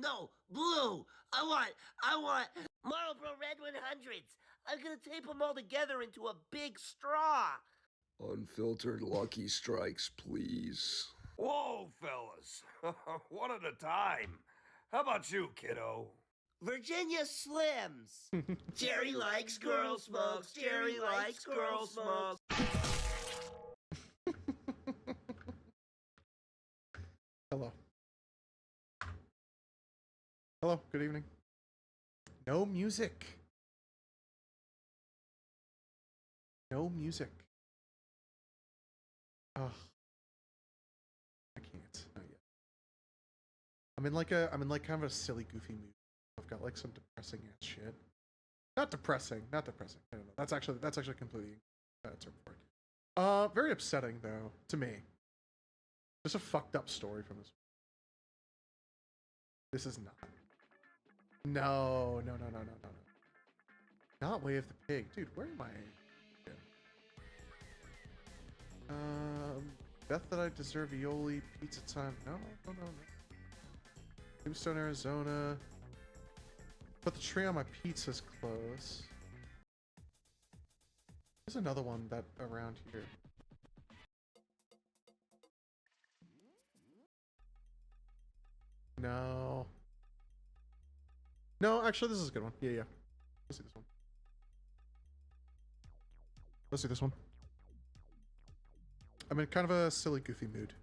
No, blue. I want Marlboro Red 100s. I'm gonna tape them all together into a big straw. Unfiltered Lucky Strikes, please. Whoa, fellas. One at a time. How about you, kiddo? Virginia Slims. Jerry likes girl smokes. Jerry likes girl smokes. Hello. Hello, good evening. No music. No music. Ugh. I can't. Not yet. I'm in like kind of a silly, goofy mood. I've got like some depressing ass shit. Not depressing. Not depressing. I don't know. That's actually completely term for it. Very upsetting though to me. Just a fucked up story from this. This is not. No. Not Way of the Pig, dude. Where am I? Beth that I deserve Aioli, pizza time. No. Tombstone, Arizona. Put the tree on my pizza's close. There's another one that around here. No. No, actually, this is a good one. Yeah. Let's see this one. Let's see this one. I'm in kind of a silly, goofy mood.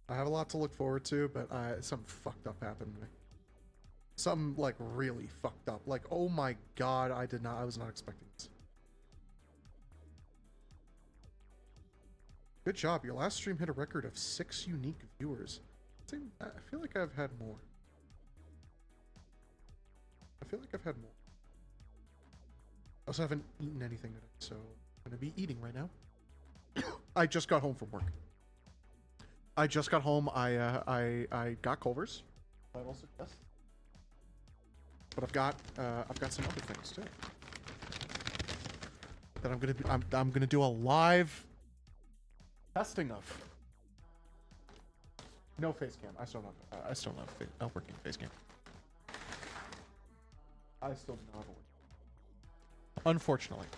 I have a lot to look forward to, but something fucked up happened to me. Something, like, really fucked up. Like, oh my god, I was not expecting this. Good job. Your last stream hit a record of 6 unique viewers. I feel like I've had more. I also haven't eaten anything today, so I'm gonna be eating right now. I just got home from work. I got got Culver's. I've also guessed. But I've got some other things too. That I'm gonna do a live testing of. No face cam. I still don't have a working face cam. I still do not have a working. Unfortunately.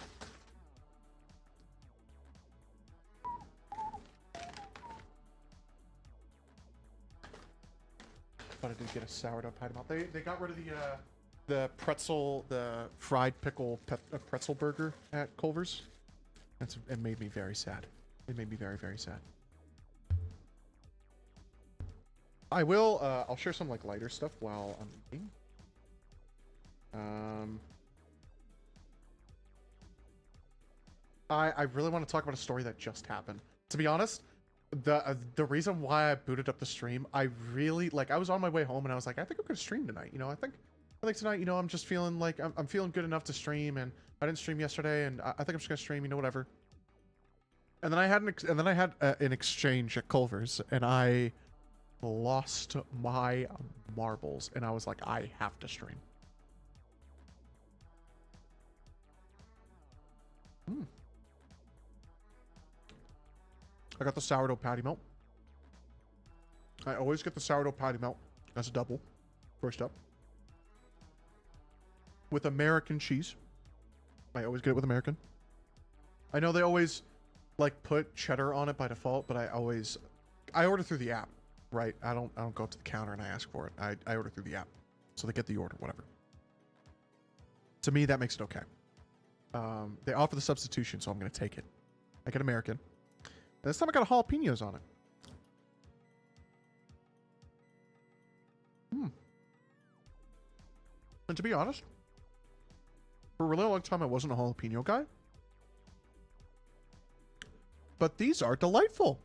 But I did get a sourdough patty melt. They got rid of the pretzel, the fried pickle pretzel burger at Culver's. It made me very sad. It made me very, very sad. I'll share some like lighter stuff while I'm eating. I really want to talk about a story that just happened. To be honest, the reason why I booted up the stream, I really like. I was on my way home and I was like, I think I'm gonna stream tonight. You know, I think tonight. You know, I'm just feeling like I'm feeling good enough to stream, and I didn't stream yesterday, and I think I'm just gonna stream. You know, whatever. And then I had an exchange at Culver's, and I lost my marbles, and I was like, I have to stream. I got the sourdough patty melt. I always get the sourdough patty melt as a double, first up. With American cheese. I always get it with American. I know they always like put cheddar on it by default, but I order through the app, right? I don't go up to the counter and I ask for it. I order through the app. So they get the order, whatever. To me, that makes it okay. They offer the substitution, so I'm going to take it. I get American. And this time I got jalapenos on it. And to be honest, for a really long time I wasn't a jalapeno guy. But these are delightful.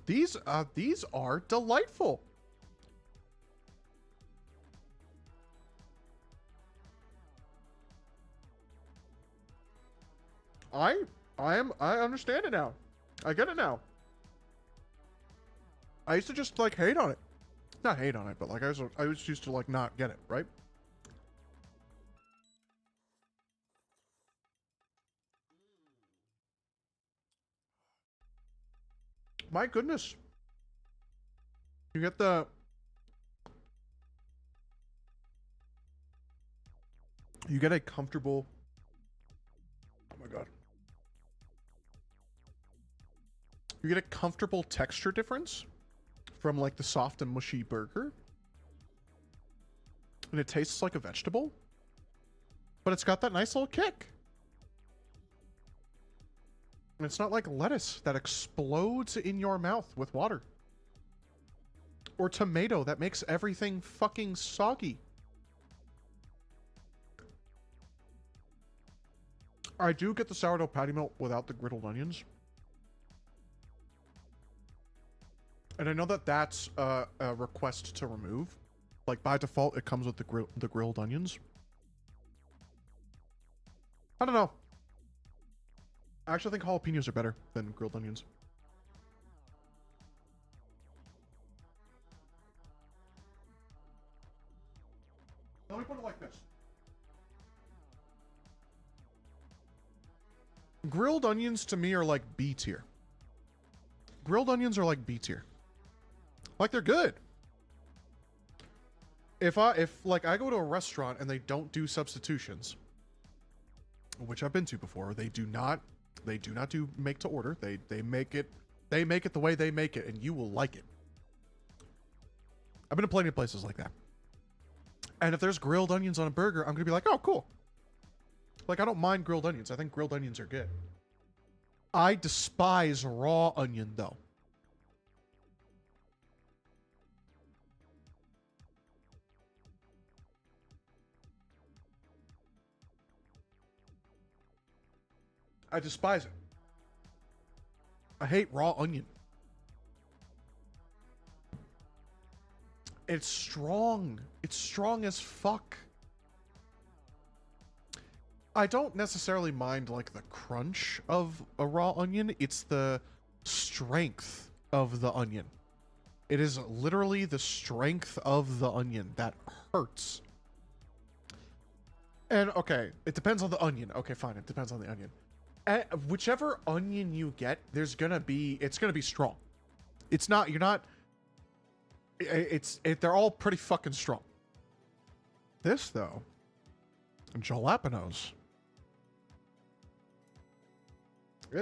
These are delightful. I understand it now. I get it now. I used to just like hate on it. Not hate on it, but like I was used to like not get it, right? My goodness. You get the... You get a comfortable... Oh my god. You get a comfortable texture difference from like the soft and mushy burger. And it tastes like a vegetable. But it's got that nice little kick. And it's not like lettuce that explodes in your mouth with water. Or tomato that makes everything fucking soggy. I do get the sourdough patty melt without the griddled onions. And I know that that's a request to remove. Like, by default, it comes with the grilled onions. I don't know. I actually think jalapenos are better than grilled onions. Let me put it like this. Grilled onions to me are like B tier. Grilled onions are like B tier. Like, they're good. If like I go to a restaurant and they don't do substitutions, which I've been to before, they do not do make to order. They make it the way they make it, and you will like it. I've been to plenty of places like that. And if there's grilled onions on a burger, I'm gonna be like, oh, cool. Like, I don't mind grilled onions. I think grilled onions are good. I despise raw onion, though. I despise it. I hate raw onion. It's strong. It's strong as fuck. I don't necessarily mind, like, the crunch of a raw onion. It's the strength of the onion. It is literally the strength of the onion that hurts. And, okay, it depends on the onion. Okay, fine, it depends on the onion. Whichever onion you get, it's gonna be strong. It's not, you're not, they're all pretty fucking strong. This, though, jalapenos.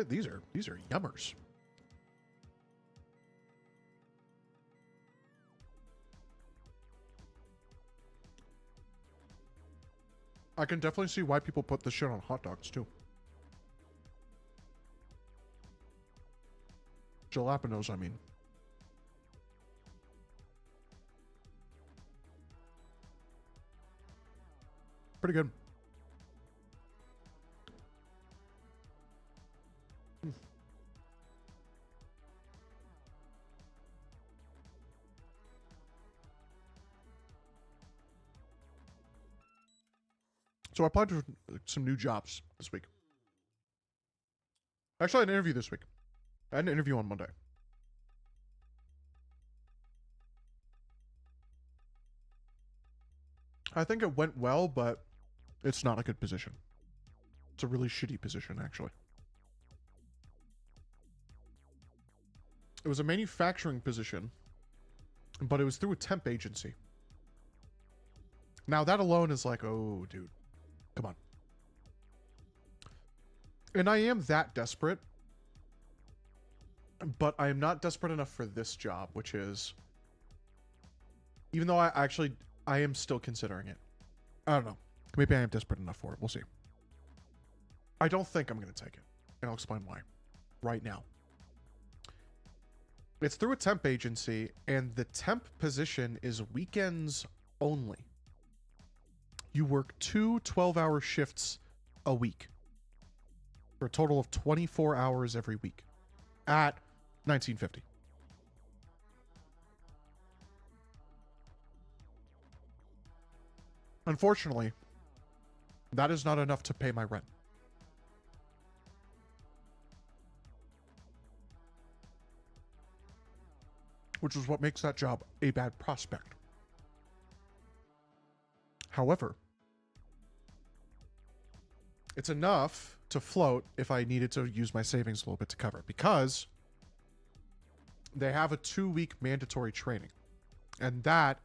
These are yummers. I can definitely see why people put this shit on hot dogs, too. Jalapenos, I mean. Pretty good. So I applied for some new jobs this week. Actually, I had an interview this week. I had an interview on Monday. I think it went well, but it's not a good position. It's a really shitty position, actually. It was a manufacturing position, but it was through a temp agency. Now, that alone is like, oh, dude. Come on. And I am that desperate, but I am not desperate enough for this job, which is, even though I am still considering it. I don't know. Maybe I am desperate enough for it. We'll see. I don't think I'm going to take it. And I'll explain why. Right now. It's through a temp agency, and the temp position is weekends only. You work 2 12-hour shifts a week for a total of 24 hours every week at $19.50. Unfortunately, that is not enough to pay my rent. Which is what makes that job a bad prospect. However, it's enough to float if I needed to use my savings a little bit to cover it, because they have a 2-week mandatory training. And that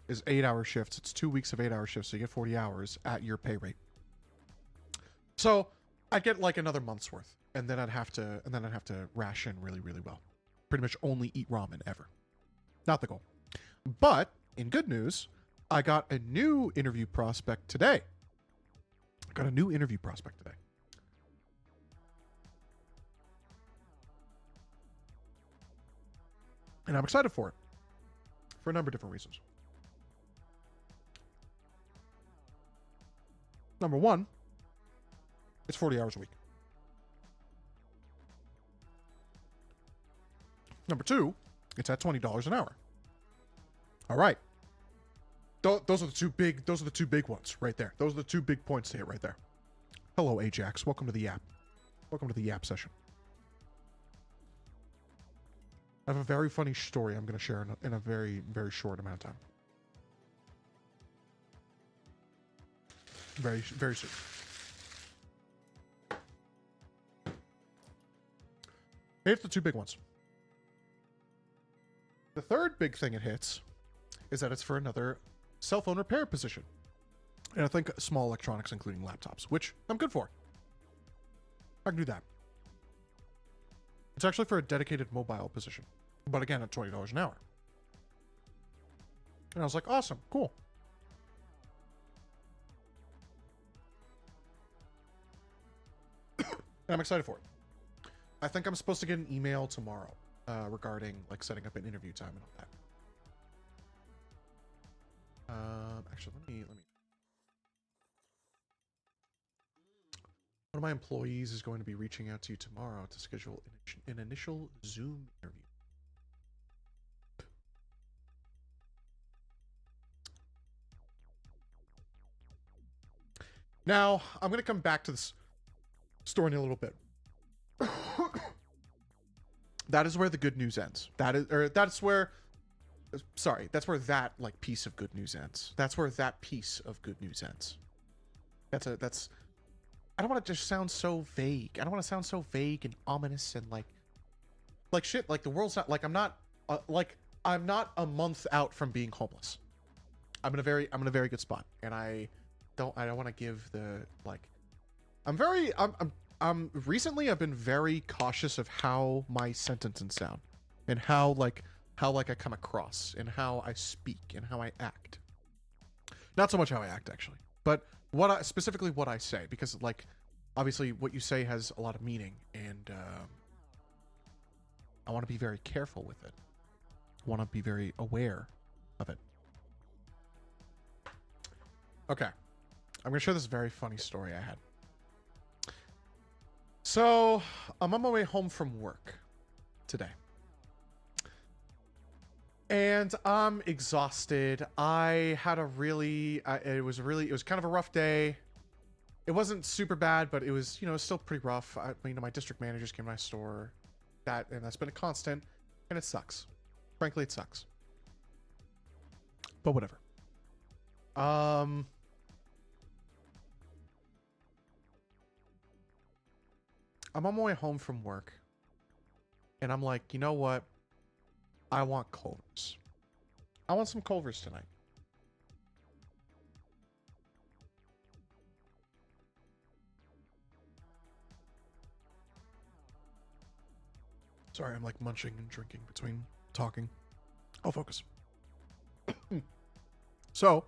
is 8-hour shifts. It's 2 weeks of 8-hour shifts, so you get 40 hours at your pay rate. So I'd get like another month's worth, and then I'd have to ration really, really well. Pretty much only eat ramen ever. Not the goal. But in good news, I got a new interview prospect today. And I'm excited for it. For a number of different reasons. Number one, it's 40 hours a week. Number two, it's at $20 an hour. All right. Those are the two big ones right there. Those are the two big points to hit right there. Hello, Ajax. Welcome to the Yap. Welcome to the Yap session. I have a very funny story I'm going to share in a very, very short amount of time. Very, very soon. Here's the two big ones. The third big thing it hits is that it's for another cell phone repair position. And I think small electronics, including laptops, which I'm good for. I can do that. It's actually for a dedicated mobile position. But again, at $20 an hour. And I was like, awesome, cool. And I'm excited for it. I think I'm supposed to get an email tomorrow regarding like setting up an interview time and all that. Actually, let me. One of my employees is going to be reaching out to you tomorrow to schedule an initial Zoom interview. Now, I'm going to come back to this story in a little bit. That is where the good news ends. That's where that like piece of good news ends. That's where that piece of good news ends. I don't want to just sound so vague. I don't want to sound so vague and ominous and like shit. Like the world's not like I'm not a month out from being homeless. I'm in a very good spot, and I don't want to give the like. Recently I've been very cautious of how my sentences sound, and how I come across, and how I speak, and how I act. Not so much how I act actually, but specifically what I say, because like obviously what you say has a lot of meaning, and I want to be very careful with it. I want to be very aware of it. Okay, I'm gonna share this very funny story I had. So I'm on my way home from work today, and I'm exhausted. I had it was kind of a rough day. It wasn't super bad, but it was, still pretty rough. My district managers came to my store, and that's been a constant, and it sucks. Frankly, it sucks. But whatever. I'm on my way home from work, and I'm like, you know what? I want Culvers. I want some Culvers tonight. Sorry, I'm like munching and drinking between talking. I'll focus. So,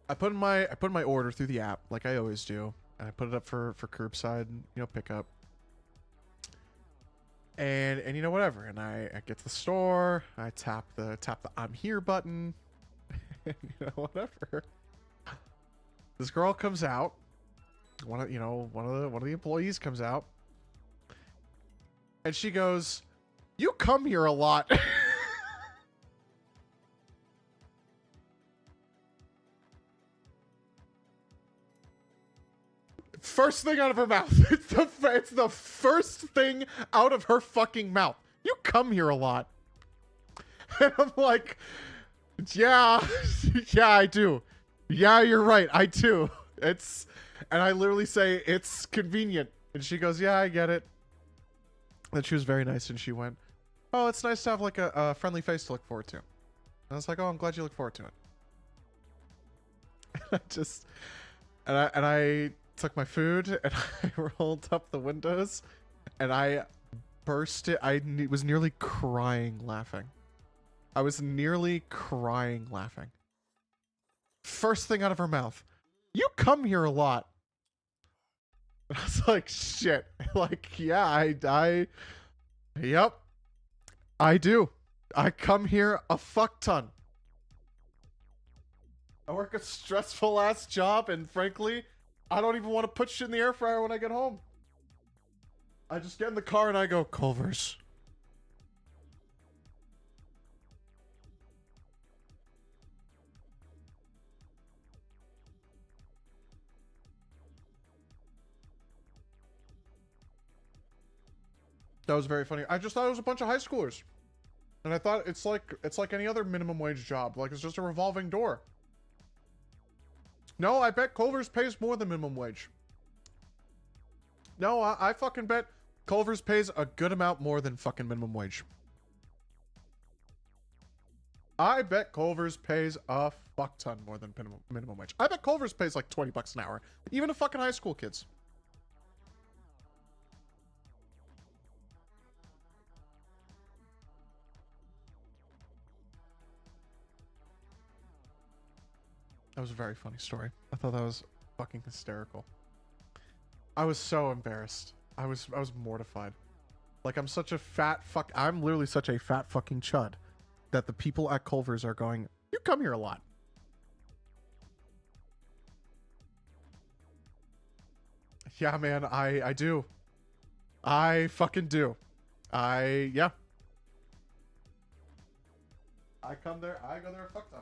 I put in my order through the app like I always do. And I put it up for curbside, pickup. And whatever. And I get to the store. I tap the I'm here button. And whatever. This girl comes out. One of the employees comes out. And she goes, "You come here a lot." First thing out of her mouth. It's the first thing out of her fucking mouth. "You come here a lot." And I'm like, yeah, I do. Yeah, you're right. I do. And I literally say, "It's convenient." And she goes, "Yeah, I get it." Then she was very nice, and she went, oh, it's nice to have like a friendly face to look forward to. And I was like, oh, I'm glad you look forward to it. And I took my food and I rolled up the windows and I burst it. Was nearly crying laughing. I was nearly crying laughing. First thing out of her mouth, you come here a lot. And I was like, shit. Like, yeah, yep, I do. I come here a fuck ton. I work a stressful ass job, and frankly, I don't even want to put shit in the air fryer when I get home. I just get in the car and I go, Culver's. That was very funny. I just thought it was a bunch of high schoolers. And I thought it's like any other minimum wage job. Like, it's just a revolving door. No, I bet Culver's pays more than minimum wage. No, I fucking bet Culver's pays a good amount more than fucking minimum wage. I bet Culver's pays a fuck ton more than minimum wage. I bet Culver's pays like 20 bucks an hour. Even to fucking high school kids. That was a very funny story. I thought that was fucking hysterical. I was so embarrassed. I was mortified. Like, I'm such a fat fuck. I'm literally such a fat fucking chud that the people at Culver's are going, you come here a lot. Yeah, man, I do. I fucking do. Yeah. I come there. I go there a fuck ton.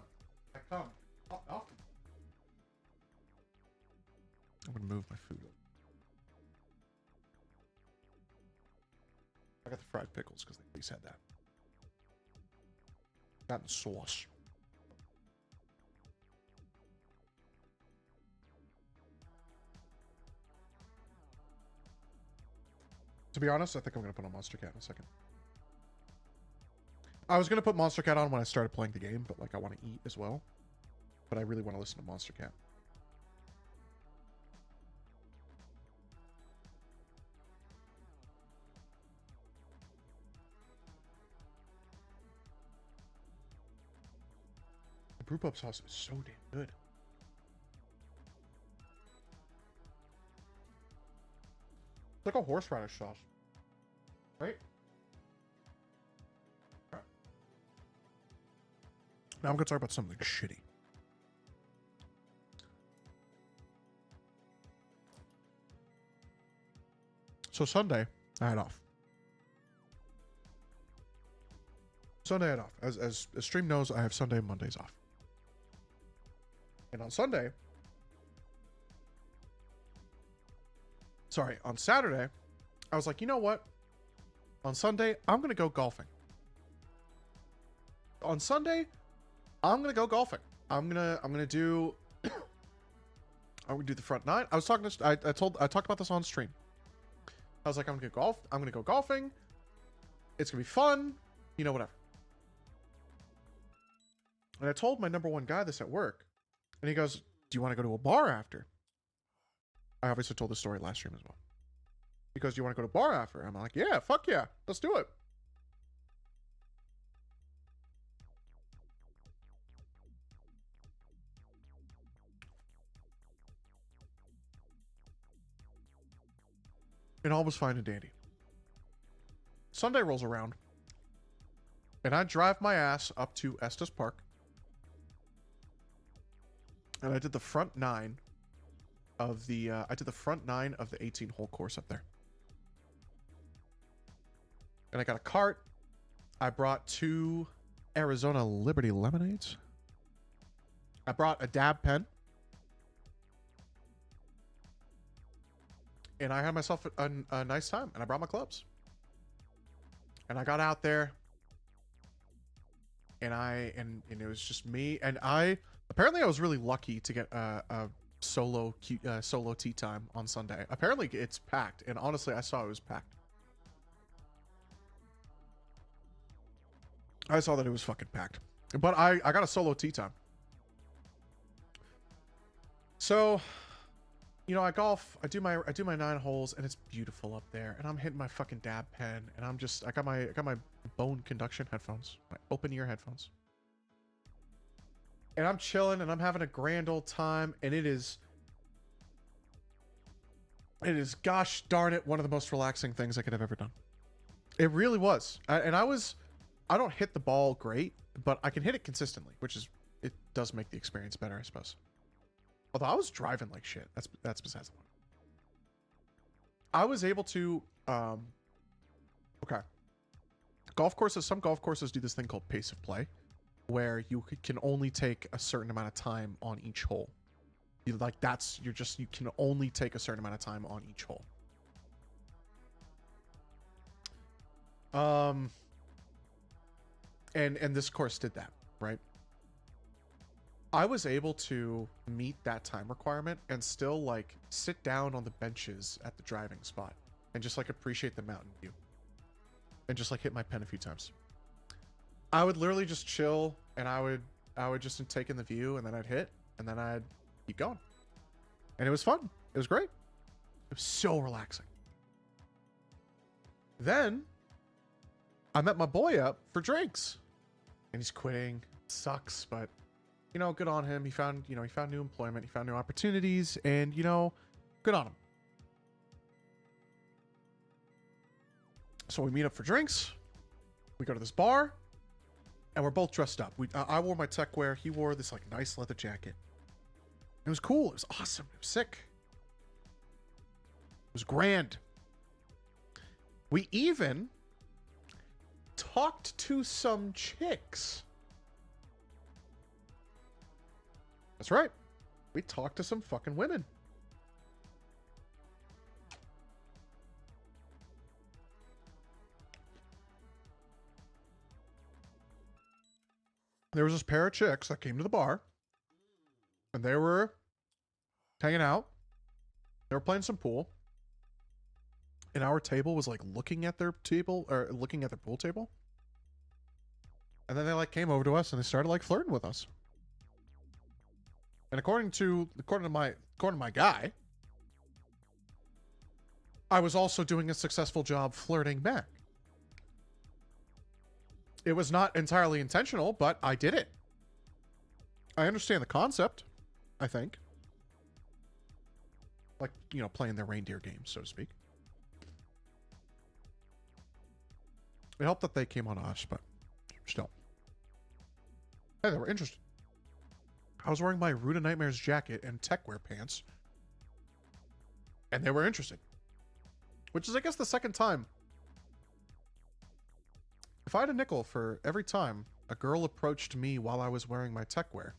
I come. Often. I'm gonna move my food up. I got the fried pickles because they at least had that. Got the sauce. To be honest, I think I'm gonna put on Monster Cat in a second. I was gonna put Monster Cat on when I started playing the game, but like I want to eat as well. But I really want to listen to Monster Cat. The brew pub sauce is so damn good. It's like a horseradish sauce. Right? Alright. Now I'm gonna talk about something shitty. So Sunday, I had off. Sunday I had off. As stream knows, I have Sunday and Mondays off. And on Sunday... Sorry, on Saturday, I was like, you know what? On Sunday, I'm going to go golfing. On Sunday, I'm going to go golfing. I'm gonna do... I'm going to do the front nine. I was talking to... I talked about this on stream. I was like, I'm gonna go golfing. It's gonna be fun. You know, whatever. And I told my number one guy this at work. And he goes, do you want to go to a bar after? I obviously told this story last stream as well. He goes, do you want to go to a bar after? I'm like, yeah, fuck yeah. Let's do it. And all was fine and dandy. Sunday rolls around. And I drive my ass up to Estes Park. And I did the front nine of the 18-hole course up there. And I got a cart. I brought 2 Arizona Liberty lemonades. I brought a dab pen. And I had myself a nice time. And I brought my clubs. And I got out there. And it was just me. And apparently I was really lucky to get a solo tea time on Sunday. Apparently it's packed. And honestly, I saw it was packed. I saw that it was fucking packed. But I got a solo tea time. So, you know, I golf, I do my 9 holes, and it's beautiful up there, and I'm hitting my fucking dab pen, and I got my bone conduction headphones, my open ear headphones. And I'm chilling, and I'm having a grand old time, and it is gosh darn it, one of the most relaxing things I could have ever done. It really was. I don't hit the ball great, but I can hit it consistently, it does make the experience better, I suppose. Although I was driving like shit. That's besides the point. I was able to okay. Some golf courses do this thing called pace of play, where you can only take a certain amount of time on each hole. You can only take a certain amount of time on each hole. And this course did that, right? I was able to meet that time requirement and still like sit down on the benches at the driving spot and just like appreciate the mountain view and just like hit my pen a few times. I would literally just chill, and I would just take in the view, and then I'd hit, and then I'd keep going. And it was fun. It was great. It was so relaxing. Then I met my boy up for drinks, and he's quitting. It sucks, but you know, good on him. He found new employment. He found new opportunities, and you know, good on him. So we meet up for drinks. We go to this bar, and we're both dressed up. I wore my tech wear. He wore this like nice leather jacket. It was cool. It was awesome. It was sick. It was grand. We even talked to some chicks. That's right. We talked to some fucking women. There was this pair of chicks that came to the bar, and they were hanging out. They were playing some pool. And our table was like looking at their table, or looking at their pool table. And then they like came over to us and they started like flirting with us. And according to my guy, I was also doing a successful job flirting back. It was not entirely intentional, but I did it. I understand the concept, I think. Like, you know, playing their reindeer game, so to speak. It helped that they came on us, but still. Hey, they were interested. I was wearing my Rude of Nightmares jacket and techwear pants. And they were interested. Which is, I guess, the second time. If I had a nickel for every time a girl approached me while I was wearing my techwear,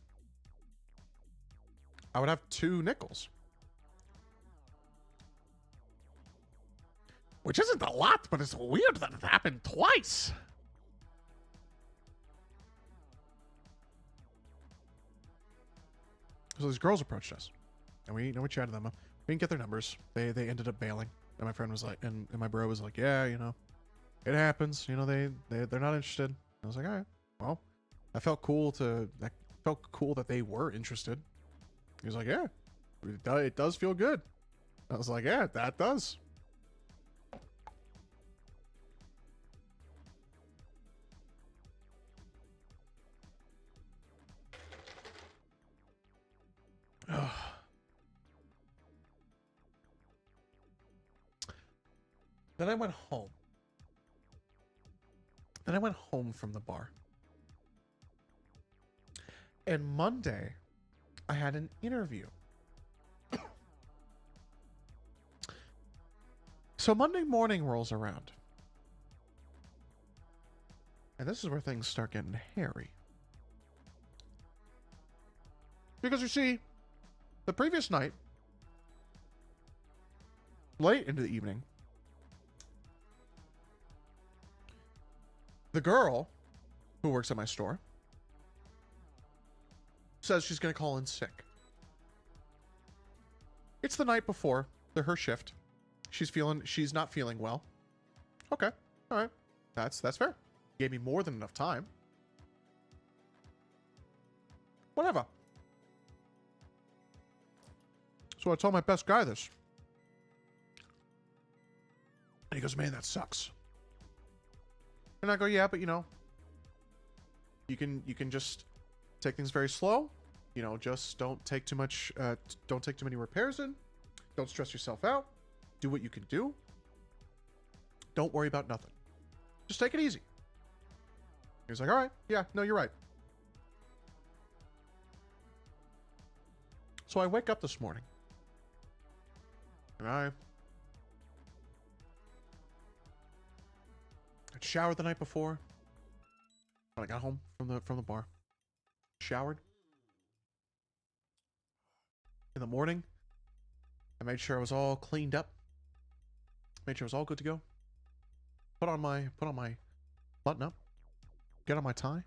I would have 2 nickels. Which isn't a lot, but it's weird that it happened twice. So these girls approached us, and we chatted them up. We didn't get their numbers. They ended up bailing, and my friend was like, and my bro was like, yeah, you know, it happens. You know, they're not interested. I was like, all right, well, I felt cool that they were interested. He was like, yeah, it does feel good. I was like, yeah, that does. Then I went home. Then I went home from the bar. And Monday, I had an interview. So Monday morning rolls around. And this is where things start getting hairy. Because you see, the previous night, late into the evening, the girl who works at my store says she's going to call in sick. It's the night before her shift. She's not feeling well. Okay. All right. That's fair. Gave me more than enough time Whatever. So I told my best guy this. And he goes, man, that sucks. And I go, yeah, but you know, you can just take things very slow. You know, just don't take too much, don't take too many repairs in. Don't stress yourself out. Do what you can do. Don't worry about nothing. Just take it easy. He was like, all right, yeah, no, you're right. So I wake up this morning. And I'd showered the night before. When I got home from the bar. Showered. In the morning, I made sure I was all cleaned up. Made sure it was all good to go. Put on my button up. Get on my tie.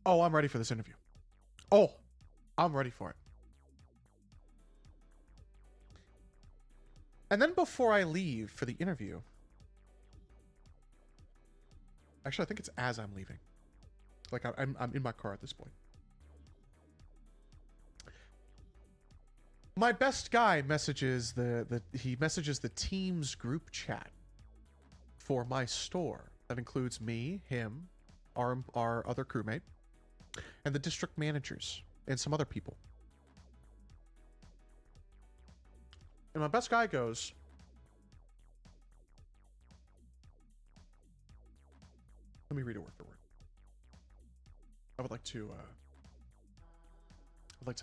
Oh, I'm ready for this interview. Oh, I'm ready for it. And then before I leave for the interview, actually, I think it's as I'm leaving. Like I'm in my car at this point. My best guy messages he messages the team's group chat for my store. That includes me, him, our other crewmate, and the district managers and some other people. And my best guy goes, let me read it word for word. I would like to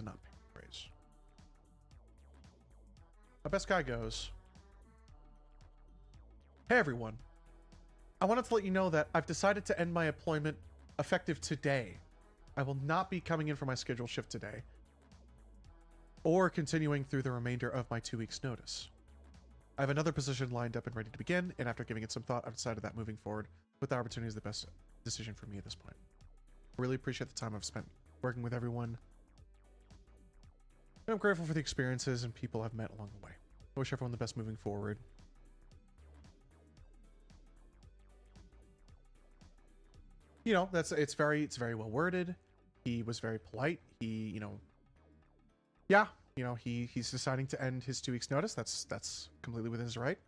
not paraphrase. My best guy goes, hey everyone, I wanted to let you know that I've decided to end my employment effective today. I will not be coming in for my scheduled shift today or continuing through the remainder of my 2 weeks notice. I have another position lined up and ready to begin, and after giving it some thought, I've decided that moving forward with the opportunity is the best decision for me at this point. I really appreciate the time I've spent working with everyone. And I'm grateful for the experiences and people I've met along the way. I wish everyone the best moving forward. You know, it's very well worded. He was very polite. He, you know, yeah, you know, he's deciding to end his 2 weeks notice. That's completely within his right.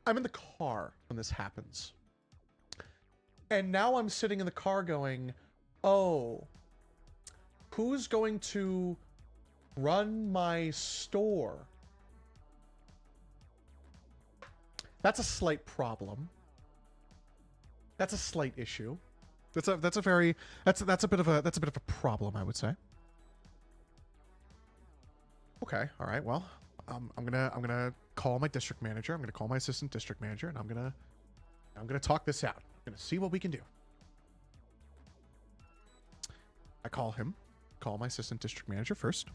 I'm in the car when this happens. And now I'm sitting in the car going, oh, who's going to run my store? That's a slight problem. That's a slight issue. That's a bit of a problem, I would say. Okay, all right. Well, I'm gonna call my district manager. I'm gonna call my assistant district manager, and I'm gonna talk this out. I'm gonna see what we can do. I call my assistant district manager first,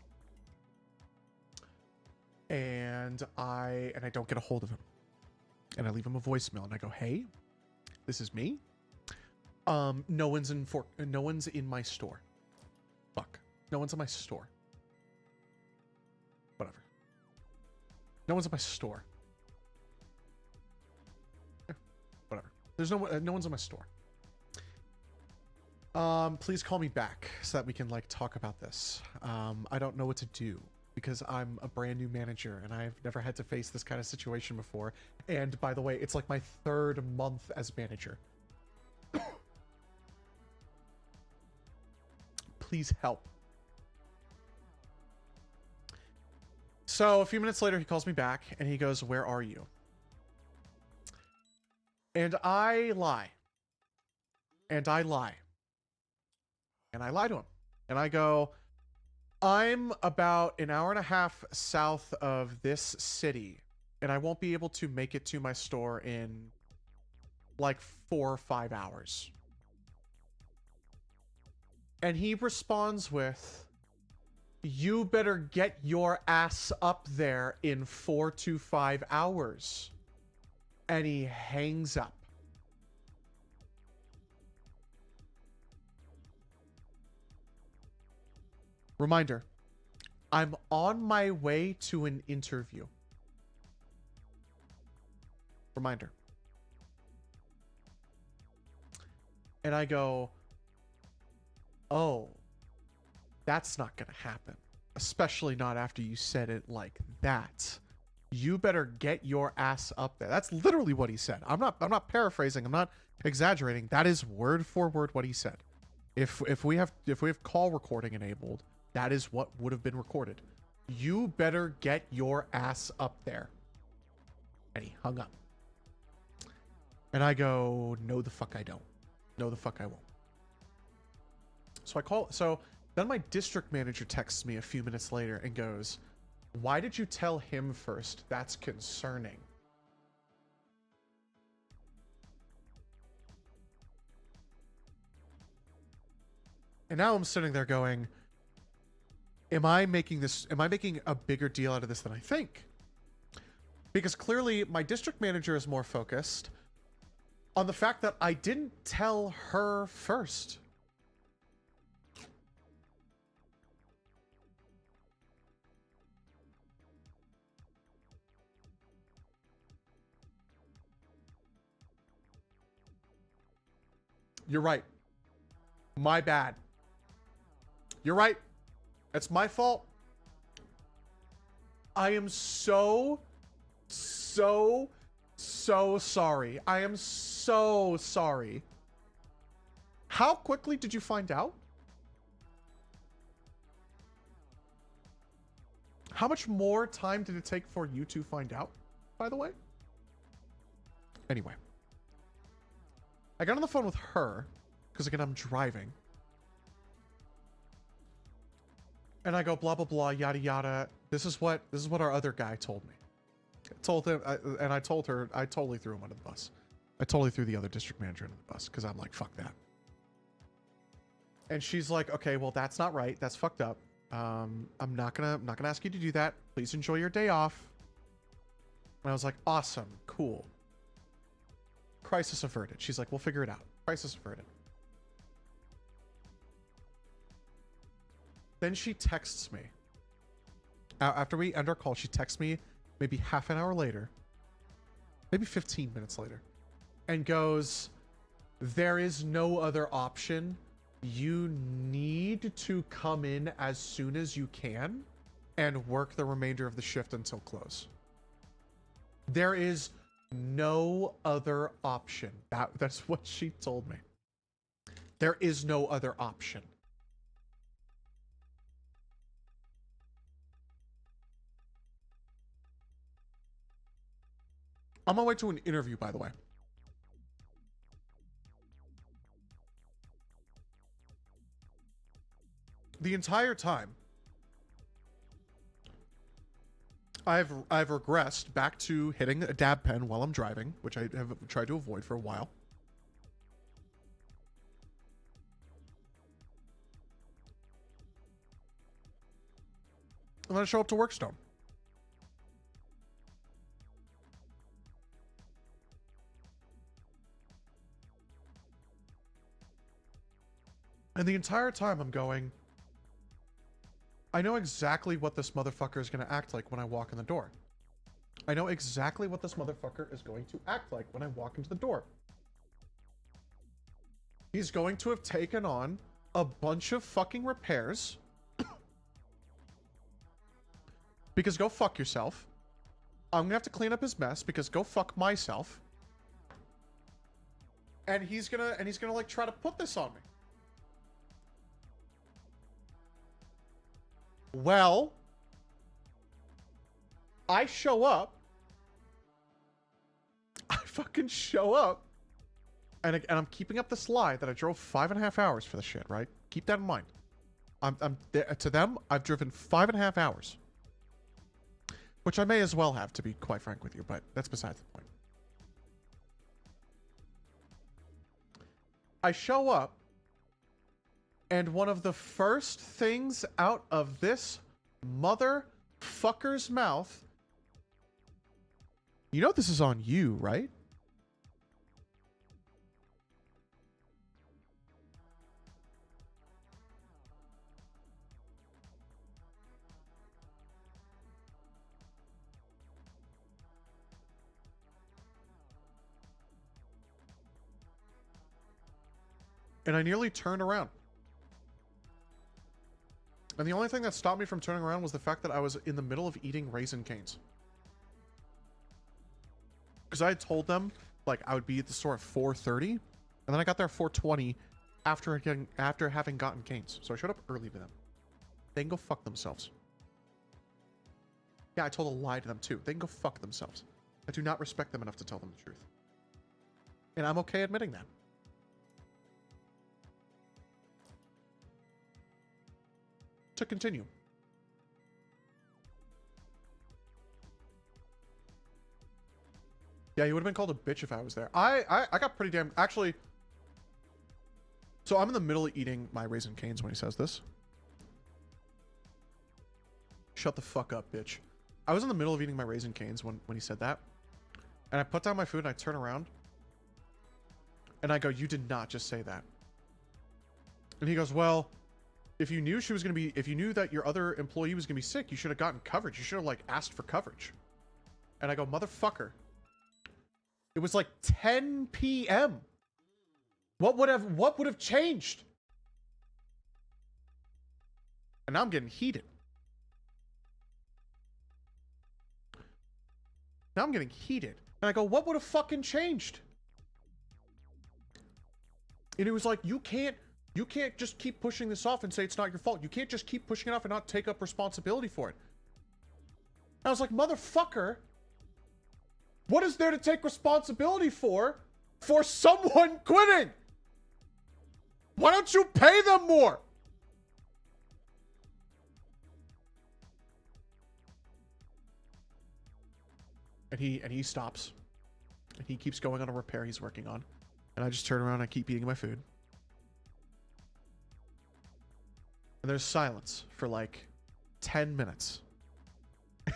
and I don't get a hold of him, and I leave him a voicemail, and I go, hey, this is me. No one's in my store. Fuck. No one's in my store. Whatever. No one's in my store. Yeah, whatever. There's no one's in my store. Please call me back so that we can like talk about this. I don't know what to do because I'm a brand new manager and I've never had to face this kind of situation before. And by the way, it's like my 3rd month as manager. Please help. So a few minutes later, he calls me back and he goes, where are you? And I lie. And I lie. And I lie to him. And I go, I'm about an hour and a half south of this city. And I won't be able to make it to my store in like 4 or 5 hours. And he responds with, you better get your ass up there in 4 to 5 hours. And he hangs up. Reminder, I'm on my way to an interview. Reminder. And I go, oh, that's not gonna happen. Especially not after you said it like that. You better get your ass up there. That's literally what he said. I'm not paraphrasing. I'm not exaggerating. That is word for word what he said. If we have call recording enabled, that is what would have been recorded. You better get your ass up there. And he hung up. And I go, no the fuck I don't. No the fuck I won't. So then my district manager texts me a few minutes later and goes, why did you tell him first? That's concerning. And now I'm sitting there going, am I making a bigger deal out of this than I think? Because clearly my district manager is more focused on the fact that I didn't tell her first. You're right. My bad. You're right. It's my fault. I am so sorry. I am so sorry. How quickly did you find out? How much more time did it take for you to find out, by the way? Anyway. I got on the phone with her, because again, I'm driving. And I go, blah, blah, blah, yada, yada. This is what our other guy told me. I told him, I told her, I totally threw him under the bus. I totally threw the other district manager under the bus, because I'm like, fuck that. And she's like, okay, well, that's not right. That's fucked up. I'm not gonna ask you to do that. Please enjoy your day off. And I was like, awesome, cool. Crisis averted. She's like, we'll figure it out. Crisis averted. Then she texts me. After we end our call, she texts me maybe half an hour later, maybe 15 minutes later, and goes, there is no other option. You need to come in as soon as you can and work the remainder of the shift until close. There is no other option. That's what she told me. There is no other option. I'm on my way to an interview, by the way. The entire time, I've regressed back to hitting a dab pen while I'm driving, which I have tried to avoid for a while. And then I show up to Workstone. And the entire time I'm going, I know exactly what this motherfucker is going to act like when I walk in the door. I know exactly what this motherfucker is going to act like when I walk into the door. He's going to have taken on a bunch of fucking repairs. Because go fuck yourself. I'm gonna have to clean up his mess because go fuck myself. And he's gonna like try to put this on me. Well, I show up. I fucking show up. And I'm keeping up this lie that I drove 5.5 hours for the shit, right? Keep that in mind. To them, I've driven 5.5 hours. Which I may as well have, to be quite frank with you, but that's besides the point. I show up, and one of the first things out of this motherfucker's mouth, you know this is on you, right? And I nearly turned around. And the only thing that stopped me from turning around was the fact that I was in the middle of eating Raisin Canes. Because I had told them, like, I would be at the store at 4:30, and then I got there at 4:20 after having gotten canes. So I showed up early to them. They can go fuck themselves. Yeah, I told a lie to them too. They can go fuck themselves. I do not respect them enough to tell them the truth. And I'm okay admitting that. To continue. Yeah, you would have been called a bitch if I was there. I got pretty damn... Actually... So I'm in the middle of eating my Raisin Canes when he says this. Shut the fuck up, bitch. I was in the middle of eating my Raisin Canes when he said that. And I put down my food and I turn around. And I go, you did not just say that. And he goes, well, if you knew she was going to be... If you knew that your other employee was going to be sick, you should have gotten coverage. You should have, like, asked for coverage. And I go, motherfucker. It was like 10 p.m. What would have changed? And now I'm getting heated. Now I'm getting heated. And I go, what would have fucking changed? And it was like, you can't just keep pushing this off and say it's not your fault. You can't just keep pushing it off and not take up responsibility for it. And I was like, motherfucker, what is there to take responsibility for someone quitting? Why don't you pay them more? And he stops. And he keeps going on a repair he's working on. And I just turn around and I keep eating my food. And there's silence for like 10 minutes.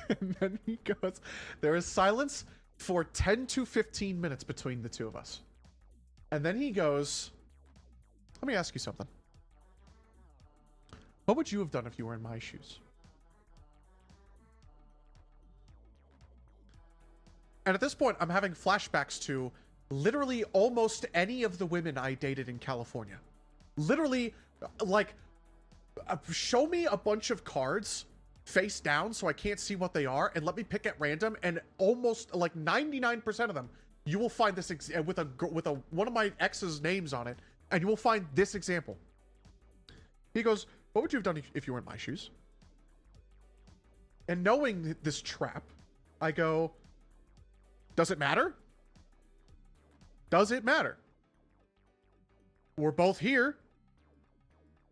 And then he goes, there is silence for 10 to 15 minutes between the two of us. And then he goes, let me ask you something. What would you have done if you were in my shoes? And at this point, I'm having flashbacks to literally almost any of the women I dated in California. Literally, like, show me a bunch of cards face down so I can't see what they are, and let me pick at random, and almost like 99% of them, you will find this with one of my ex's names on it, and you will find this example. He goes, what would you have done if you were in my shoes? And knowing this trap, I go, does it matter? Does it matter? We're both here.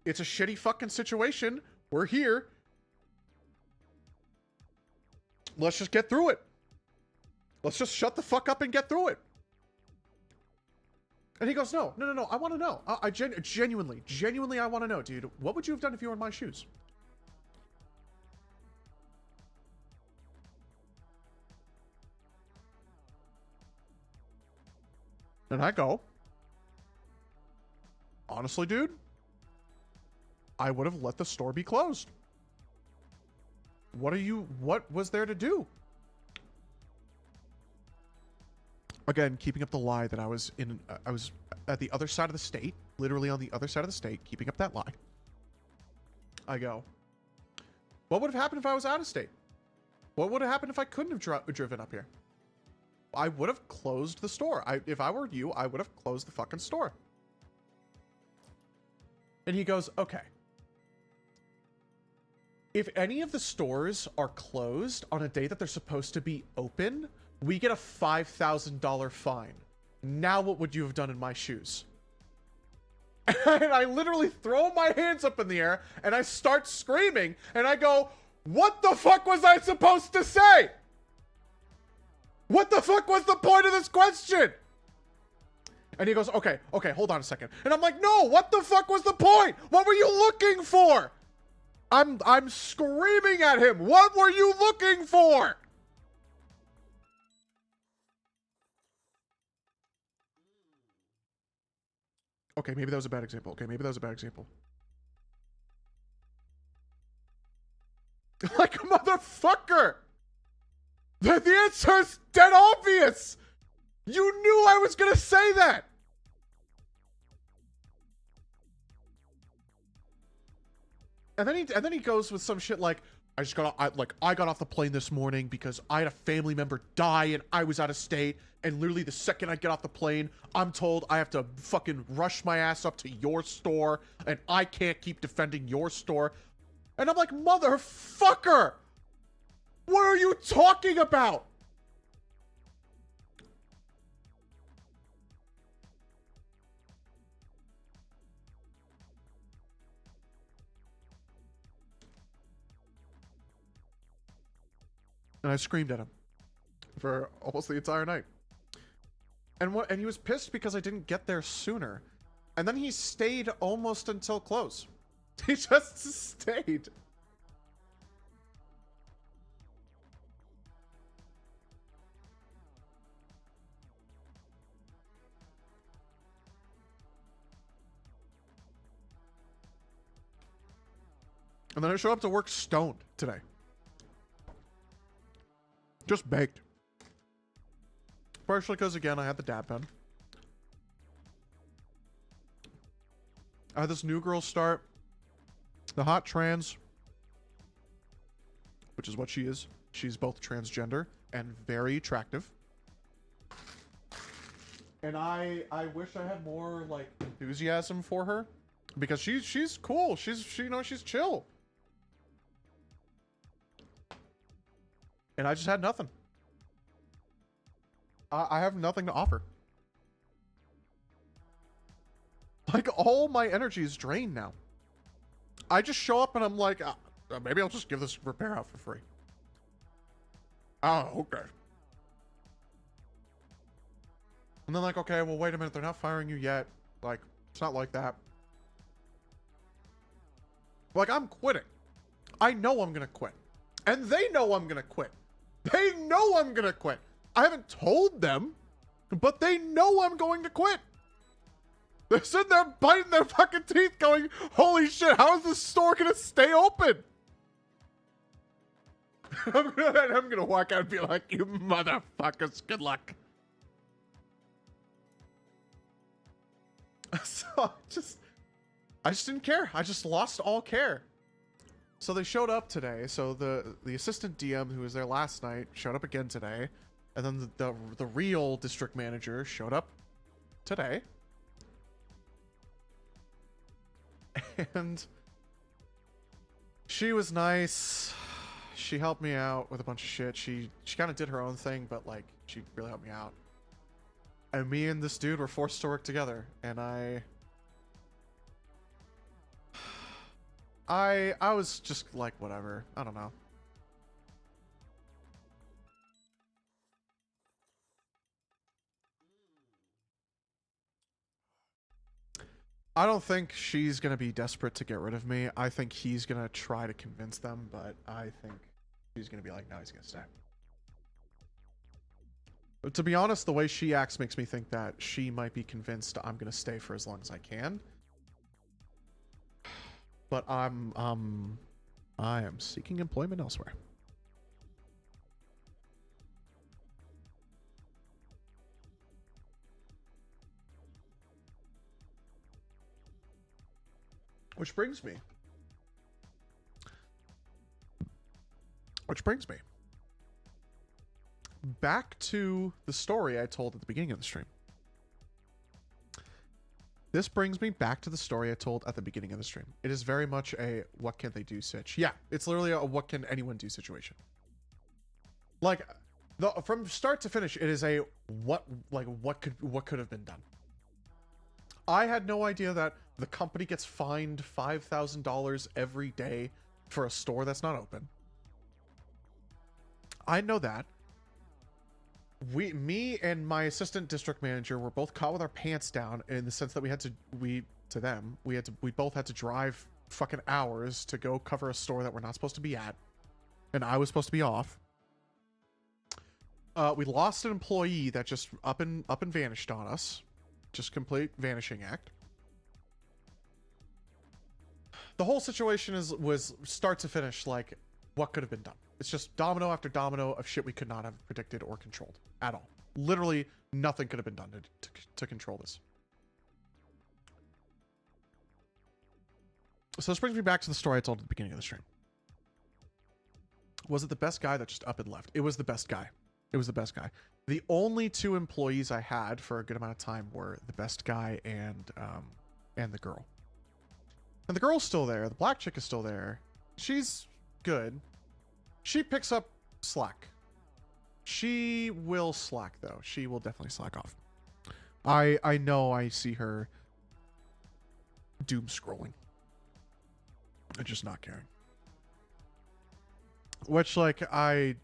It's a shitty fucking situation. We're here. Let's just get through it. Let's just shut the fuck up and get through it. And he goes, no. I want to know. I genuinely, I want to know, dude. What would you have done if you were in my shoes? And I go, honestly, dude, I would have let the store be closed. What was there to do? Again, keeping up the lie that I was at the other side of the state, literally on the other side of the state, keeping up that lie. I go, what would have happened if I was out of state? What would have happened if I couldn't have driven up here? I would have closed the store. If I were you, I would have closed the fucking store. And he goes, okay. If any of the stores are closed on a day that they're supposed to be open, we get a $5,000 fine. Now what would you have done in my shoes? And I literally throw my hands up in the air and I start screaming and I go, what the fuck was I supposed to say? What the fuck was the point of this question? And he goes, okay, hold on a second. And I'm like, no, what the fuck was the point? What were you looking for? I'm screaming at him. What were you looking for? Okay, maybe that was a bad example. Like a motherfucker. The answer is dead obvious. You knew I was gonna say that. And then he goes with some shit like, I got off the plane this morning because I had a family member die and I was out of state, and literally the second I get off the plane, I'm told I have to fucking rush my ass up to your store and I can't keep defending your store. And I'm like, motherfucker! What are you talking about? And I screamed at him for almost the entire night. And he was pissed because I didn't get there sooner. And then he stayed almost until close. He just stayed. And then I show up to work stoned today. Just baked. Partially because, again, I had the dab pen. I had this new girl start. The hot trans. Which is what she is. She's both transgender and very attractive. And I wish I had more, like, enthusiasm for her. Because she's cool. She's chill. And I just had nothing. I have nothing to offer. Like, all my energy is drained now. I just show up and I'm like, maybe I'll just give this repair out for free. Oh, okay. And then like, okay, well, wait a minute. They're not firing you yet. Like, it's not like that. Like, I'm quitting. I know I'm going to quit. And they know I'm going to quit. They know I'm going to quit. I haven't told them, but they know I'm going to quit. They're sitting there biting their fucking teeth going, holy shit, how is this store going to stay open? I'm gonna walk out and be like, you motherfuckers, good luck. So I just didn't care. I just lost all care. So they showed up today. So the assistant DM who was there last night showed up again today. And then the real district manager showed up today. And she was nice. She helped me out with a bunch of shit. She kind of did her own thing, but like she really helped me out. And me and this dude were forced to work together, and I was just like, whatever. I don't know. I don't think she's going to be desperate to get rid of me. I think he's going to try to convince them, but I think she's going to be like, no, he's going to stay. But to be honest, the way she acts makes me think that she might be convinced I'm going to stay for as long as I can. But I am seeking employment elsewhere. Which brings me back to the story I told at the beginning of the stream. This brings me back to the story I told at the beginning of the stream. It is very much a what can they do sitch. Yeah, it's literally a what can anyone do situation. Like from start to finish, it is a what could have been done. I had no idea that the company gets fined $5,000 every day for a store that's not open. I know that. Me and my assistant district manager were both caught with our pants down in the sense that we both had to drive fucking hours to go cover a store that we're not supposed to be at, and I was supposed to be off. We lost an employee that just up and vanished on us. Just complete vanishing act. The whole situation was start to finish like what could have been done. It's just domino after domino of shit we could not have predicted or controlled at all. Literally nothing could have been done to control this. So this brings me back to the story I told at the beginning of the stream. Was it the best guy that just up and left? It was the best guy. It was the best guy. The only two employees I had for a good amount of time were the best guy and the girl. And the girl's still there. The black chick is still there. She's good. She picks up slack. She will slack though. She will definitely slack off. I know I see her doom scrolling. And just not caring. Which, like,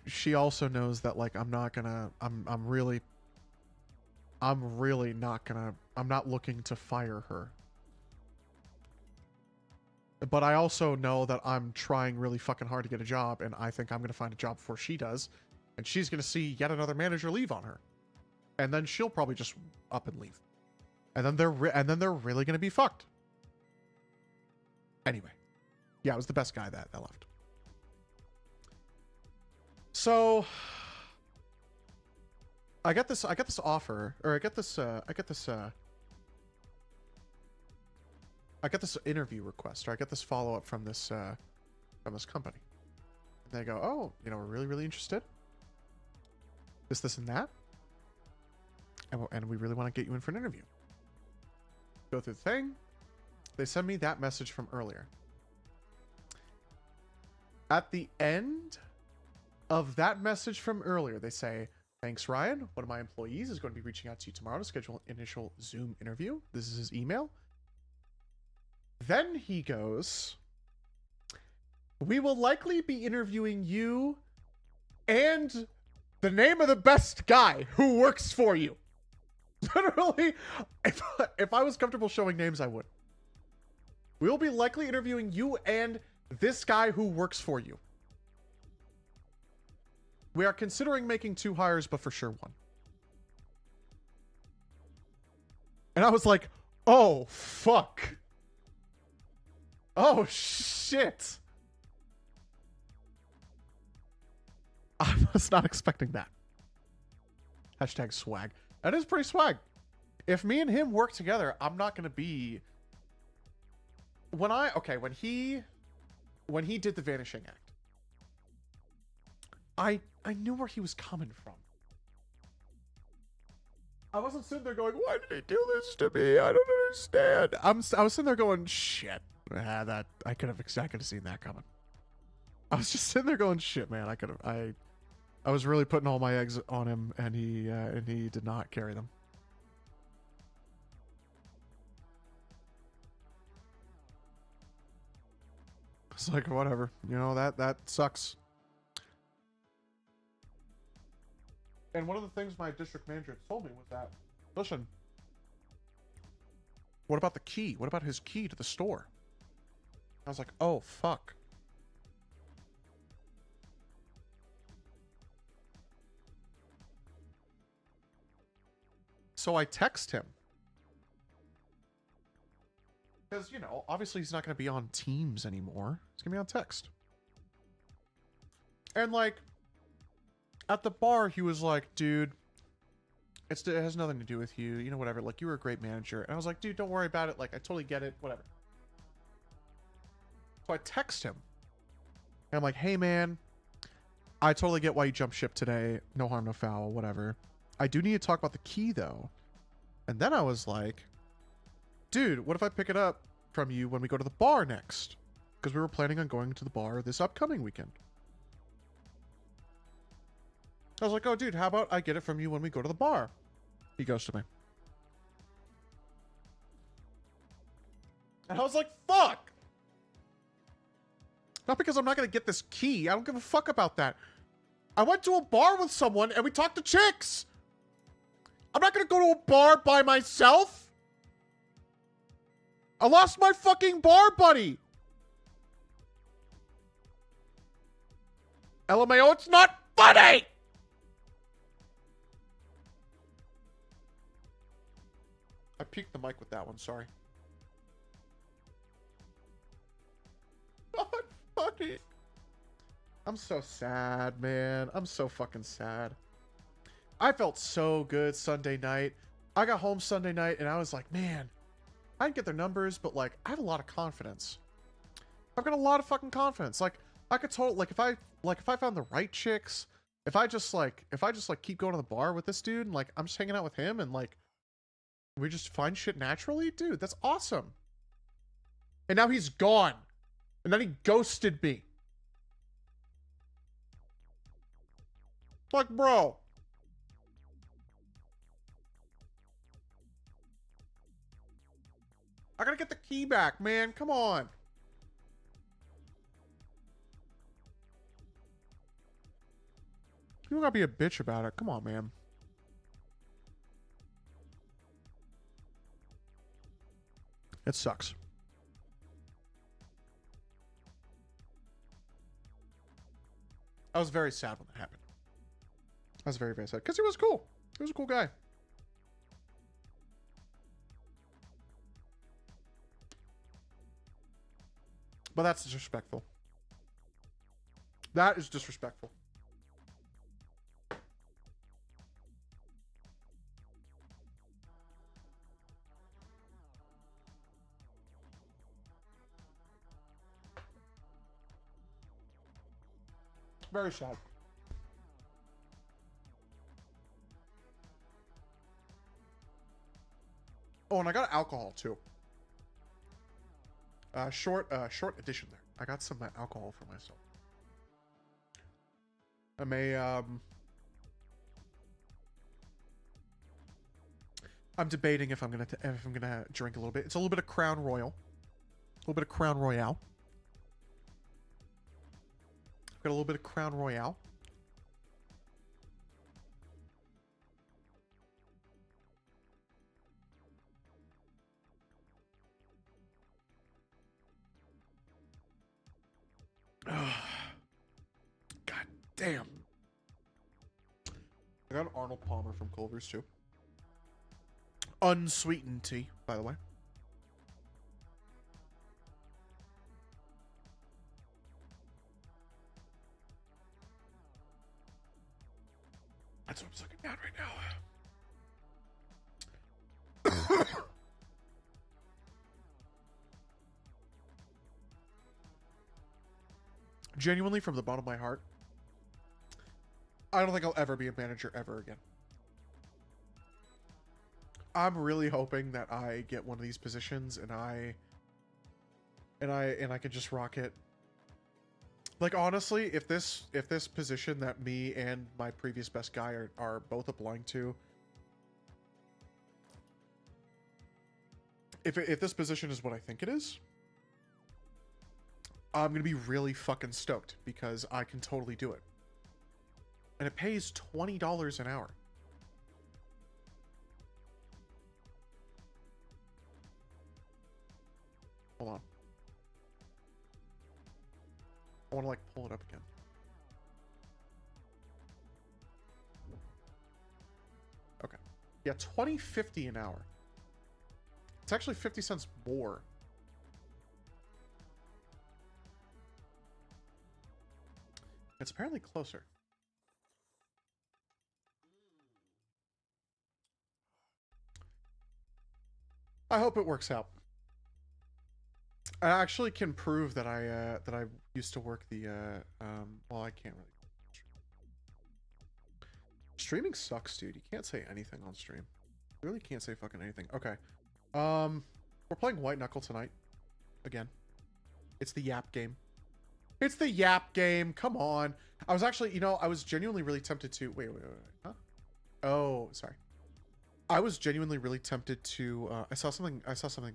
she also knows that, like, I'm not looking to fire her. But I also know that I'm trying really fucking hard to get a job, and I think I'm going to find a job before she does. And she's going to see yet another manager leave on her. And then she'll probably just up and leave. And then they're really going to be fucked. Anyway. Yeah, it was the best guy that left. So I get this offer, or I get this interview request, or I get this follow up from this company. And they go, "Oh, you know, we're really, really interested. This, and that. And we really want to get you in for an interview." Go through the thing. They send me that message from earlier. At the end of that message from earlier, they say, "Thanks, Ryan. One of my employees is going to be reaching out to you tomorrow to schedule an initial Zoom interview." This is his email. Then he goes, "We will likely be interviewing you and the name of the best guy who works for you." Literally, if I was comfortable showing names, I would. "We will be likely interviewing you and this guy who works for you. We are considering making 2 hires, but for sure 1. And I was like, oh, fuck. Oh, shit. I was not expecting that. Hashtag swag. That is pretty swag. If me and him work together, I'm not going to be... When he did the Vanishing Act, I knew where he was coming from. I wasn't sitting there going, "Why did he do this to me? I don't understand." I was sitting there going, "Shit, that I could have seen that coming." I was just sitting there going, "Shit, man, I was really putting all my eggs on him, and he did not carry them." It's like, whatever, you know, that sucks. And one of the things my district manager told me was that, listen, what about the key? What about his key to the store? I was like, oh, fuck. So I text him. Because, you know, obviously he's not going to be on Teams anymore. He's going to be on text. And, like, at the bar, he was like, "Dude, it has nothing to do with you. You know, whatever. Like, you were a great manager." And I was like, "Dude, don't worry about it. Like, I totally get it. Whatever." So I text him. And I'm like, "Hey, man, I totally get why you jumped ship today. No harm, no foul. Whatever. I do need to talk about the key, though." And then I was like, "Dude, what if I pick it up from you when we go to the bar next?" Because we were planning on going to the bar this upcoming weekend. I was like, "Oh, dude, how about I get it from you when we go to the bar?" He goes to me. And I was like, fuck! Not because I'm not going to get this key. I don't give a fuck about that. I went to a bar with someone and we talked to chicks. I'm not going to go to a bar by myself. I lost my fucking bar buddy. LMAO, it's not funny! I peeked the mic with that one, sorry. Not funny. I'm so sad, man. I'm so fucking sad. I felt so good Sunday night. I got home Sunday night and I was like, man, I didn't get their numbers, but like, I have a lot of confidence. I've got a lot of fucking confidence. Like, I could totally, like, if I found the right chicks, if I just keep going to the bar with this dude and like I'm just hanging out with him and like we just find shit naturally, dude, that's awesome. And now he's gone. And then he ghosted me. Like, bro. I gotta get the key back, man. Come on. You don't gotta be a bitch about it. Come on, man. It sucks. I was very sad when that happened. I was very, very sad. Because he was cool. He was a cool guy. But that's disrespectful. That is disrespectful. Very sad. Oh, and I got alcohol too. Short edition there. I got some alcohol for myself. I may, I'm debating if I'm gonna drink a little bit. It's a little bit of Crown Royal. A little bit of Crown Royale. Got a little bit of Crown Royale. God damn. I got an Arnold Palmer from Culver's too. Unsweetened tea, by the way. That's what I'm sucking down right now. Genuinely, from the bottom of my heart, I don't think I'll ever be a manager ever again. I'm really hoping that I get one of these positions and I can just rock it. Like, honestly, if this position that me and my previous best guy are both applying to, if this position is what I think it is, I'm gonna be really fucking stoked because I can totally do it. And it pays $20 an hour. Hold on. I want to like pull it up again. Okay. Yeah, $20.50 an hour. It's actually 50 cents more. It's apparently closer. I hope it works out. I actually can prove that I used to work the well, I can't really. Streaming sucks, dude. You can't say anything on stream. You really can't say fucking anything. Okay. We're playing White Knuckle tonight. Again. It's the Yap game. It's the Yap game. Come on. I was actually, I was genuinely really tempted to wait. Huh? Oh, sorry. I was genuinely really tempted to I saw something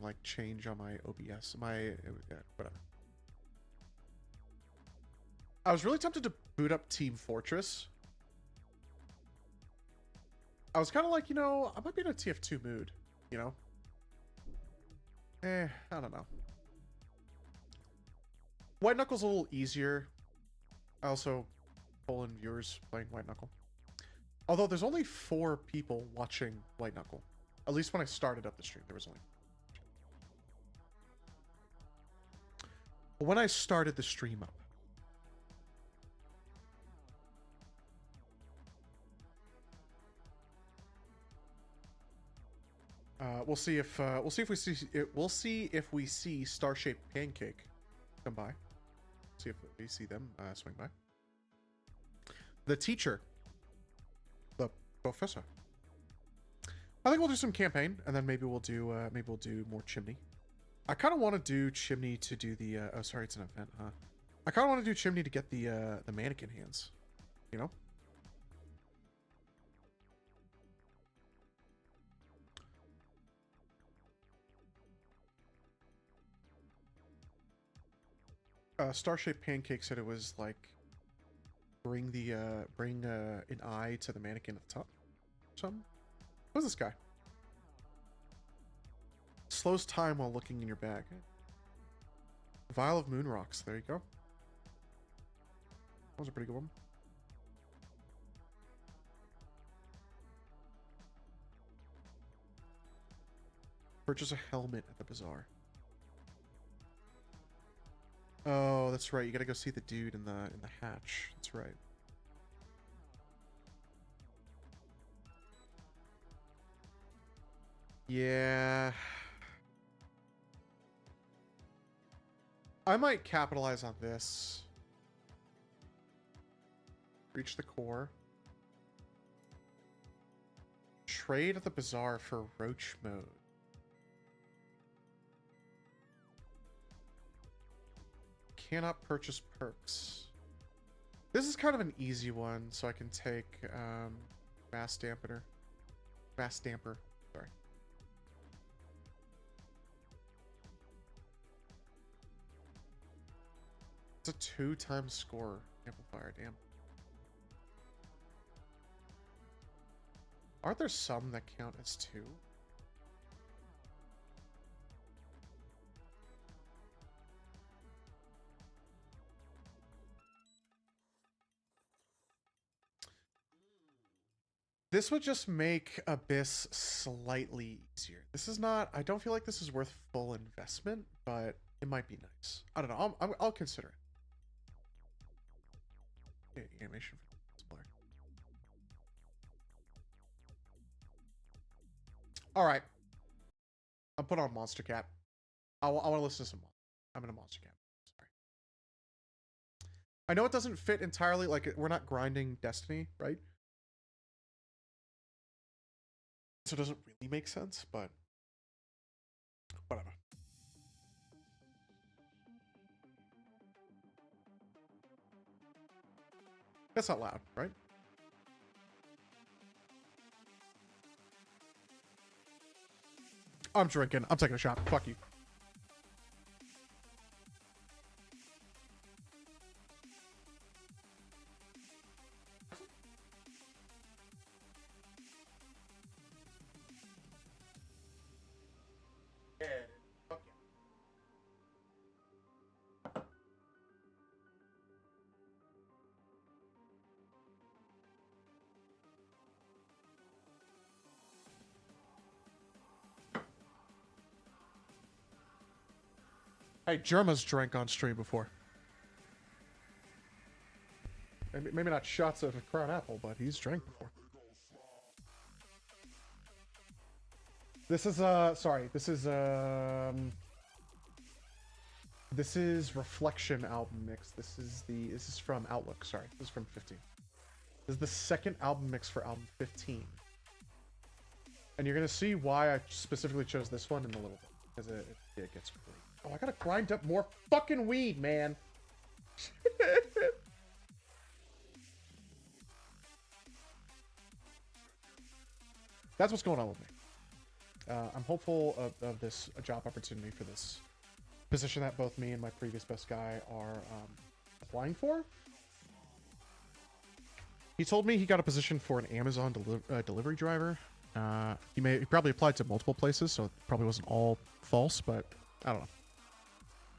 like change on my OBS. Whatever. I was really tempted to boot up Team Fortress. I was kind of like, I might be in a TF2 mood, I don't know. White Knuckle's a little easier. I also pull in viewers playing White Knuckle. Although there's only 4 people watching White Knuckle. At least when I started up the stream, there was only. But when I started the stream up, we'll see if we see Star-Shaped Pancake come by. See if we see them swing by. The teacher. The professor. I think we'll do some campaign, and then maybe we'll do more Chimney. I kind of want to do Chimney to do the. Oh, sorry, it's an event, huh? I kind of want to do Chimney to get the mannequin hands. You know. Star-shaped pancake said it was like bring an eye to the mannequin at the top. Something. Who's this guy? Slows time while looking in your bag. Vial of moon rocks. There you go. That was a pretty good one. Purchase a helmet at the bazaar. Oh, that's right. You gotta go see the dude in the hatch. That's right. Yeah. I might capitalize on this. Reach the core. Trade at the bazaar for roach mode. Cannot purchase perks. This is kind of an easy one, so I can take mass damper. Sorry. It's a 2x score amplifier. Damn. Aren't there some that count as 2? This would just make Abyss slightly easier. This is not... I don't feel like this is worth full investment, but it might be nice. I don't know. I'll consider it. Okay, animation for blur. Alright. I'm putting on Monster Cat. I want to listen to some... I'm in a Monster Cat. Sorry. I know it doesn't fit entirely. Like, we're not grinding Destiny, right? So it doesn't really make sense, but whatever. That's not loud, right? I'm drinking. I'm taking a shot. Fuck you. Hey, Jerma's drank on stream before. Maybe not shots of a Crown Apple, but he's drank before. This is sorry, this is Reflection album mix. This is from Outlook. Sorry, this is from 15. This is the second album mix for album 15. And you're gonna see why I specifically chose this one in a little bit, because it gets great. Oh, I gotta grind up more fucking weed, man. That's what's going on with me. I'm hopeful of this job opportunity for this position that both me and my previous best guy are applying for. He told me he got a position for an Amazon delivery driver. He probably applied to multiple places, so it probably wasn't all false, but I don't know.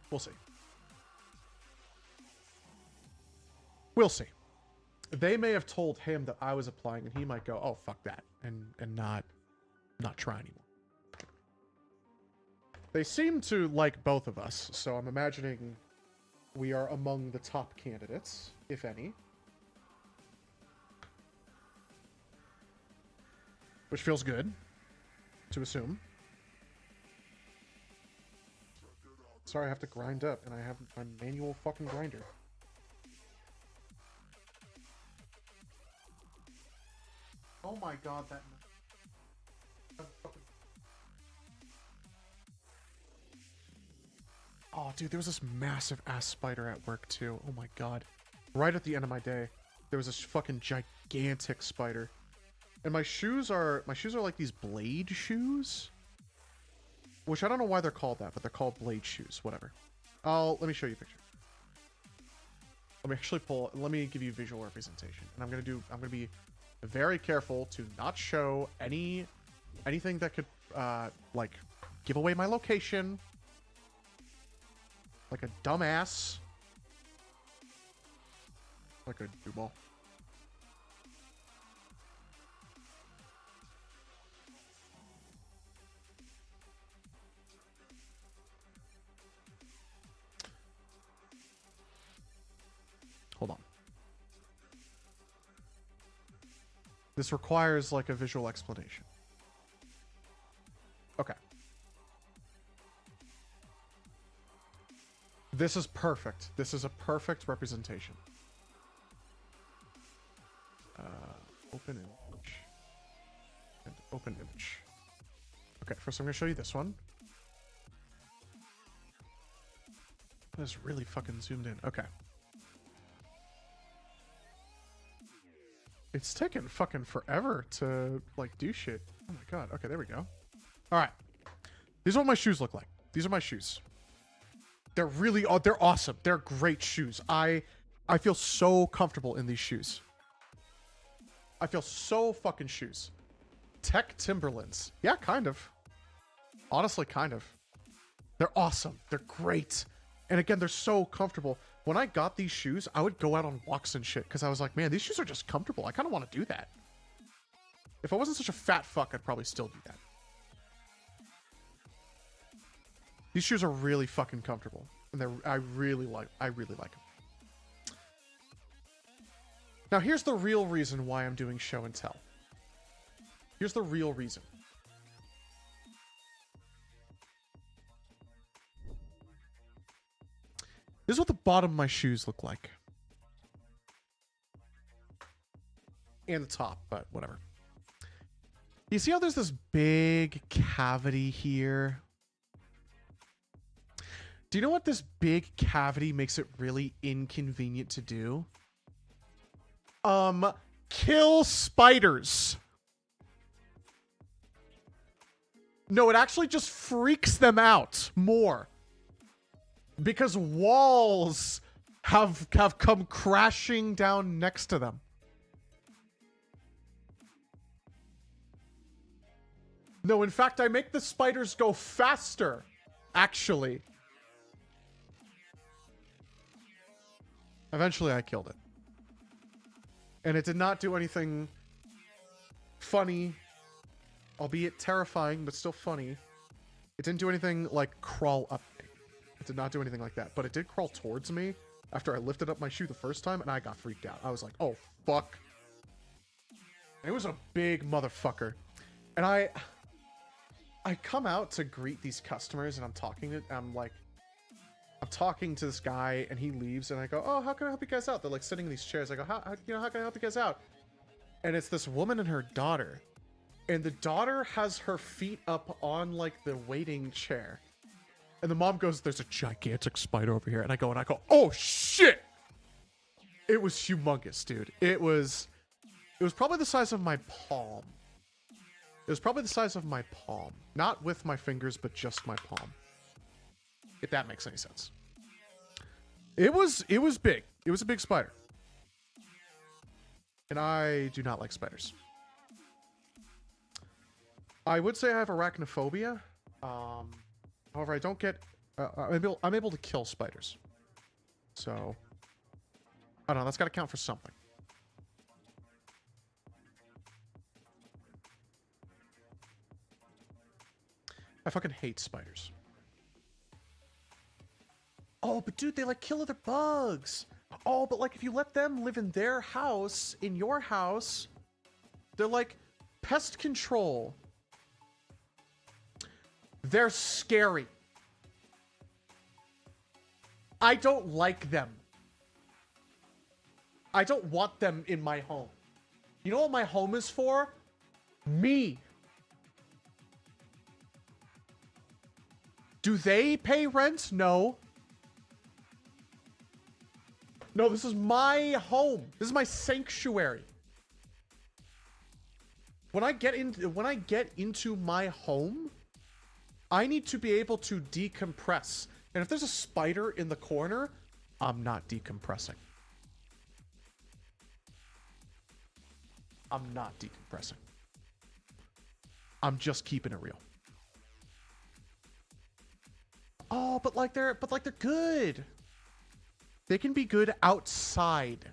We'll see. We'll see. They may have told him that I was applying, and he might go, "Oh, fuck that," and not try anymore. They seem to like both of us, so I'm imagining we are among the top candidates, if any. Which feels good to assume. Sorry, I have to grind up, and I have my manual fucking grinder. Oh my god, that... Oh, dude, there was this massive ass spider at work, too. Oh my god. Right at the end of my day, there was this fucking gigantic spider. And my shoes are like these blade shoes. Which I don't know why they're called that, but they're called blade shoes. Whatever. Let me show you a picture. Let me give you visual representation. And I'm gonna be very careful to not show anything that could, like, give away my location. Like a dumbass. Like a dumbo. Hold on. This requires, like, a visual explanation. Okay. This is perfect. This is a perfect representation. Open image. And open image. Okay, first I'm going to show you this one. This really fucking zoomed in. Okay. It's taken fucking forever to, like, do shit. Oh my god. Okay, there we go. Alright. These are what my shoes look like. These are my shoes. They're really... they're awesome. They're great shoes. I feel so comfortable in these shoes. I feel so fucking shoes. Tech Timberlands. Yeah, kind of. Honestly, kind of. They're awesome. They're great. And again, they're so comfortable. When I got these shoes, I would go out on walks and shit because I was like, man, these shoes are just comfortable. I kind of want to do that. If I wasn't such a fat fuck, I'd probably still do that. These shoes are really fucking comfortable, and I really like them. Now, here's the real reason why I'm doing show and tell. Here's the real reason. This is what the bottom of my shoes look like. And the top, but whatever. You see how there's this big cavity here? Do you know what this big cavity makes it really inconvenient to do? Kill spiders. No, it actually just freaks them out more. Because walls have come crashing down next to them. No, in fact, I make the spiders go faster, actually. Eventually, I killed it. And it did not do anything funny, albeit terrifying, but still funny. It didn't do anything like crawl up me. It did not do anything like that, but it did crawl towards me after I lifted up my shoe the first time, and I got freaked out. I was like, oh, fuck. And it was a big motherfucker. And I come out to greet these customers, and I'm talking to this guy, and he leaves, and I go, oh, how can I help you guys out? They're like sitting in these chairs. I go, how can I help you guys out? And it's this woman and her daughter. And the daughter has her feet up on like the waiting chair. And the mom goes, there's a gigantic spider over here. And I go, oh shit! It was humongous, dude. It was probably the size of my palm. It was probably the size of my palm. Not with my fingers, but just my palm. If that makes any sense. It was big. It was a big spider. And I do not like spiders. I would say I have arachnophobia. However, I don't get... I'm able to kill spiders. So... I don't know, that's got to count for something. I fucking hate spiders. Oh, but dude, they like kill other bugs. Oh, but like if you let them live in their house, in your house, they're like pest control. They're scary. I don't like them. I don't want them in my home. You know what my home is for? Me. Do they pay rent? No. No, this is my home. This is my sanctuary. When I get into my home, I need to be able to decompress. And if there's a spider in the corner, I'm not decompressing. I'm not decompressing. I'm just keeping it real. Oh, but like they're good. They can be good outside.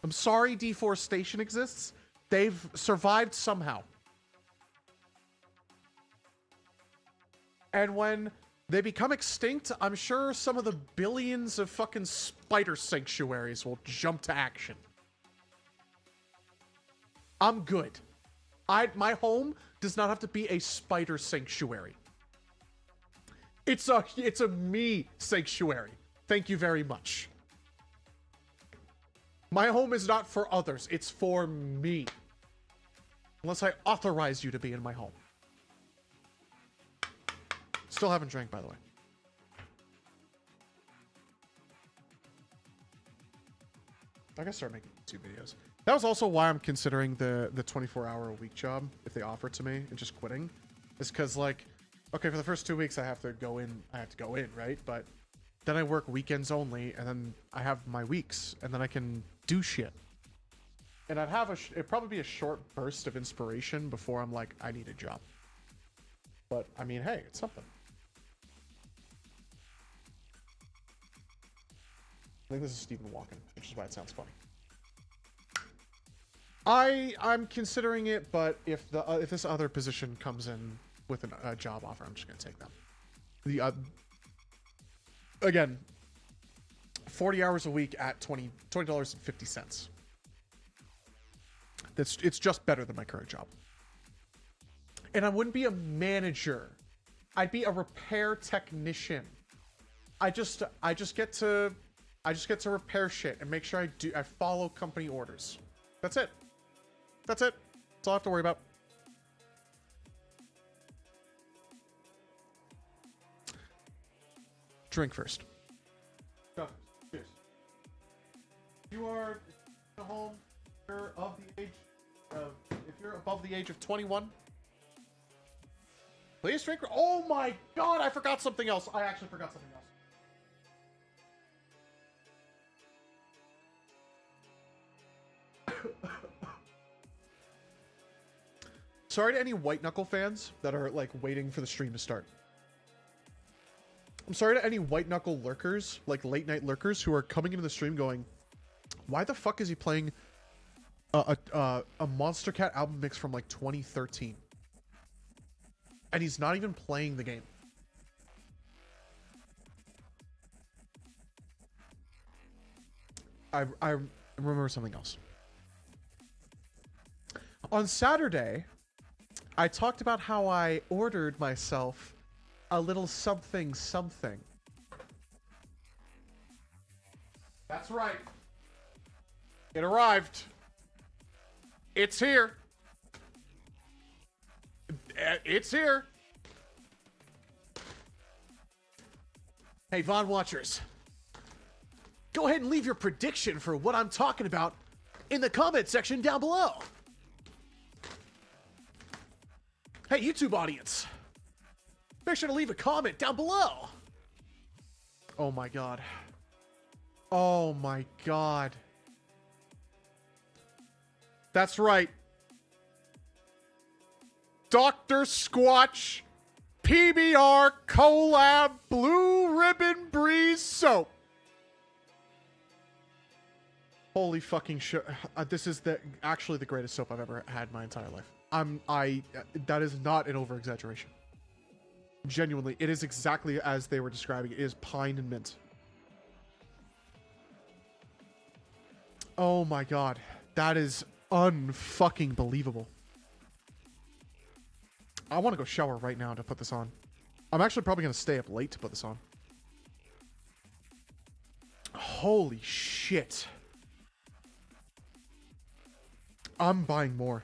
I'm sorry deforestation exists. They've survived somehow. And when they become extinct, I'm sure some of the billions of fucking spider sanctuaries will jump to action. I'm good. My home does not have to be a spider sanctuary. It's a me sanctuary. Thank you very much. My home is not for others. It's for me. Unless I authorize you to be in my home. Still haven't drank, by the way. I gotta start making YouTube videos. That was also why I'm considering the 24-hour-a-week job, if they offer it to me, and just quitting. Is because, like, okay, for the first 2 weeks I have to go in, right? But then I work weekends only, and then I have my weeks, and then I can do shit. And I'd have it'd probably be a short burst of inspiration before I'm like, I need a job. But, I mean, hey, it's something. I think this is Stephen Walken, which is why it sounds funny. I'm considering it, but if this other position comes in with a job offer, I'm just gonna take them. Again, 40 hours a week at $20.50. It's just better than my current job. And I wouldn't be a manager. I'd be a repair technician. I just get to repair shit and make sure I follow company orders. That's it. That's it. That's all I have to worry about. Drink first. Go. Cheers. You are at home. You're of the age of, if you're above the age of 21, please drink. Oh my god! I forgot something else. I actually forgot something else. Sorry to any white knuckle fans that are like waiting for the stream to start. I'm sorry to any white knuckle lurkers, like late night lurkers, who are coming into the stream going, "Why the fuck is he playing a Monster Cat album mix from like 2013?" And he's not even playing the game. I remember something else. On Saturday, I talked about how I ordered myself a little something something. That's right. It arrived. It's here. It's here. Hey, Vaughn Watchers. Go ahead and leave your prediction for what I'm talking about in the comment section down below. Hey, YouTube audience, make sure to leave a comment down below. Oh my god. Oh my god. That's right. Dr. Squatch PBR Collab Blue Ribbon Breeze Soap. Holy fucking shit. This is actually the greatest soap I've ever had in my entire life. That is not an over-exaggeration. Genuinely, it is exactly as they were describing it. It is pine and mint. Oh my god. That is unfucking believable. I want to go shower right now to put this on. I'm actually probably going to stay up late to put this on. Holy shit. I'm buying more.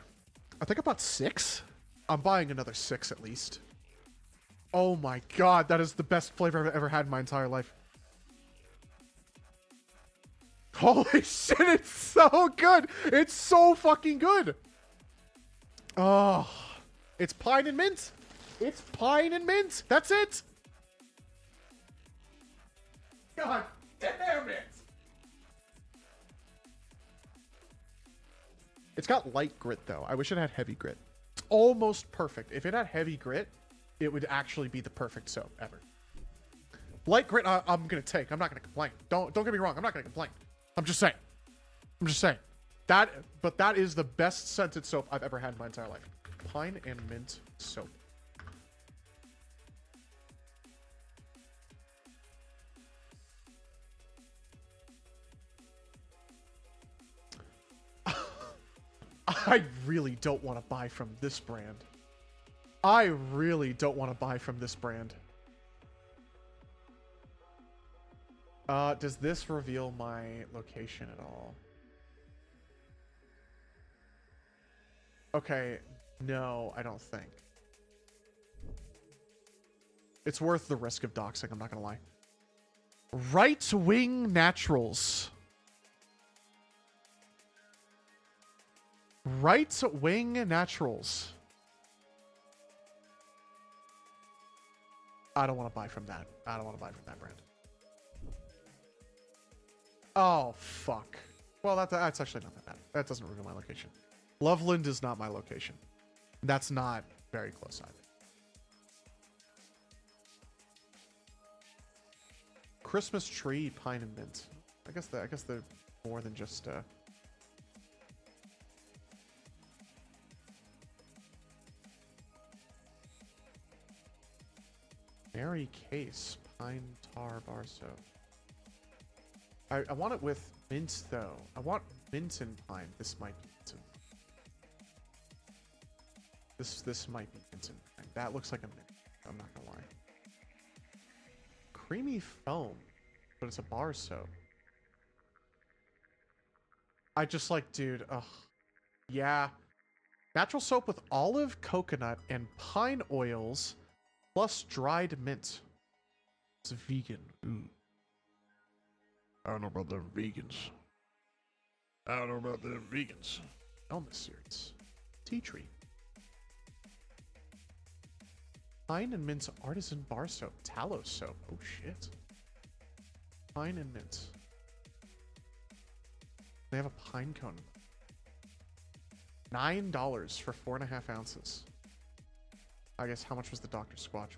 I think I bought 6. I'm buying another 6 at least. Oh my god, that is the best flavor I've ever had in my entire life. Holy shit, it's so good. It's so fucking good. Oh, it's pine and mint. It's pine and mint. That's it. God damn it. It's got light grit though. I wish it had heavy grit. It's almost perfect. If it had heavy grit, it would actually be the perfect soap ever. Light grit, I'm gonna take. I'm not gonna complain. Don't get me wrong. I'm not gonna complain. I'm just saying. I'm just saying. But that is the best scented soap I've ever had in my entire life. Pine and mint soap. I really don't want to buy from this brand. I really don't want to buy from this brand. Does this reveal my location at all? Okay, no, I don't think. It's worth the risk of doxing, I'm not gonna lie. Right Wing Naturals. Right Wing Naturals. I don't want to buy from that. I don't want to buy from that brand. Oh, fuck. Well, that's actually not that bad. That doesn't reveal my location. Loveland is not my location. That's not very close either. Christmas tree, pine and mint. I guess they're more than just Mary Case, pine tar bar soap. I want it with mint though. I want mint and pine. This might be mint and pine. This might be mint and pine. That looks like a mint. I'm not gonna lie. Creamy foam, but it's a bar soap. I just like, dude, ugh. Yeah. Natural soap with olive, coconut, and pine oils, plus dried mint. It's vegan. Ooh. I don't know about the vegans. I don't know about the vegans. Wellness series. Tea tree. Pine and mint artisan bar soap. Tallow soap. Oh shit. Pine and mint. They have a pine cone. $9 for 4.5 ounces. I guess how much was the Dr. Squatch?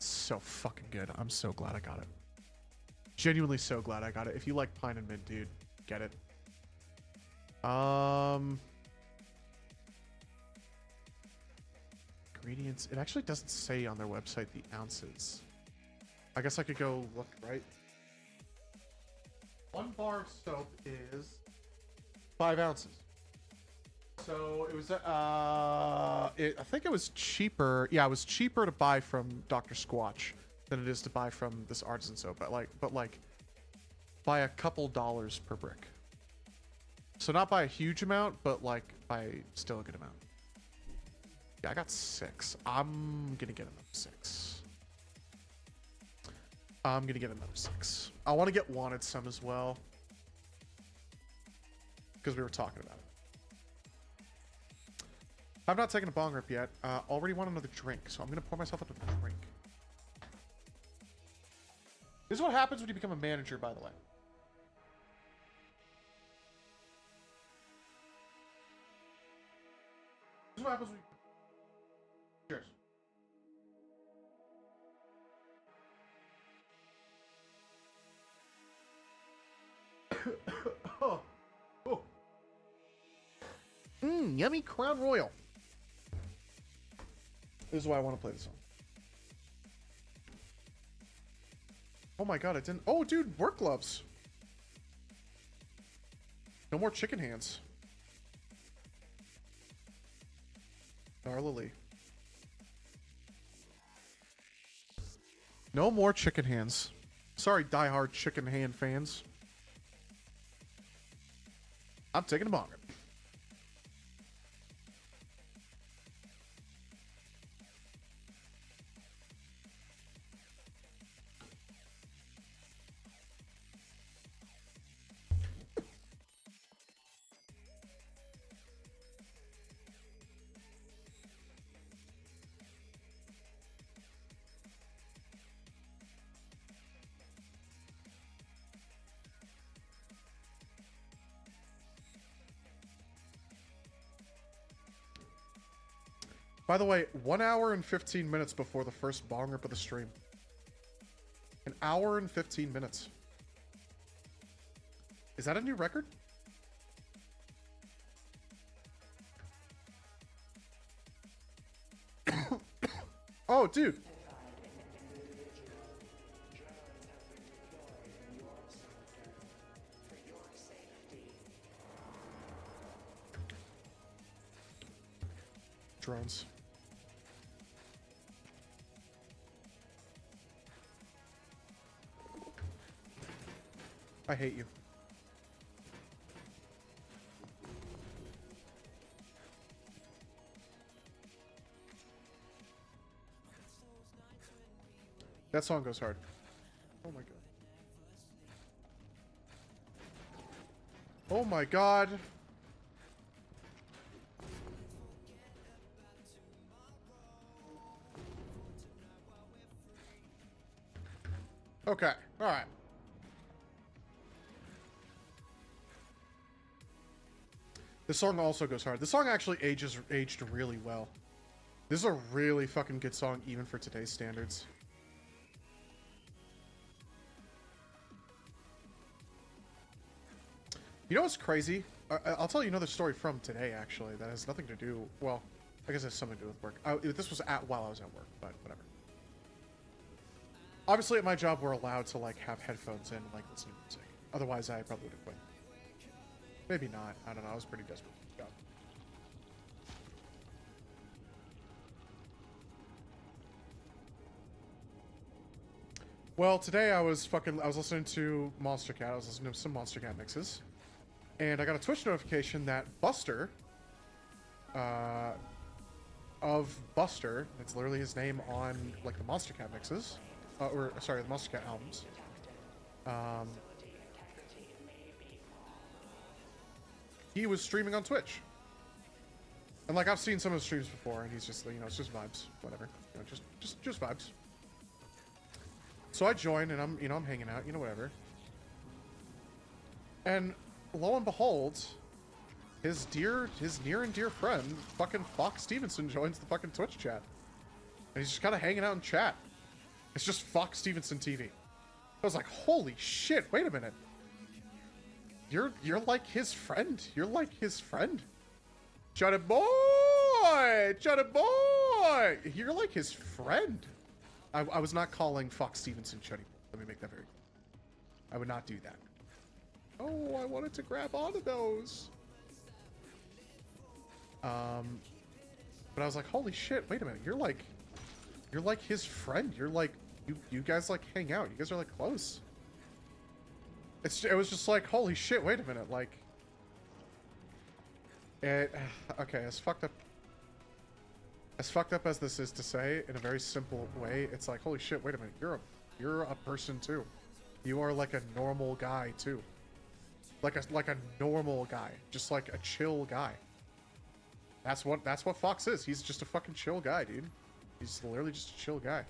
So fucking good. I'm so glad I got it. Genuinely so glad I got it. If you like pine and mint, dude, get it. Ingredients. It actually doesn't say on their website the ounces. I guess I could go look, right? 1 bar of soap is 5 ounces. So it was, I think it was cheaper. Yeah, it was cheaper to buy from Dr. Squatch than it is to buy from this artisan soap. But like, by a couple dollars per brick. So not by a huge amount, but like by still a good amount. Yeah, I got 6. I'm gonna get another 6. I'm gonna get another 6. I want to get wanted some as well, because we were talking about it. I've not taken a bong rip yet. Already want another drink, so I'm gonna pour myself up a drink. This is what happens when you become a manager, by the way. This is what happens when you... Cheers. Oh. Oh. Yummy Crown Royal. This is why I want to play this song. Oh my god, it didn't... Oh, dude, work gloves. No more chicken hands. Darla Lee. No more chicken hands. Sorry, diehard chicken hand fans. I'm taking a bonger. By the way, 1 hour and 15 minutes before the first bong rip of the stream. An hour and 15 minutes. Is that a new record? Oh, dude. Drones. I hate you. That song goes hard. Oh my god. Oh my god. Okay, alright. This song also goes hard. This song actually aged really well. This is a really fucking good song, even for today's standards. You know what's crazy? I'll tell you another story from today, actually, that has nothing to do... Well, I guess it has something to do with work. This was while I was at work, but whatever. Obviously, at my job, we're allowed to, like, have headphones in and, like, listen to music. Otherwise, I probably would have quit. Maybe not. I don't know. I was pretty desperate for the job. Well, today I was listening to Monster Cat. I was listening to some Monster Cat mixes. And I got a Twitch notification that Buster, of Buster, it's literally his name on, like, the Monster Cat mixes, the Monster Cat albums, he was streaming on Twitch. And, like, I've seen some of his streams before, and he's just, you know, it's just vibes, whatever, you know, just vibes. So I joined, and I'm hanging out, you know, whatever. And lo and behold, his near and dear friend, fucking Fox Stevenson, joins the fucking Twitch chat. And he's just kind of hanging out in chat. It's just Fox Stevenson TV. I was like, holy shit, wait a minute. You're like his friend. You're like his friend. Chuddy boy! Chuddy boy! You're like his friend. I was not calling Fox Stevenson Chuddy. Let me make that very clear. I would not do that. Oh, I wanted to grab onto those. But I was like, holy shit, wait a minute. You're like his friend. You're like, you guys like hang out. You guys are like close. It was just like, holy shit, wait a minute. Like, okay, as fucked up as this is to say, in a very simple way, it's like, holy shit, wait a minute. You're a person too. You are like a normal guy too. Like a normal guy, just like a chill guy. That's what Fox is. He's just a fucking chill guy, dude. He's literally just a chill guy.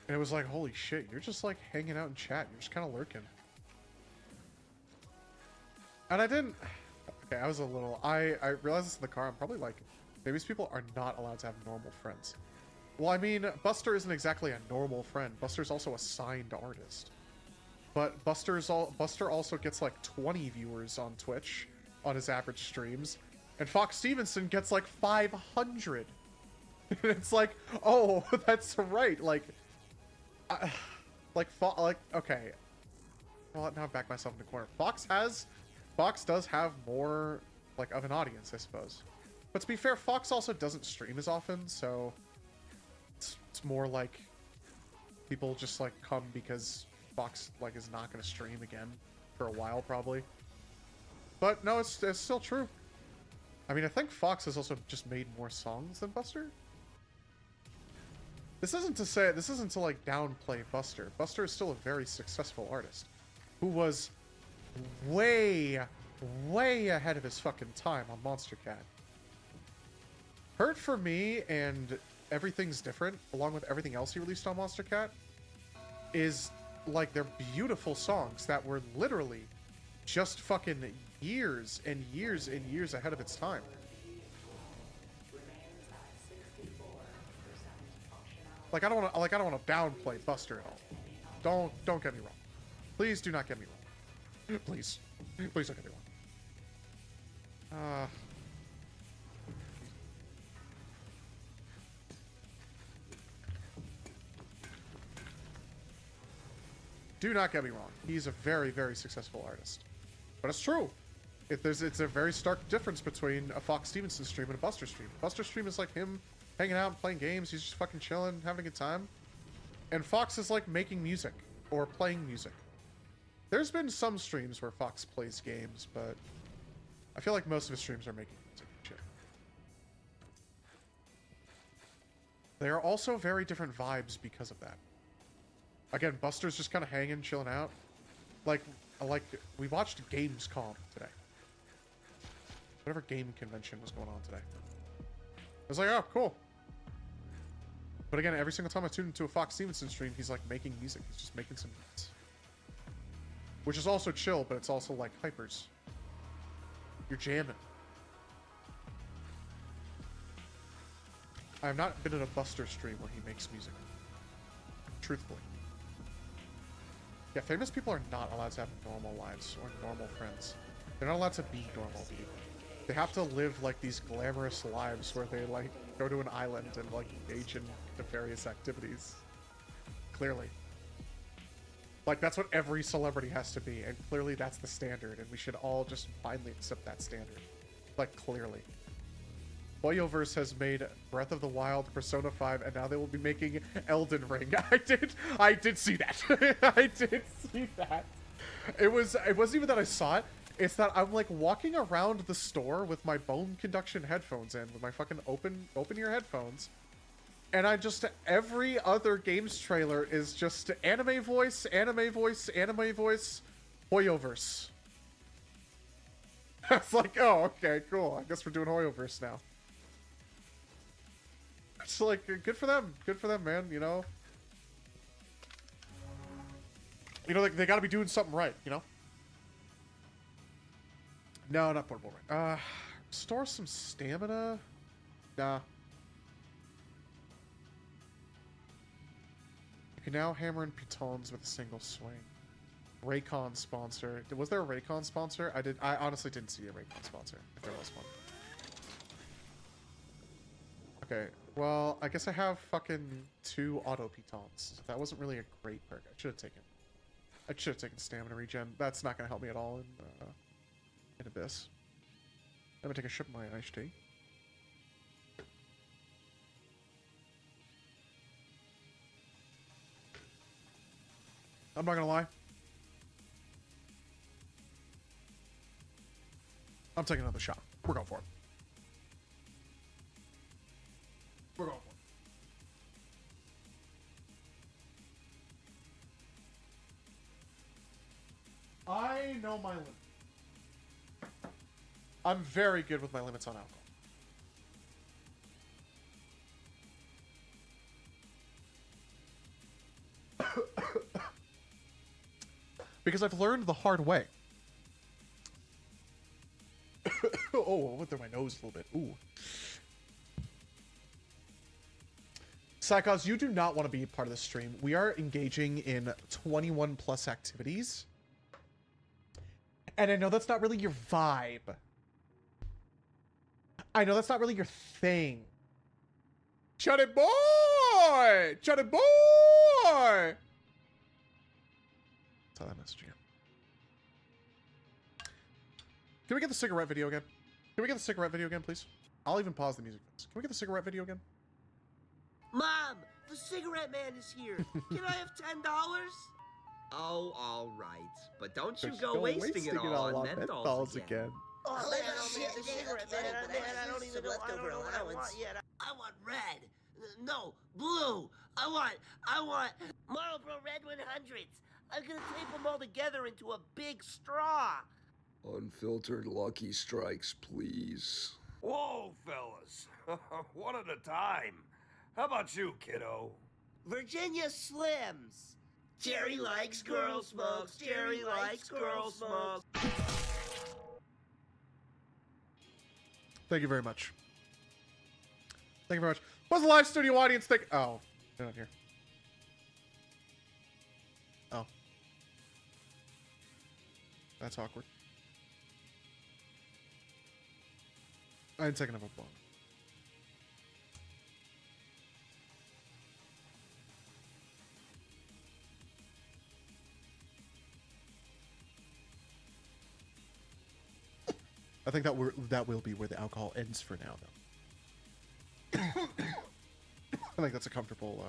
And it was like, holy shit, you're just like hanging out in chat. You're just kind of lurking. And I didn't... Okay, I was a little... I realized this in the car. I'm probably like, maybe these people are not allowed to have normal friends. Well, I mean, Buster isn't exactly a normal friend. Buster's also a signed artist. But Buster also gets like 20 viewers on Twitch on his average streams. And Fox Stevenson gets like 500. It's like, oh, that's right. Like, okay. Well, now I've backed myself in the corner. Fox has Fox does have more, like, of an audience, I suppose. But to be fair, Fox also doesn't stream as often, so it's more like people just, like, come because Fox, like, is not going to stream again for a while, probably. But no, it's still true. I mean, I think Fox has also just made more songs than Buster. This isn't to like downplay Buster. Buster is still a very successful artist who was way ahead of his fucking time on Monster Cat. Hurt for Me and Everything's Different, along with everything else he released on Monster Cat, is like, they're beautiful songs that were literally just fucking years and years and years ahead of its time. Like, I don't want to downplay Buster at all. Don't get me wrong. Please do not get me wrong. Please don't get me wrong. Do not get me wrong. He's a very, very successful artist. But it's true. It's a very stark difference between a Fox Stevenson stream and a Buster stream. Buster stream is like him hanging out and playing games. He's just fucking chilling, having a good time. And Fox is like making music or playing music. There's been some streams where Fox plays games, but I feel like most of his streams are making music and shit. They are also very different vibes because of that. Again, Buster's just kind of hanging, chilling out. Like, we watched Gamescom today. Whatever game convention was going on today. I was like, oh, cool. But again, every single time I tune into a Fox Stevenson stream, he's like making music. He's just making some beats. Which is also chill, but it's also like hypers. You're jamming. I have not been in a Buster stream where he makes music. Truthfully. Yeah, famous people are not allowed to have normal lives or normal friends. They're not allowed to be normal people. They have to live like these glamorous lives where they like go to an island and like engage in nefarious activities. Clearly. Like, that's what every celebrity has to be, and clearly that's the standard, and we should all just finally accept that standard. Like, clearly. Hoyoverse has made Breath of the Wild, Persona 5, and now they will be making Elden Ring. I did see that. I did see that. It wasn't even that I saw it. It's that I'm like walking around the store with my bone conduction headphones in, with my fucking open ear headphones. And I just, every other games trailer is just anime voice, anime voice, anime voice, Hoyoverse. It's like, oh, okay, cool. I guess we're doing Hoyoverse now. It's like, good for them. Good for them, man, you know? You know, they gotta be doing something right, you know? No, not portable right. Store some stamina? Nah. You can now hammer in pitons with a single swing. Raycon sponsor. Was there a Raycon sponsor? I honestly didn't see a Raycon sponsor, if there was one. Okay, well, I guess I have fucking 2 auto pitons. That wasn't really a great perk. I should have taken stamina regen. That's not gonna help me at all in Abyss. I'm gonna take a sip of my iced tea. I'm not gonna lie. I'm taking another shot. We're going for it. We're going for it. I know my limit. I'm very good with my limits on alcohol. Because I've learned the hard way. Oh, I went through my nose a little bit. Ooh. Psychos, you do not want to be a part of this stream. We are engaging in 21 plus activities. And I know that's not really your vibe. I know that's not really your thing. Chuddy boy! Chuddy boy! Saw that message again. Can we get the cigarette video again? Can we get the cigarette video again, please? I'll even pause the music. Can we get the cigarette video again? Mom, the cigarette man is here. Can I have $10? Oh, all right. But don't you Just go wasting it all on menthols again. Oh, Oh, man, no, oh, man, shit, the they cigarette have man, to man, take I don't some even know, I leftover don't know what I want allowance. yet. I want red. No, blue. I want Marlboro Red 100s. I'm gonna tape them all together into a big straw. Unfiltered Lucky Strikes, please. Whoa, fellas. One at a time. How about you, kiddo? Virginia Slims. Jerry likes girl smokes. Jerry likes girl smokes. Thank you very much. Thank you very much. What's the live studio audience think? Oh, they're not here. Oh. That's awkward. I didn't take another bomb. I think that will be where the alcohol ends for now, though. I think that's a comfortable.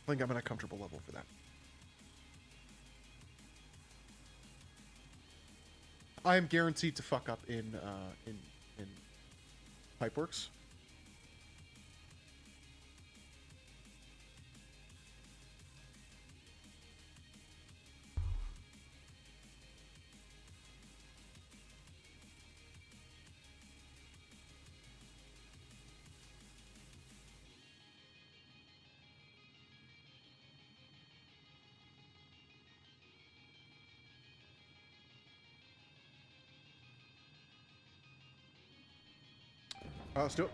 I think I'm at a comfortable level for that. I am guaranteed to fuck up in Pipeworks. Let's do it.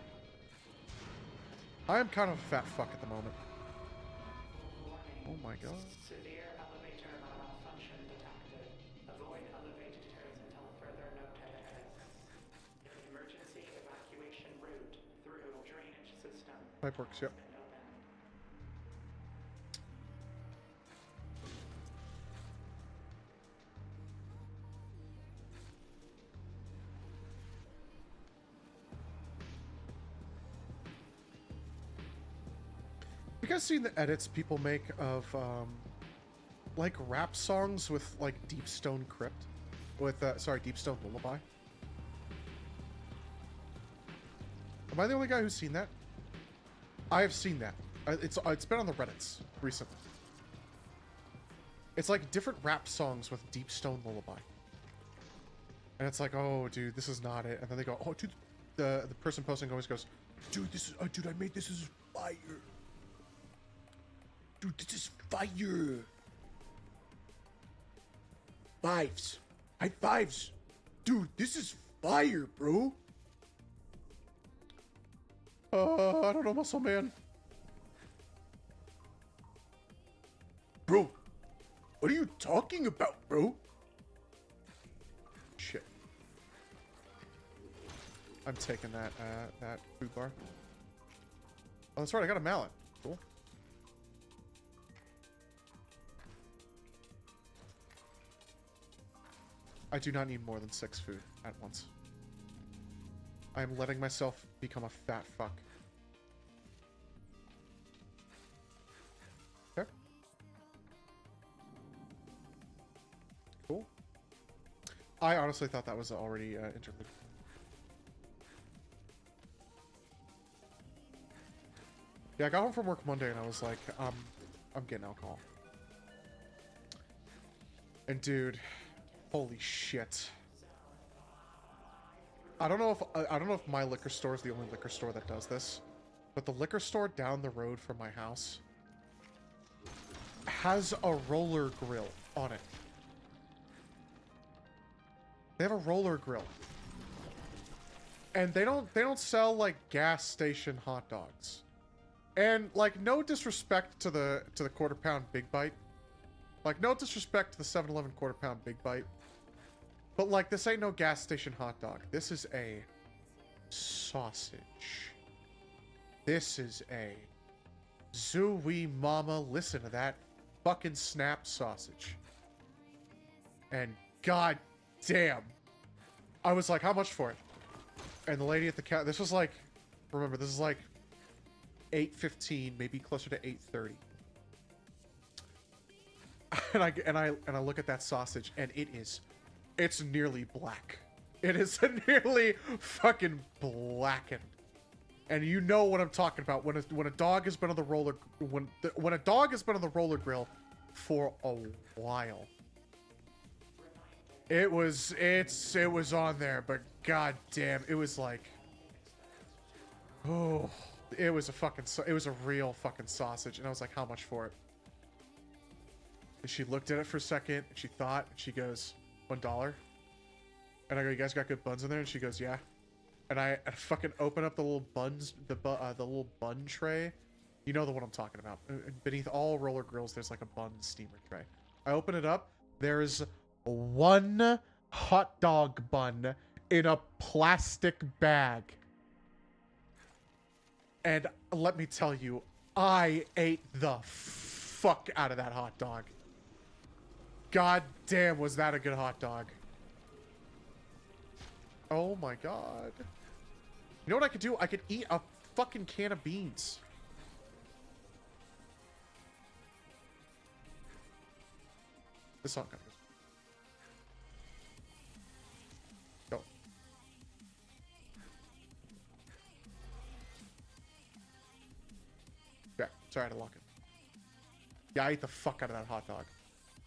I am kind of a fat fuck at the moment. Oh my god. Severe elevator malfunction detected. Avoid elevators until further notice. Emergency evacuation route through drainage system. Pipeworks, yep. You guys seen the edits people make of like rap songs with like Deep Stone Crypt with Deep Stone Lullaby? Am I the only guy who's seen that? I have seen that. It's been on the Reddits recently. It's like different rap songs with Deep Stone Lullaby. And it's like, oh dude, this is not it. And then they go, oh dude, the person posting always goes, dude, this is dude, I made this is fire. Dude, this is fire. Fives. High fives. Dude, this is fire, bro. I don't know, Muscle Man. Bro, what are you talking about, bro? Shit. I'm taking that food bar. Oh, that's right, I got a mallet. Cool. I do not need more than 6 food at once. I am letting myself become a fat fuck. Okay. Cool. I honestly thought that was already interlude. Yeah, I got home from work Monday and I was like, I'm getting alcohol. And dude, holy shit. I don't know if my liquor store is the only liquor store that does this, but the liquor store down the road from my house has a roller grill on it. They have a roller grill. And they don't sell like gas station hot dogs. And like no disrespect to the quarter pound Big Bite. Like no disrespect to the 7-Eleven quarter pound Big Bite. But like this ain't no gas station hot dog. This is a sausage. This is a Zooey mama, listen to that fucking snap sausage. And god damn. I was like, how much for it? And the lady at the counter, this was like, remember, this is like 8:15, maybe closer to 8:30. And I look at that sausage, and it's nearly black. It is nearly fucking blackened. And you know what I'm talking about when a dog has been on the roller when a dog has been on the roller grill for a while. It was on there, but god damn, it was like, oh, it was a real fucking sausage. And I was like, how much for it? And she looked at it for a second, and she thought, and she goes, $1. And I go, you guys got good buns in there? And she goes, yeah. And I fucking open up the little buns, the little bun tray. You know the one I'm talking about. Beneath all roller grills, there's like a bun steamer tray. I open it up. There's one hot dog bun in a plastic bag. And let me tell you, I ate the fuck out of that hot dog. God damn, was that a good hot dog. Oh my god. You know what I could do? I could eat a fucking can of beans. This song kind of goes. Go. Yeah, sorry, I had to lock it. Yeah, I ate the fuck out of that hot dog.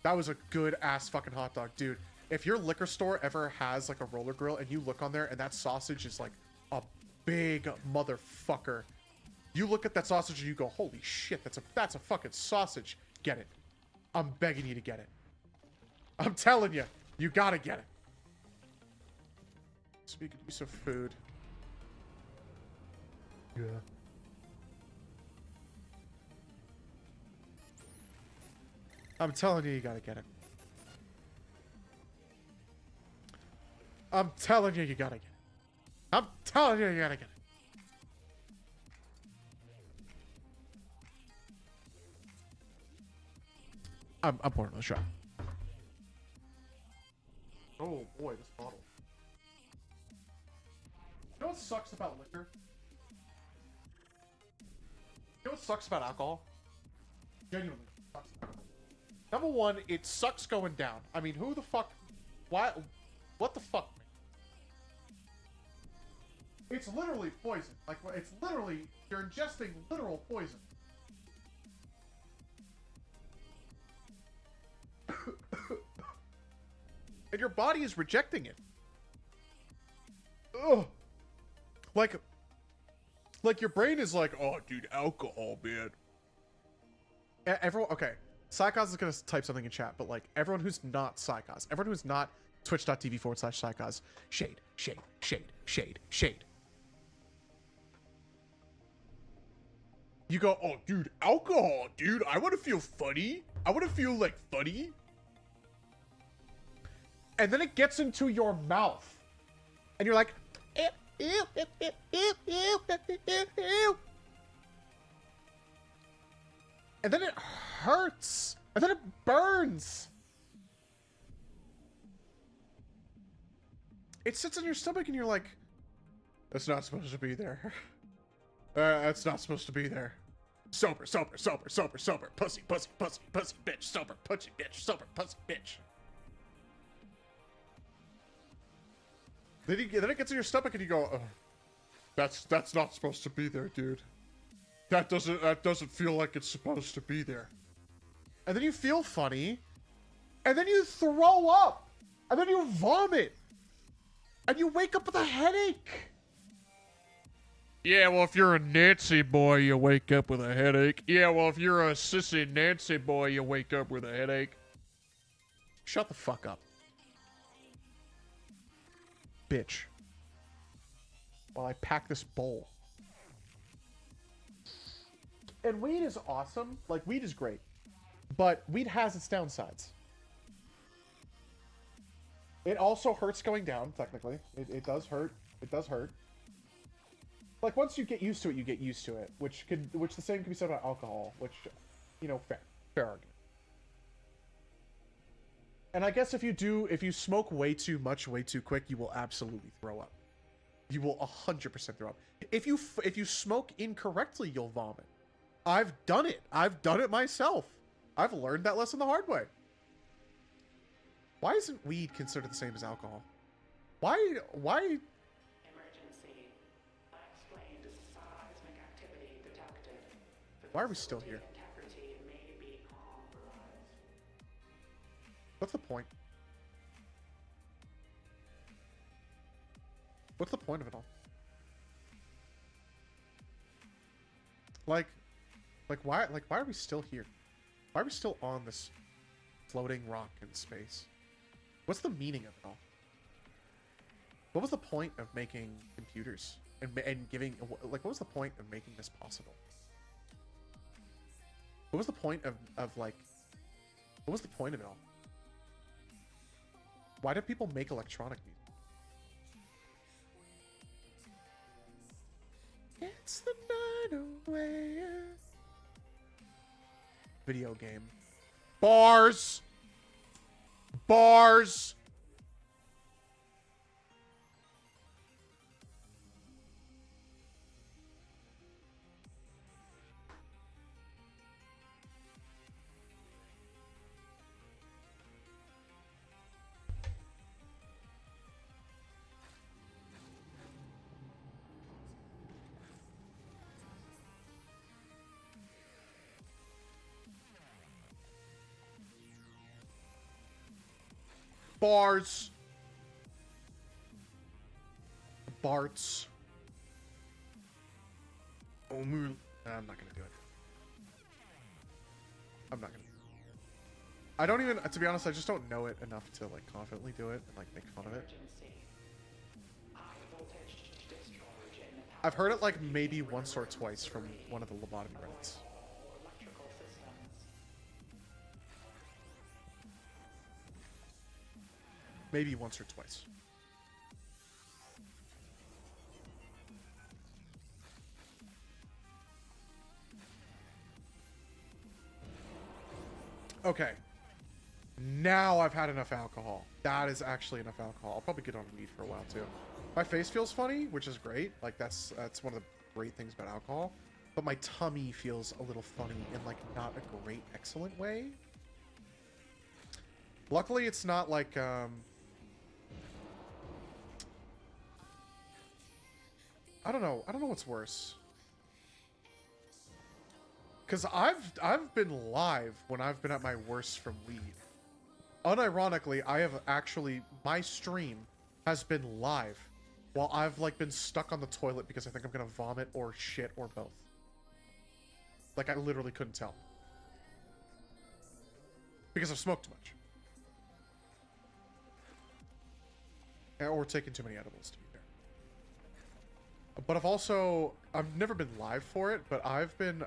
That was a good ass fucking hot dog, dude. If your liquor store ever has like a roller grill and you look on there and that sausage is like a big motherfucker, you look at that sausage and you go, holy shit, that's a fucking sausage. Get it. I'm begging you to get it. I'm telling you, you gotta get it. Speaking of some food. Yeah. I'm telling you, you gotta get it. I'm telling you, you gotta get it. I'm telling you, you gotta get it. I'm pouring another shot. Oh boy, this bottle. You know what sucks about liquor? You know what sucks about alcohol? Genuinely sucks about alcohol. Number one, it sucks going down. I mean, who the fuck? Why? What the fuck? It's literally poison. Like, it's literally, you're ingesting literal poison. And your body is rejecting it. Ugh. Like your brain is like, oh, dude, alcohol, man. Everyone, okay. Psychos is gonna type something in chat, but like, everyone who's not Psychos, everyone who's not twitch.tv/Psychos, shade, shade, shade, shade, shade. You go, oh, dude, alcohol, dude. I want to feel funny. I want to feel like funny. And then it gets into your mouth. And you're like, ew, ew, ew, ew, ew, ew, ew, ew. And then it hurts. And then it burns. It sits in your stomach and you're like, that's not supposed to be there. That's not supposed to be there. Sober, sober, sober, sober, sober. Pussy, pussy, pussy, pussy, bitch. Sober, pussy, bitch. Sober, pussy, bitch. Then it gets in your stomach and you go, that's not supposed to be there, dude. That doesn't feel like it's supposed to be there. And then you feel funny. And then you throw up. And then you vomit. And you wake up with a headache. Yeah, well, if you're a Nancy boy, you wake up with a headache. Yeah, well, if you're a sissy Nancy boy, you wake up with a headache. Shut the fuck up. Bitch. While I pack this bowl. And weed is awesome. Like, weed is great. But weed has its downsides. It also hurts going down, technically. It does hurt. It does hurt. Like, once you get used to it, you get used to it. Which the same can be said about alcohol. Which, you know, fair argument. And I guess if you smoke way too much, way too quick, you will absolutely throw up. You will 100% throw up. If you smoke incorrectly, you'll vomit. I've done it. I've done it myself. I've learned that lesson the hard way. Why isn't weed considered the same as alcohol? Why? Emergency. Unexplained seismic activity detected. Why are we still here? Integrity may be compromised. What's the point? What's the point of it all? Like why are we still here? Why are we still on this floating rock in space? What's the meaning of it all? What was the point of making computers and giving, like, what was the point of making this possible? What was the point of like, what was the point of it all? Why did people make electronic music? It's the night away. Video game. Bars! Bars! Bars. Barts. Oh, I'm not gonna do it. I'm not gonna. I don't even, to be honest, I just don't know it enough to like confidently do it and like make fun of it. Emergency. High voltage discharge in the I've heard it like maybe once or twice from one of the lobotomy Reddits. all electrical systems. Maybe once or twice. Okay. Now I've had enough alcohol. That is actually enough alcohol. I'll probably get on weed for a while too. My face feels funny, which is great. Like that's one of the great things about alcohol. But my tummy feels a little funny in like not a great, excellent way. Luckily, it's not like I don't know what's worse. Cause I've been live when I've been at my worst from weed. Unironically, I have actually, my stream has been live while I've like been stuck on the toilet because I think I'm gonna vomit or shit or both. Like I literally couldn't tell. Because I've smoked too much. Or taken too many edibles, to be fair. But I've never been live for it, but I've been,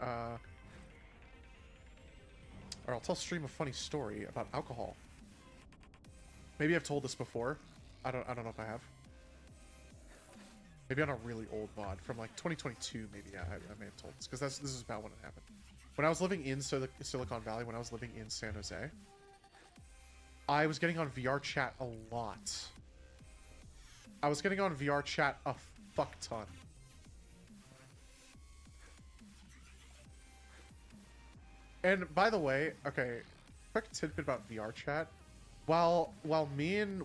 or I'll tell stream a funny story about alcohol. Maybe I've told this before. I don't know if I have. Maybe on a really old VOD from like 2022. Maybe I may have told this because this is about when it happened. When I was living in Silicon Valley, when I was living in San Jose, I was getting on VR chat a lot. I was getting on VR chat a fuck ton. And by the way, okay, quick tidbit about VR chat. While me and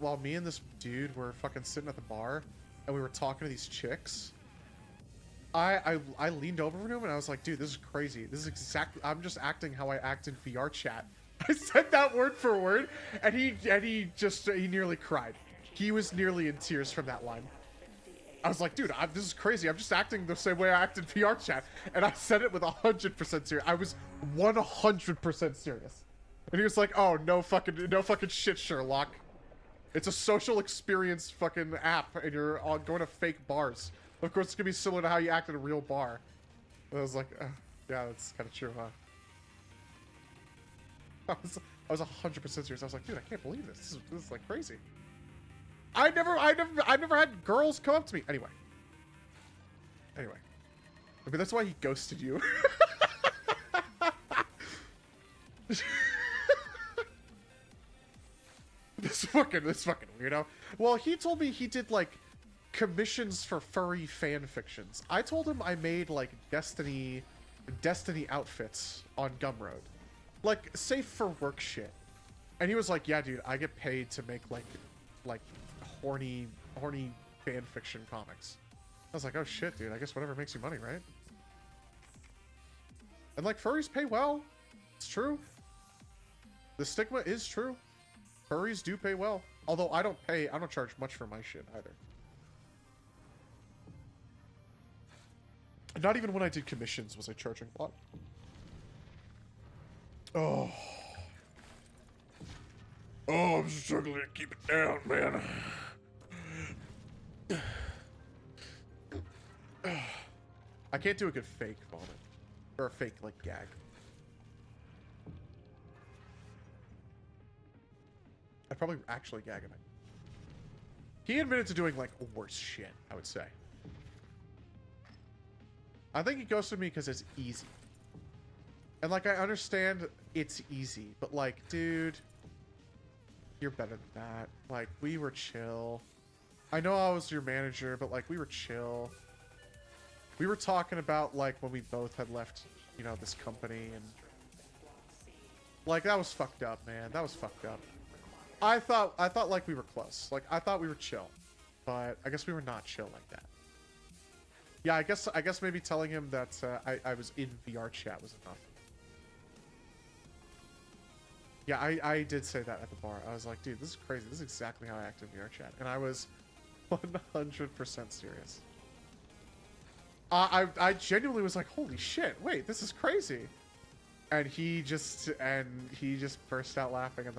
this dude were fucking sitting at the bar and we were talking to these chicks, I leaned over to him and I was like, dude, this is crazy. This is exactly, I'm just acting how I act in VR chat. I said that word for word and he nearly cried. He was nearly in tears from that line. I was like, dude, this is crazy. I'm just acting the same way I act in VR chat. And I said it with 100% serious. I was 100% serious. And he was like, oh, no fucking shit, Sherlock. It's a social experience fucking app, and you're all going to fake bars. Of course, it's gonna be similar to how you act at a real bar. And I was like, yeah, that's kind of true, huh? I was 100% serious. I was like, dude, I can't believe this. This is like crazy. I never had girls come up to me. Anyway. Maybe that's why he ghosted you. This fucking weirdo. Well, he told me he did like commissions for furry fan fictions. I told him I made like Destiny outfits on Gumroad, like safe for work shit. And he was like, "Yeah, dude, I get paid to make like horny fan fiction comics." I was like, "Oh shit, dude. I guess whatever makes you money, right?" And like furries pay well. It's true. The stigma is true. Furries do pay well. Although I don't charge much for my shit either. Not even when I did commissions was I charging a lot. Oh, I'm struggling to keep it down, man. I can't do a good fake vomit. Or a fake, like, gag. I'd probably actually gag him. He admitted to doing, like, worse shit, I would say. I think he ghosted me because it's easy. And, like, I understand it's easy, but, like, dude, you're better than that. Like, we were chill. I know I was your manager, but, like, we were chill. We were talking about, like, when we both had left, you know, this company, and... like, that was fucked up, man. That was fucked up. I thought, like, we were close. Like, I thought we were chill. But I guess we were not chill like that. Yeah, I guess maybe telling him that I was in VR chat was enough. Yeah, I did say that at the bar. I was like, dude, this is crazy. This is exactly how I act in VR chat. And I was 100% serious. I genuinely was like, holy shit, wait, this is crazy. And he just burst out laughing, and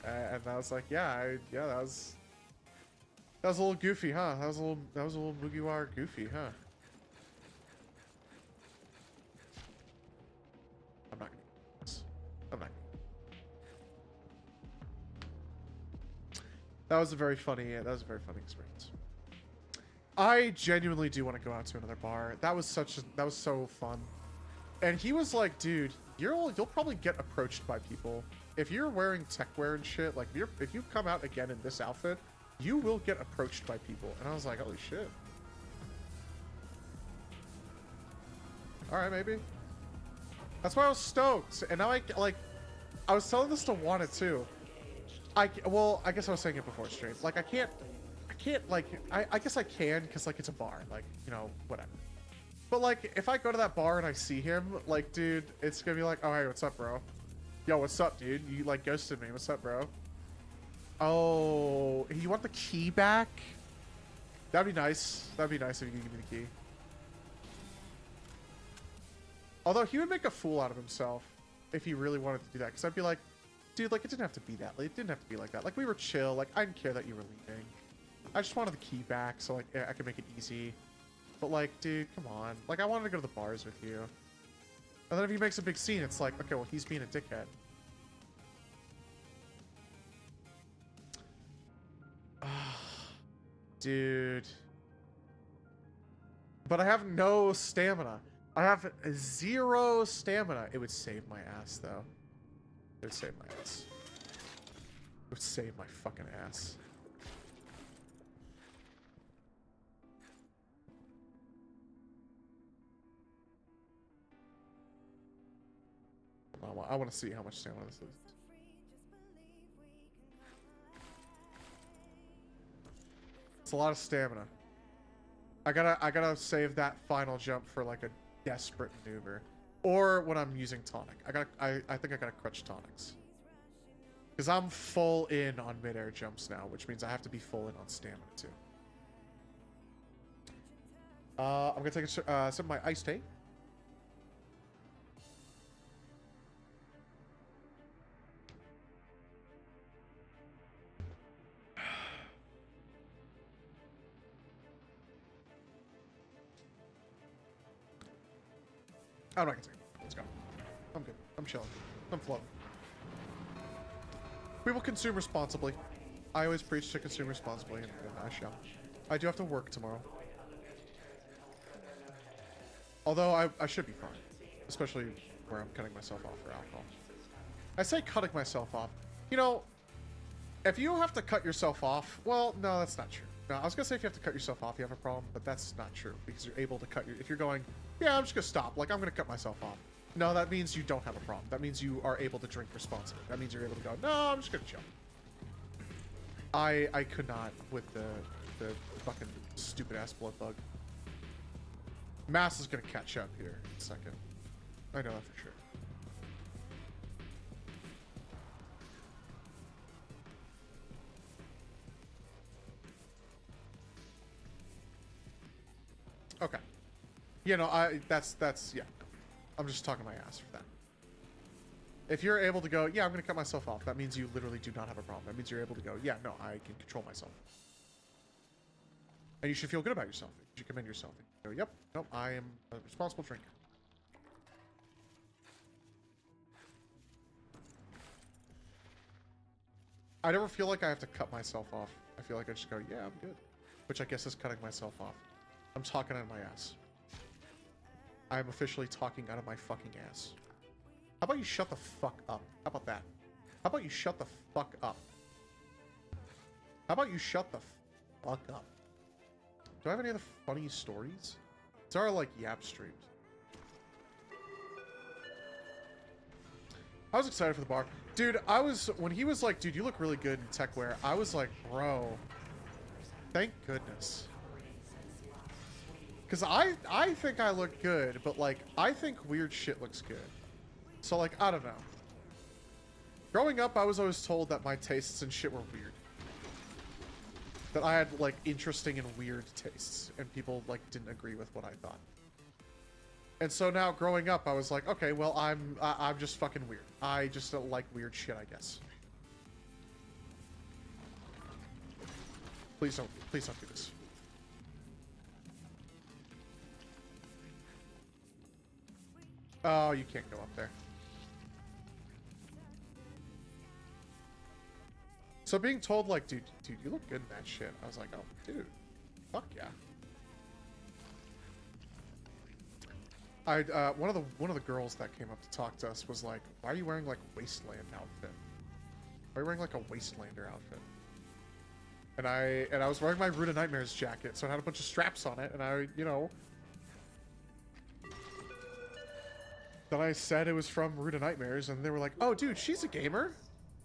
I was like, yeah, that was a little goofy, huh? That was a little Mugiwara goofy, huh? I'm not gonna do this. I'm not. That was a very funny experience. I genuinely do want to go out to another bar. That was so fun. And he was like, dude, you'll probably get approached by people. If you're wearing tech wear and shit, like if you come out again in this outfit, you will get approached by people. And I was like, holy shit. Alright, maybe. That's why I was stoked. And now I was telling this to Wanna too. Well, I guess I was saying it before stream. Like, I can't, like, I guess I can, because, like, it's a bar. Like, you know, whatever. But, like, if I go to that bar and I see him, like, dude, it's gonna be like, oh, hey, what's up, bro? Yo, what's up, dude? You, like, ghosted me. What's up, bro? Oh, you want the key back? That'd be nice. That'd be nice if you could give me the key. Although, he would make a fool out of himself if he really wanted to do that. Because I'd be like, dude, like, it didn't have to be that. Like, it didn't have to be like that. Like, we were chill. Like, I didn't care that you were leaving. I just wanted the key back so, like, I could make it easy. But, like, dude, come on. Like, I wanted to go to the bars with you. And then if he makes a big scene, it's like, okay, well, he's being a dickhead. Dude. But I have no stamina. I have 0 stamina. It would save my ass, though. It would save my ass. It would save my fucking ass. I want to see how much stamina this is. It's a lot of stamina. I gotta save that final jump for like a desperate maneuver, or when I'm using tonic. I think I gotta crutch tonics, because I'm full in on midair jumps now, which means I have to be full in on stamina too. I'm gonna take some of my iced tea. I'm not gonna take it. Let's go. I'm good. I'm chilling. I'm floating. We will consume responsibly. I always preach to consume responsibly, and I shall. I do have to work tomorrow. Although I should be fine. Especially where I'm cutting myself off for alcohol. I say cutting myself off. You know, If you have to cut yourself off, well, no, that's not true. No, I was gonna say if you have to cut yourself off, you have a problem, but that's not true because you're able to cut your. If you're going, yeah, I'm just gonna stop. Like I'm gonna cut myself off. No, that means you don't have a problem. That means you are able to drink responsibly. That means you're able to go, no, I'm just gonna chill. I could not with the fucking stupid ass blood bug. Mass is gonna catch up here in a second. I know that for sure. Okay. You know, that's yeah. I'm just talking my ass for that. If you're able to go, yeah, I'm gonna cut myself off, that means you literally do not have a problem. That means you're able to go, yeah, no, I can control myself. And you should feel good about yourself. You should commend yourself. You go, yep, nope, I am a responsible drinker. I never feel like I have to cut myself off. I feel like I just go, yeah, I'm good. Which I guess is cutting myself off. I'm talking out of my ass. I'm officially talking out of my fucking ass. How about you shut the fuck up? How about that? How about you shut the fuck up? How about you shut the fuck up? Do I have any other funny stories? It's our, like, yap streams. I was excited for the bar. Dude, I was... When he was like, dude, you look really good in tech wear, I was like, bro... Thank goodness. Because I think I look good, but, like, I think weird shit looks good. So, like, I don't know. Growing up, I was always told that my tastes and shit were weird. That I had, like, interesting and weird tastes. And people, like, didn't agree with what I thought. And so now, growing up, I was like, okay, well, I'm just fucking weird. I just don't like weird shit, I guess. Please don't do this. Oh, you can't go up there. So being told, like, dude, you look good in that shit. I was like, oh, dude, fuck yeah. One of the girls that came up to talk to us was like, why are you wearing like Wasteland outfit? Why are you wearing like a Wastelander outfit? And I was wearing my Root of Nightmares jacket, so it had a bunch of straps on it, and I, you know. Then I said it was from Root of Nightmares, and they were like, oh, dude, she's a gamer.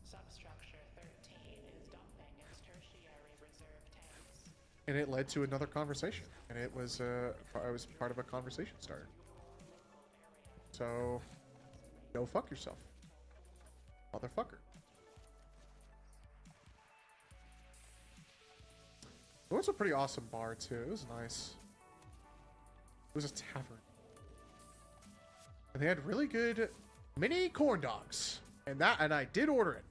Substructure 13 is dumping its tertiary reserve tanks. And it led to another conversation, and it was I was part of a conversation starter. So, go fuck yourself, motherfucker. It was a pretty awesome bar too. It was nice. It was a tavern, and they had really good mini corn dogs, and I did order it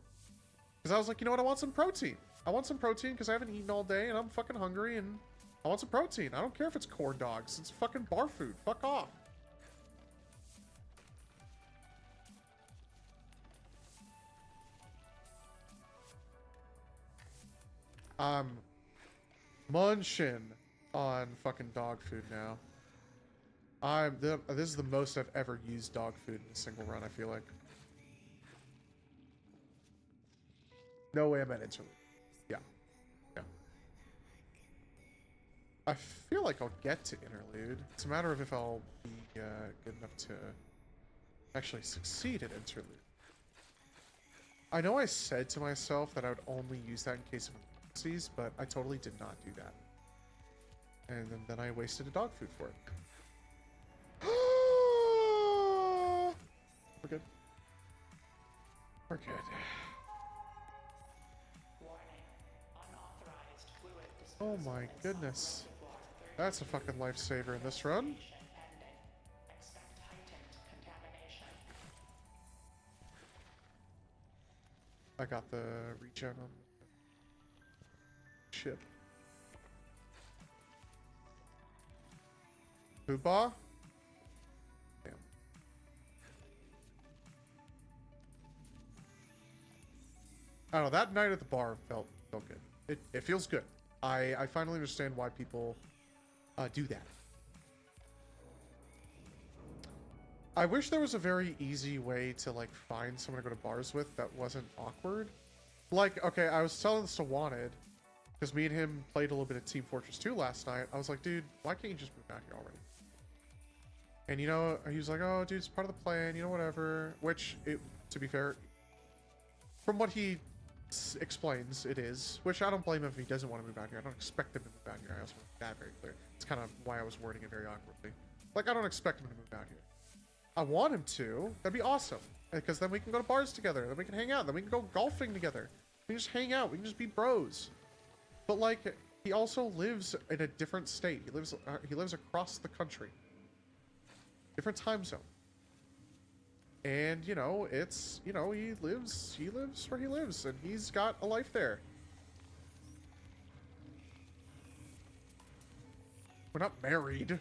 because I was like, you know what, I want some protein. I want some protein because I haven't eaten all day and I'm fucking hungry and I want some protein. I don't care if it's corn dogs. It's fucking bar food. Fuck off. Munching on fucking dog food now. This is the most I've ever used dog food in a single run, I feel like. No way I'm at interlude. Yeah. Yeah. I feel like I'll get to interlude. It's a matter of if I'll be good enough to actually succeed at interlude. I know I said to myself that I would only use that in case of emergencies, but I totally did not do that. And then I wasted a dog food for it. We're good. We're good. Warning. Unauthorized fluid Oh disposal my inside goodness. reservoir 30 That's a fucking lifesaver in this run. pending. Expect heightened contamination. I got the regen on ship. Poobah? Damn. I don't know, that night at the bar felt good. It feels good. I finally understand why people do that. I wish there was a very easy way to like find someone to go to bars with that wasn't awkward. Like, okay, I was telling this to Wanted, because me and him played a little bit of Team Fortress 2 last night. I was like, dude, why can't you just move out here already? And, you know, he was like, oh, dude, it's part of the plan, you know, whatever. Which, to be fair, from what he explains, it is. Which I don't blame him if he doesn't want to move out here. I don't expect him to move out here. I also make that very clear. It's kind of why I was wording it very awkwardly. Like, I don't expect him to move out here. I want him to. That'd be awesome. Because then we can go to bars together. Then we can hang out. Then we can go golfing together. We can just hang out. We can just be bros. But, like, he also lives in a different state. He lives across the country. Different time zone. And, you know, it's, you know, he lives where he lives, and he's got a life there. We're not married.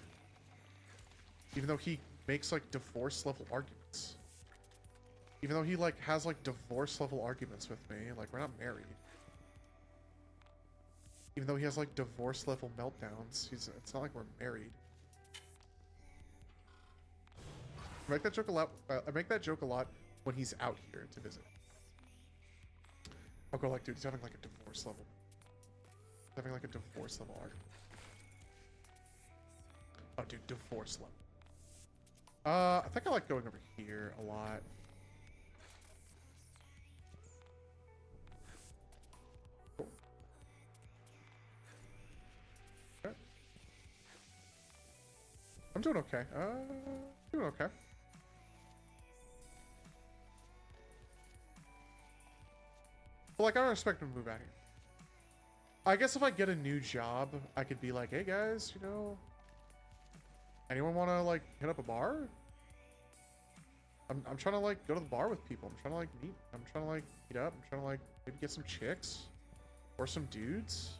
Even though he makes, like, divorce-level arguments. Even though he, like, has, like, divorce-level arguments with me, like, we're not married. Even though he has, like, divorce-level meltdowns, it's not like we're married. I make that joke a lot. I make that joke a lot when he's out here to visit. I'll go like, dude, he's having like a divorce level. He's having like a divorce level argument. Oh, dude, divorce level. I think I like going over here a lot. Cool. Okay. I'm doing okay. Doing okay. But, like, I don't expect him to move out here. I guess if I get a new job, I could be like, hey, guys, you know, anyone want to, like, hit up a bar? I'm trying to, like, go to the bar with people. I'm trying to, like, meet. I'm trying to, like, meet up. I'm trying to, like, maybe get some chicks. Or some dudes.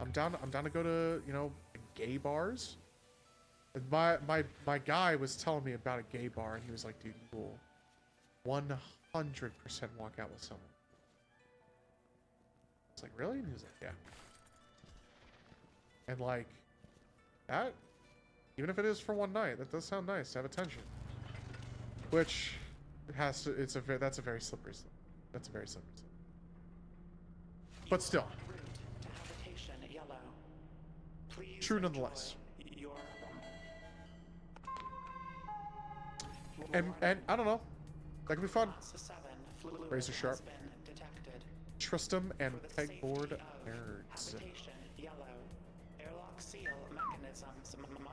I'm down to go to, you know, gay bars. My guy was telling me about a gay bar, and he was like, dude, you will 100% walk out with someone. I was like, really? And he was like, yeah. And like, that, even if it is for one night, that does sound nice to have attention. Which, it has to, that's a very slippery slope. That's a very slippery slope. But still. True nonetheless. And I don't know. That could be fun. Razor sharp. Tristram and pegboard nerds.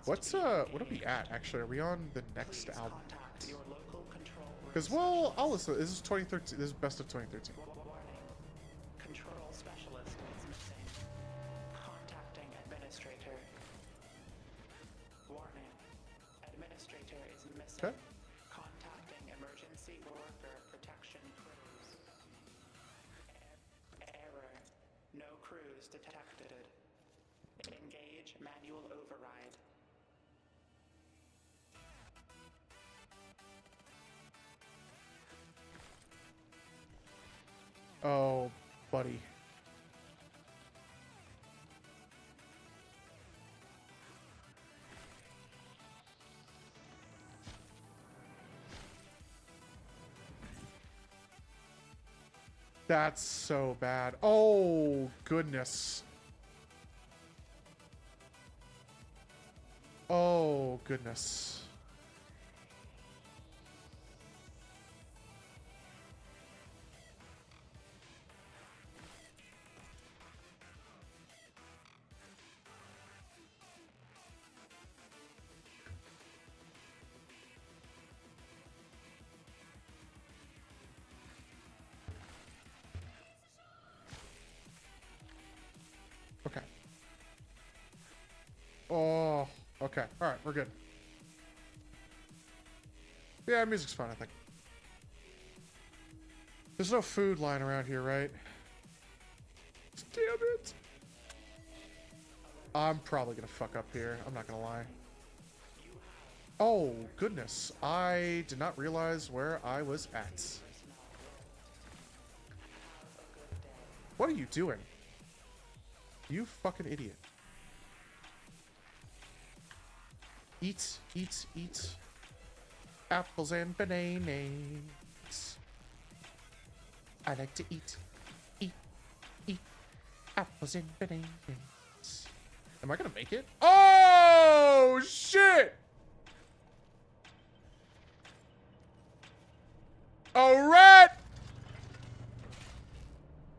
What are we at actually? Are we on the next album? Because well, I'll listen. This is 2013. This is best of 2013. Control specialist is missing. Contacting administrator. Warning. Administrator is missing. Okay. Contacting emergency worker protection crews. Error. No crews detected. Engage manual override. Oh, buddy. That's so bad. Oh, goodness. Oh, goodness. Okay. Oh, okay. All right, we're good. Yeah, music's fun, I think. There's no food lying around here, right? Damn it. I'm probably gonna fuck up here. I'm not gonna lie. Oh, goodness. I did not realize where I was at. What are you doing? You fucking idiot. Eat, eat, eat. Apples and bananas. I like to eat. eat apples and bananas. Am I gonna make it? Oh shit! Oh, red!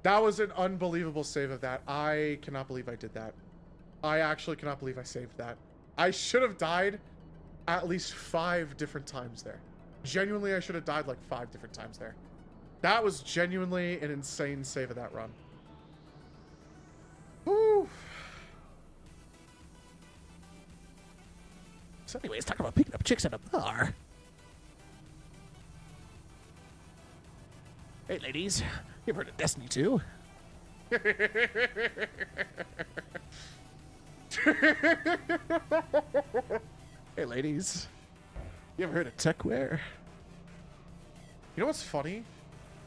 That was an unbelievable save of that. I cannot believe I did that. I actually cannot believe I saved that. I should have died at least 5 different times there. Genuinely, I should have died like 5 different times there. That was genuinely an insane save of that run. Woo. So anyways, talking about picking up chicks at a bar. Hey ladies, you ever heard of Destiny 2? Hey ladies, you ever heard of Techwear? You know what's funny?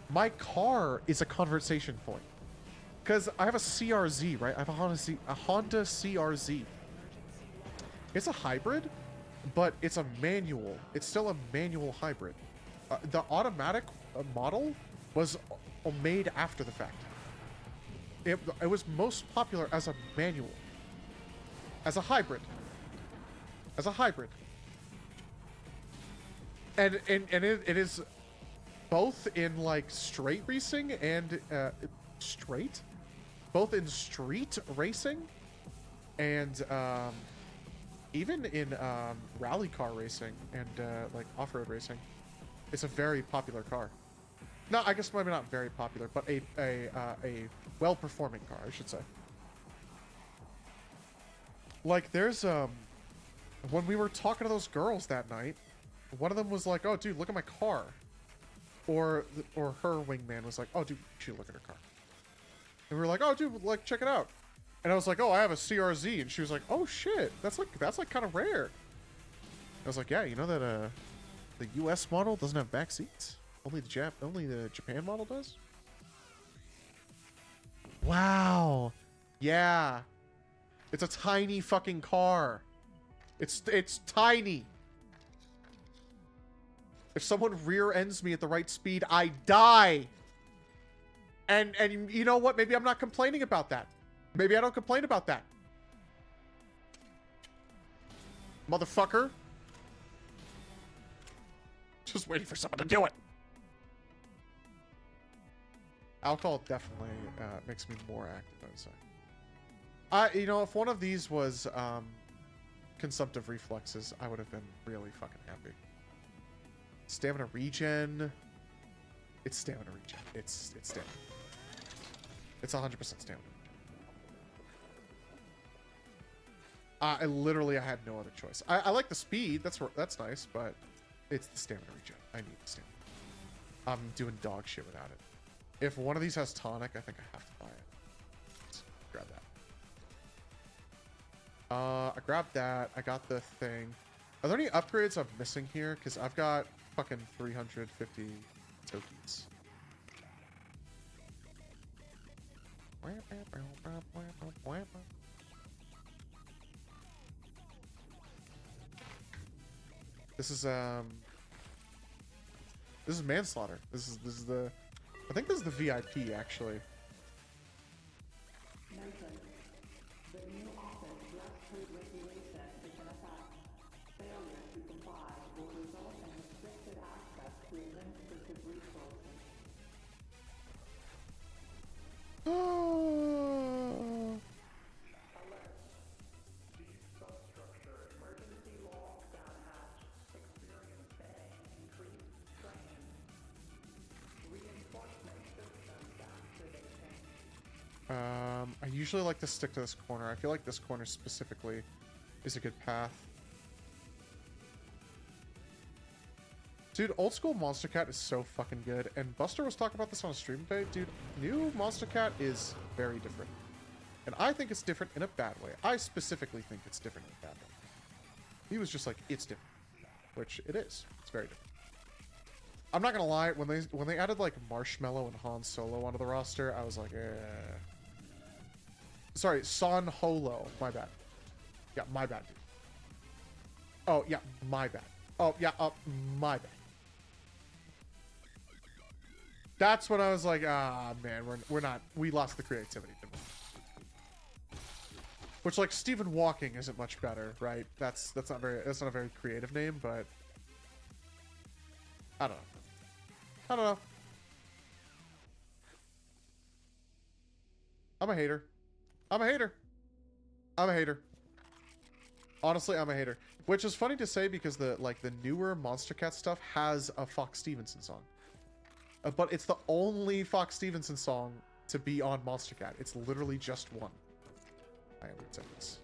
My car is a conversation point. Because I have a CRZ, right? I have a Honda CRZ. It's a hybrid, but it's a manual. It's still a manual hybrid. The automatic model was made after the fact. It was most popular as a manual. As a hybrid. As a hybrid. And it is both in like straight racing and both in street racing and even in rally car racing and like off-road racing. It's a very popular car. No, I guess maybe not very popular, but a well-performing car, I should say. Like there's when we were talking to those girls that night, one of them was like, "Oh, dude, look at my car," or her wingman was like, "Oh, dude, you should look at her car." And we were like, "Oh, dude, like check it out." And I was like, "Oh, I have a CRZ," and she was like, "Oh shit, that's like kind of rare." I was like, "Yeah, you know that the U.S. model doesn't have back seats. Only the Japan model does." Wow. Yeah. It's a tiny fucking car. It's tiny. If someone rear ends me at the right speed, I die. And you know what? Maybe I'm not complaining about that. Maybe I don't complain about that. Motherfucker. Just waiting for someone to do it. Alcohol definitely makes me more active, I would say. You know, if one of these was consumptive reflexes, I would have been really fucking happy. Stamina regen. It's stamina regen. It's stamina. It's 100% stamina. I had no other choice. I like the speed. That's nice, but it's the stamina regen. I need the stamina. I'm doing dog shit without it. If one of these has tonic, I think I have to buy it. Let's grab that. I grabbed that. I got the thing. Are there any upgrades I'm missing here? Because I've got fucking 350 tokens. This is manslaughter. This is the, I think this is the VIP actually. Oh. I usually like to stick to this corner. I feel like this corner specifically is a good path. Dude, old school Monster Cat is so fucking good. And Buster was talking about this on a stream today. Dude, new Monster Cat is very different. And I think it's different in a bad way. I specifically think it's different in a bad way. He was just like, it's different. Which it is. It's very different. I'm not gonna lie, when they added like Marshmallow and Han Solo onto the roster, I was like, eh. Sorry, Son Holo. My bad. Yeah, my bad, dude. Oh, yeah, my bad. Oh, yeah, my bad. That's when I was like, ah, man, we lost the creativity. Didn't we? Which, like, Stephen Walking isn't much better, right? That's not a very creative name, but I don't know. I don't know. I'm a hater. I'm a hater. I'm a hater. Honestly, I'm a hater. Which is funny to say because the newer Monster Cat stuff has a Fox Stevenson song. But it's the only Fox Stevenson song to be on Monster Cat. It's literally just one. I am gonna take this.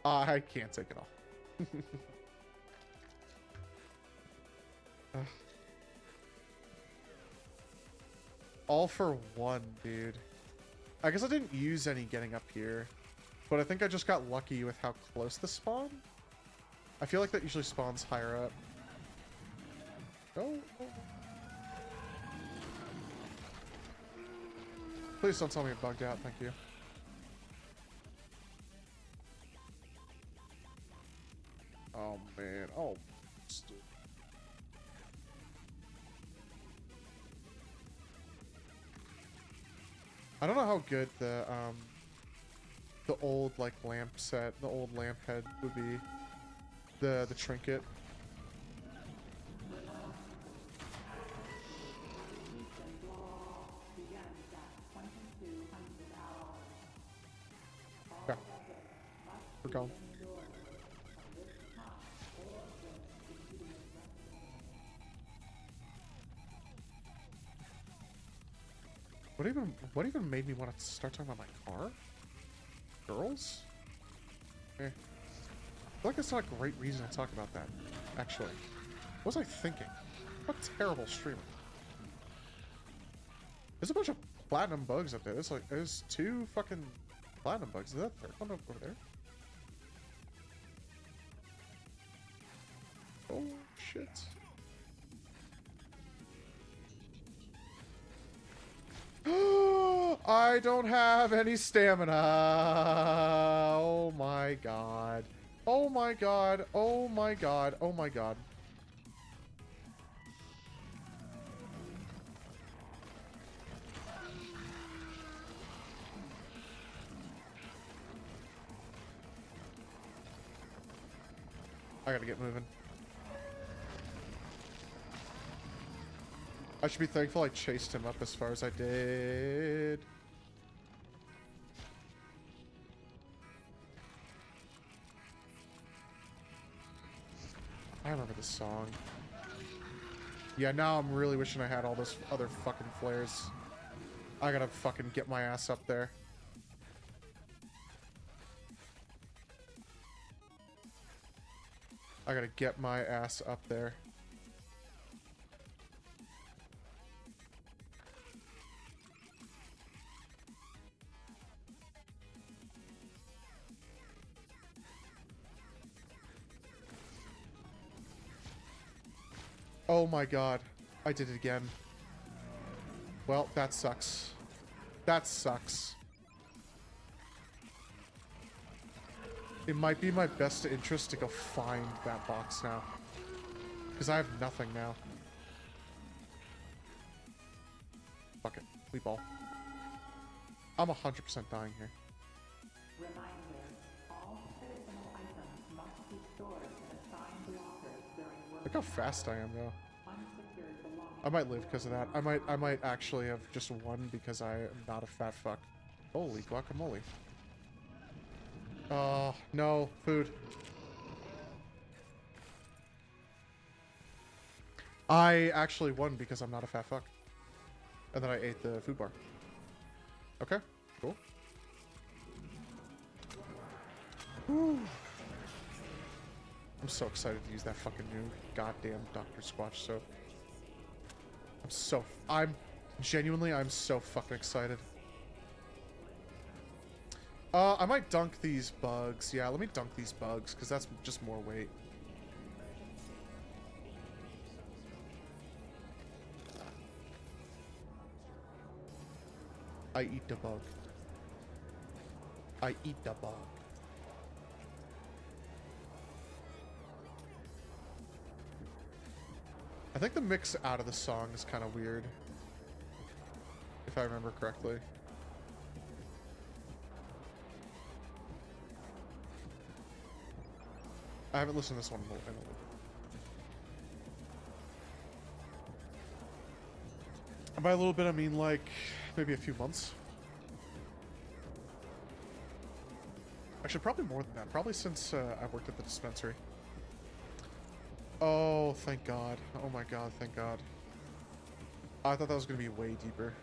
I can't take it off. All for one, dude. I guess I didn't use any getting up here, but I think I just got lucky with how close this spawned. I feel like that usually spawns higher up. Oh. Please don't tell me it bugged out, thank you. Oh man, oh. I don't know how good the old like lamp set, the old lamp head would be. The trinket. Okay. We're going. What even made me want to start talking about my car? Girls? Eh. I feel like that's not a great reason to talk about that, actually. What was I thinking? What a terrible streamer. There's a bunch of platinum bugs up there. There's 2 fucking platinum bugs. Is that a 3rd one over there? Oh, shit. I don't have any stamina. Oh my god. Oh my god. Oh my god. Oh my god. I gotta get moving. I should be thankful I chased him up as far as I did. I remember this song. Yeah, now I'm really wishing I had all those other fucking flares. I gotta fucking get my ass up there. I gotta get my ass up there. Oh my god. I did it again. Well, that sucks. That sucks. It might be my best interest to go find that box now. Because I have nothing now. Fuck it. We ball. I'm 100% dying here. Reminder, all personal items must be stored in assigned lockers during work. Look how fast I am, though. Unsecured belongings. I might live because of that. I might actually have just won because I am not a fat fuck. Holy guacamole. Oh, no. Food. I actually won because I'm not a fat fuck. And then I ate the food bar. Okay, cool. Whew. I'm so excited to use that fucking new goddamn Dr. Squatch soap. I'm so fucking excited. I might dunk these bugs. Yeah, let me dunk these bugs, because that's just more weight. I eat the bug. I eat the bug. I think the mix out of the song is kind of weird, if I remember correctly. I haven't listened to this one in a little bit. And by a little bit, I mean like maybe a few months. Actually, probably more than that. Probably since I worked at the dispensary. Oh, thank God. Oh my God, thank God. I thought that was going to be way deeper.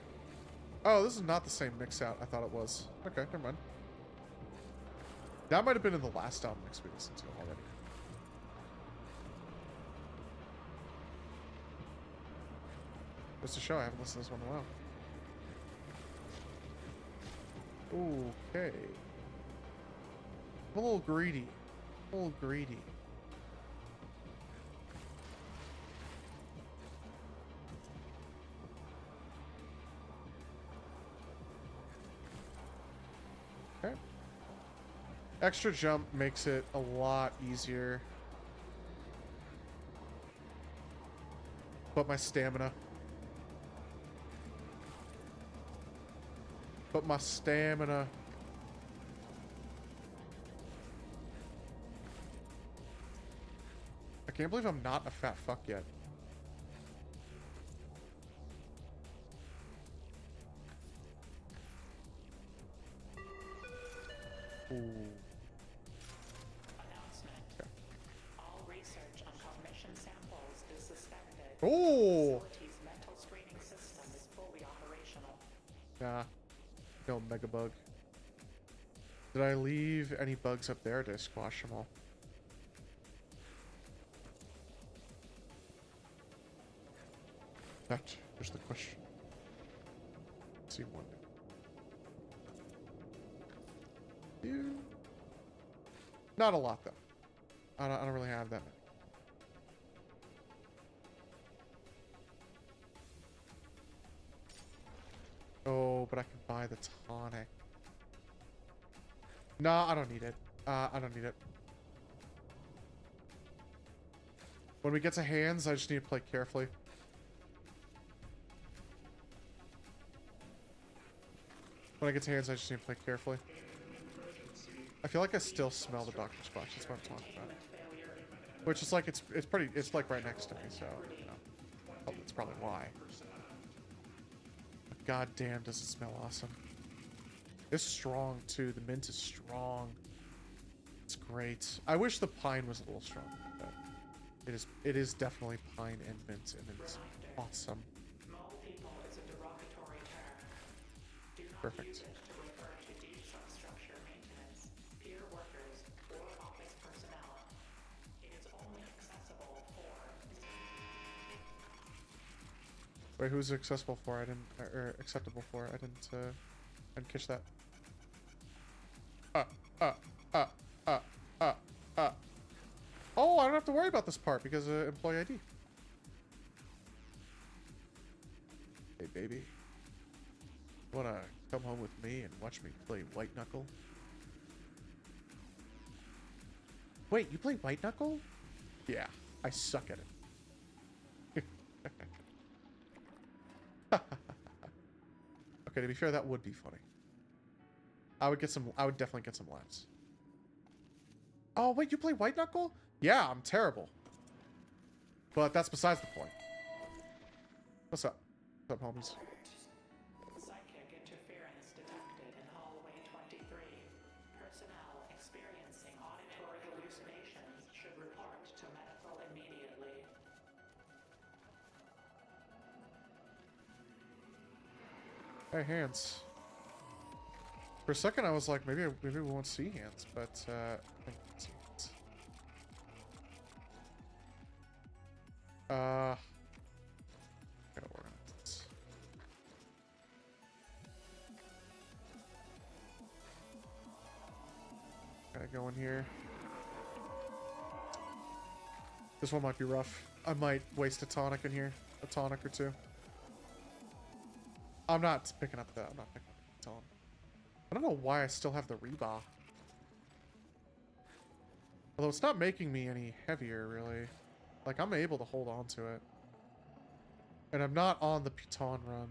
Oh, this is not the same mix out I thought it was. Okay, never mind. That might have been in the last album mix we listened to already. Just to show I haven't listened to this one in a while. Okay. I'm a little greedy. A little greedy. Okay. Extra jump makes it a lot easier. But my stamina. But my stamina. I can't believe I'm not a fat fuck yet. Ooh. Announcement. Okay. All research on cognition samples is suspended. Oh! The facility's mental screening system is fully operational. Nah. No mega bug. Did I leave any bugs up there? Did I squash them all? That is the question. Let's see one. You. Not a lot though. I don't really have that many. Oh, but I can buy the tonic. No, I don't need it. I don't need it. When we get to hands, I just need to play carefully. When I get to hands, I just need to play carefully. I feel like I still smell the Dr. Squatch. That's what I'm talking about. Which is like, it's like right next to me, so, you know. Oh, that's probably why. But god damn, does it smell awesome. It's strong, too. The mint is strong. It's great. I wish the pine was a little stronger, but it is definitely pine and mint, and it's awesome. Mole people is a derogatory term. Do not Perfect. use it to refer to defrastructure maintenance, peer workers, or office personnel. It is only accessible for... Wait, who's it accessible for? I didn't, or acceptable for? I didn't catch that. Oh, I don't have to worry about this part because employee ID. Hey, baby. Wanna come home with me and watch me play White Knuckle? Wait, you play White Knuckle? Yeah, I suck at it. Okay, to be fair, that would be funny. I would definitely get some laughs. Oh, wait, you play White Knuckle? Yeah, I'm terrible. But that's besides the point. What's up? What's up, homies? Psychic interference detected in hallway 23. Personnel experiencing auditory hallucinations should report to medical immediately. Hey, hands. For a second, I was like, maybe we won't see hands, but I think we can see hands. Gotta organize this. Gotta go in here. This one might be rough. I might waste a tonic in here, a tonic or two. I'm not picking up the tonic. I don't know why I still have the rebar. Although it's not making me any heavier, really. Like, I'm able to hold on to it. And I'm not on the Puton run.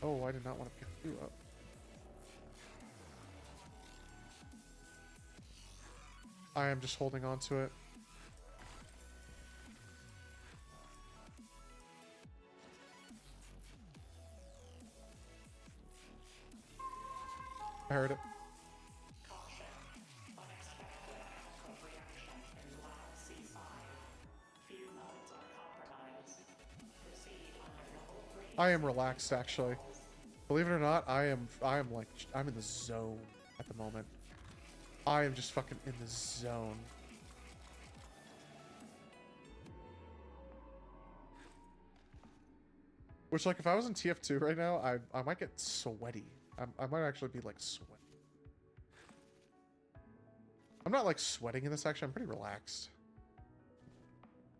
Oh, I did not want to pick you up. I am just holding on to it. I heard it. Caution. Unexpected chemical reaction in lab C5. Few modes are compromised. Proceed under level 3. I am relaxed, actually. Believe it or not, I am like, I'm in the zone at the moment. I am just fucking in the zone. Which, like, if I was in TF2 right now, I might get sweaty. I might actually be, like, sweaty. I'm not, like, sweating in this section. I'm pretty relaxed.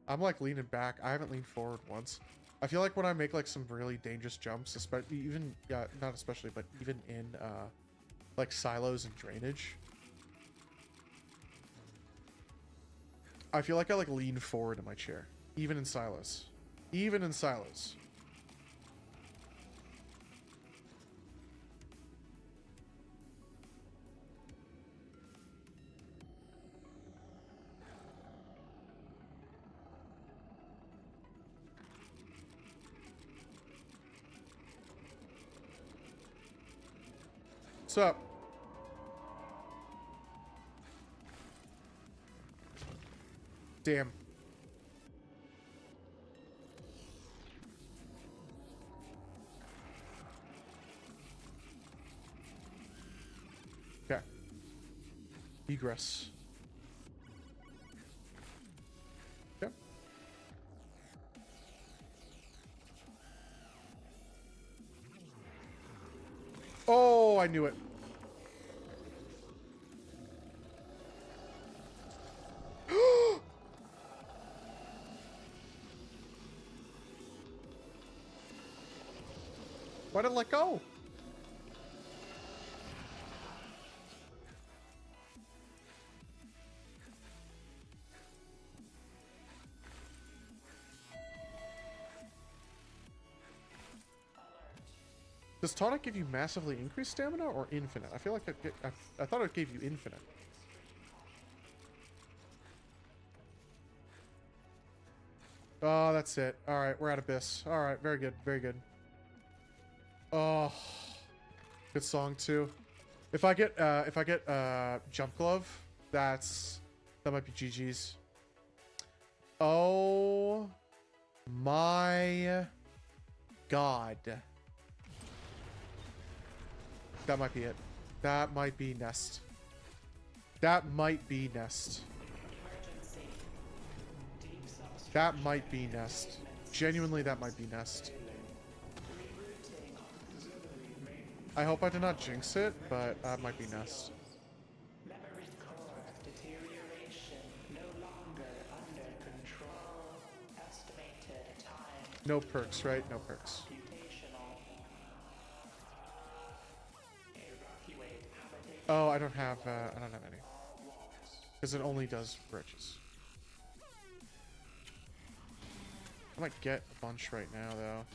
I'm, like, leaning back. I haven't leaned forward once. I feel like when I make, like, some really dangerous jumps, especially, even, yeah, not especially, but even in, like, silos and drainage, I feel like I, like, lean forward in my chair. Even in silos. Even in silos. What's up? Damn. Okay. Egress. Okay. Oh, I knew it. Why did it let go? Does tonic give you massively increased stamina or infinite? I feel like I thought it gave you infinite. Oh, that's it. All right, we're at Abyss. All right, very good, very good. Oh, good song too. If I get jump glove, that might be GG's. Oh my god. That might be it. That might be Nest. That might be Nest. Emergency. Deep substrate. That might be Nest. Genuinely, that might be Nest. I hope I did not jinx it, but that might be Nest. Memory core deterioration no longer under control. Estimated time No perks, right? No perks. computational. Evacuate habitation. Oh, I don't have any. Because it only does bridges. I might get a bunch right now, though.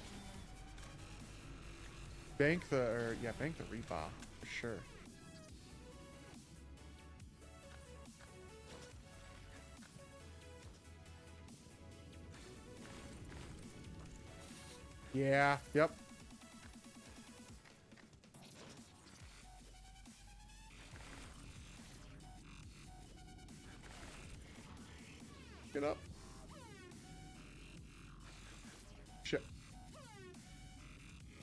Bank the rebuff, for sure. Yeah, yep. Get up. Shit.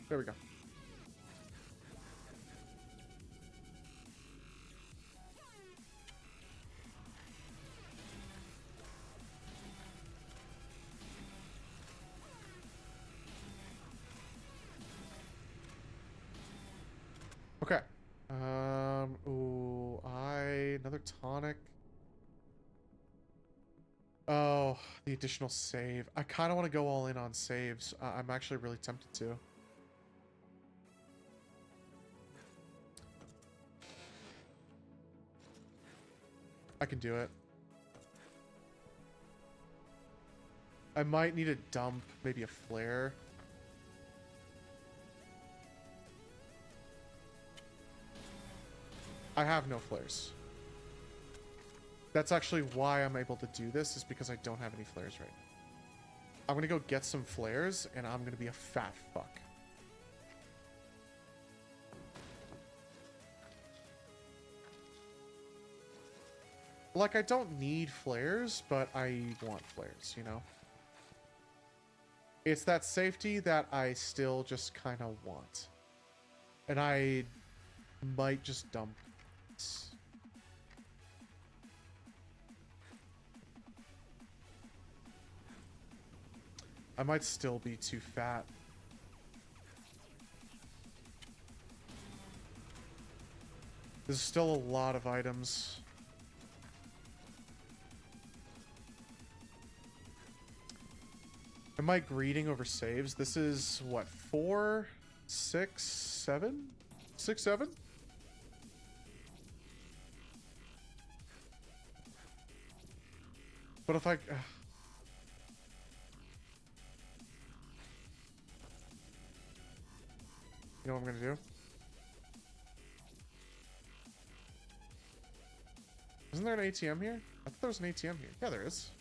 There we go. Okay. Ooh, another tonic. Oh, the additional save. I kind of want to go all in on saves. I'm actually really tempted to. I can do it. I might need a dump, maybe a flare. I have no flares. That's actually why I'm able to do this, is because I don't have any flares right now. I'm gonna go get some flares, and I'm gonna be a fat fuck. Like, I don't need flares, but I want flares, you know? It's that safety that I still just kind of want. And I might just dump. I might still be too fat. There's still a lot of items. Am I greeting over saves? This is what, 4, 6, 7? 6, 7? But if I... you know what I'm gonna do? Isn't there an ATM here? I thought there was an ATM here. Yeah, there is.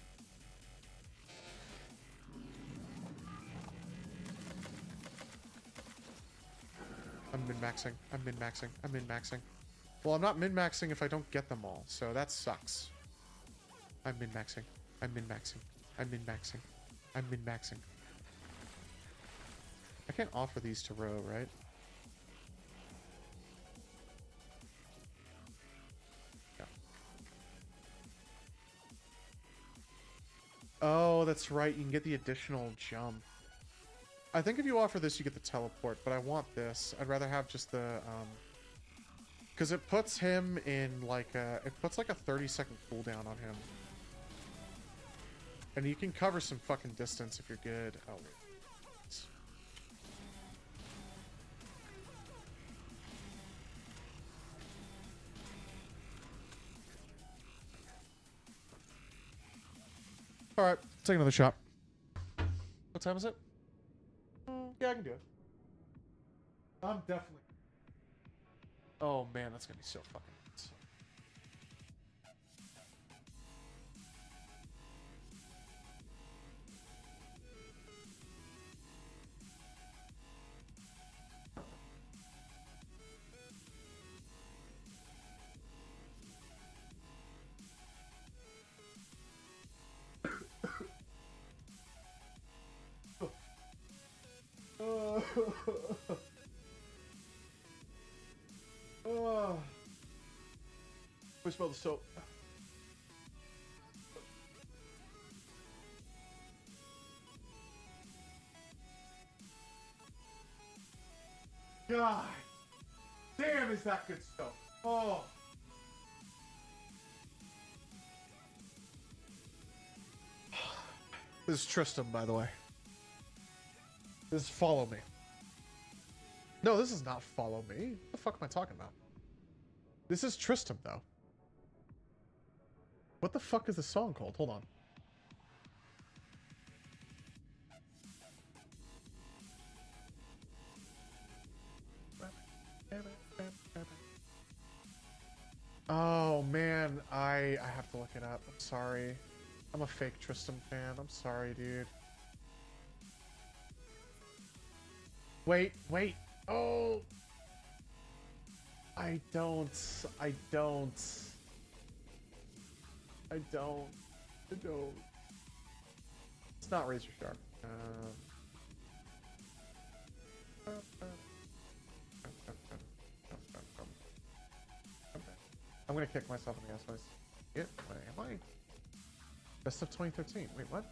I'm min-maxing. I'm min-maxing. I'm min-maxing. Well, I'm not min-maxing if I don't get them all, so that sucks. I'm min-maxing. I'm min-maxing. I'm min-maxing. I'm min-maxing. I can't offer these to Ro, right? Yeah. Oh, that's right. You can get the additional jump. I think if you offer this, you get the teleport, but I want this. I'd rather have just the, because it puts him in, like, it puts, like, a 30-second cooldown on him. And you can cover some fucking distance if you're good. Oh, wait. Alright, take another shot. What time is it? Yeah, I can do it. I'm definitely... Oh, man, that's gonna be so fucking nuts. Oh. We smell the soap. God damn, is that good stuff? Oh. This is Tristram, by the way. This is Follow Me. No, this is not Follow Me. What the fuck am I talking about? This is Tristram, though. What the fuck is the song called? Hold on. Oh, man. I have to look it up. I'm sorry. I'm a fake Tristram fan. I'm sorry, dude. Wait. Oh! I don't. It's not Razor Sharp. I'm gonna kick myself in the ass. Where am I? Best of 2013. Wait, what?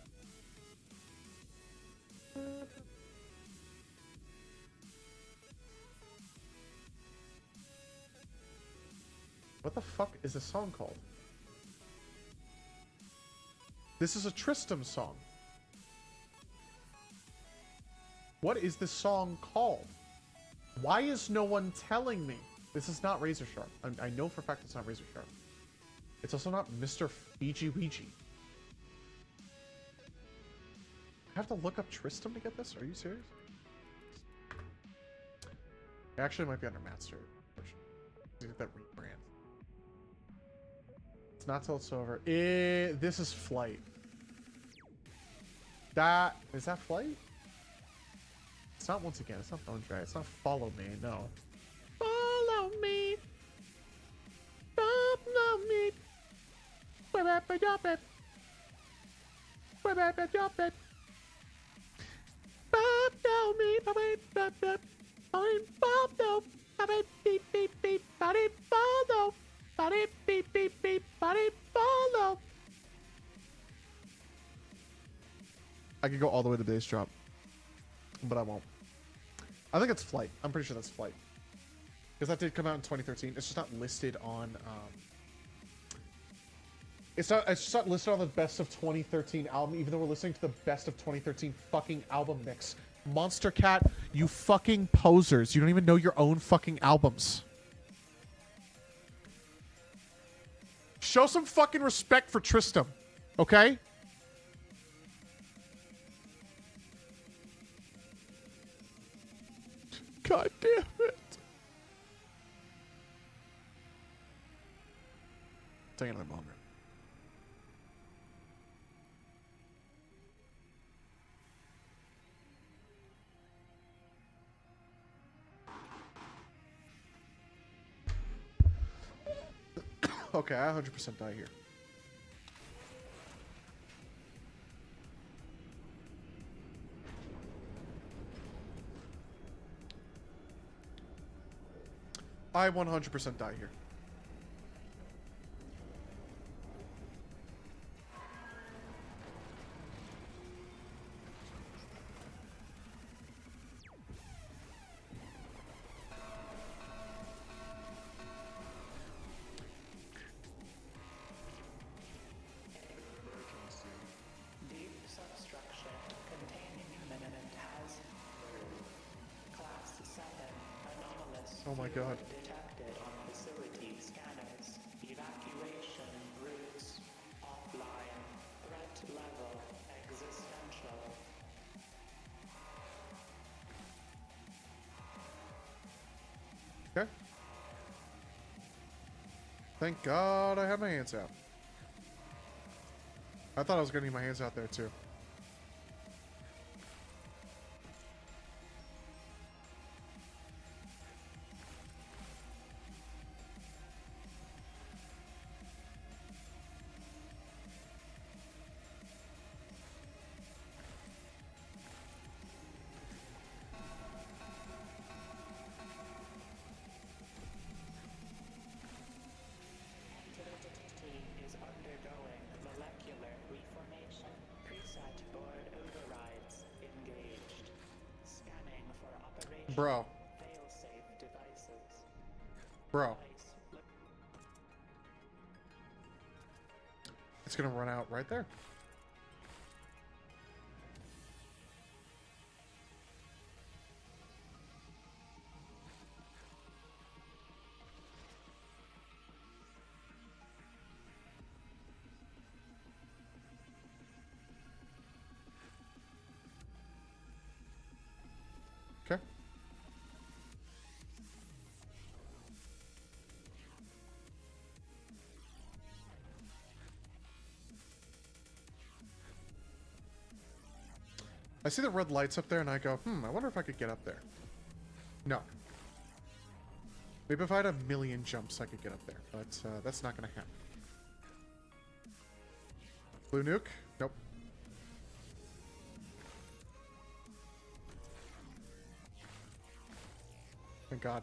What the fuck is the song called? This is a Tristram song. What is this song called? Why is no one telling me? This is not Razor Sharp. I know for a fact it's not Razor Sharp. It's also not Mr. Fiji Ouija. I have to look up Tristram to get this? Are you serious? It actually might be under Master. Get that rebrand. It's not till it's over. This is Flight. That is that Flight? It's not once again. It's not Bone Dry. It's not Follow Me. No. Follow me. Follow me. Follow me. I could go all the way to bass drop, but I won't. I think it's Flight. I'm pretty sure that's Flight, because that did come out in 2013. It's just not listed on. It's just not listed on the best of 2013 album, even though we're listening to the best of 2013 fucking album mix. Monster Cat, you fucking posers. You don't even know your own fucking albums. Show some fucking respect for Tristram, okay? God damn it. Take another moment. Okay, I 100% die here. I 100% die here. Deep substructure containing imminent hazard. Class 7 anomalous. Oh my god. Detected on facility scanners. Evacuation routes offline. Threat level existential. Okay. Thank God I have my hands out. I thought I was gonna need my hands out there too. Entity is undergoing molecular reformation. Preset board overrides engaged. Scanning for operation. Bro. Failsafe devices. Bro. Device It's gonna run out right there. Okay. I see the red lights up there and I go, I wonder if I could get up there. No. Maybe if I had a million jumps I could get up there, but that's not gonna happen. Blue nuke? Nope. Thank God.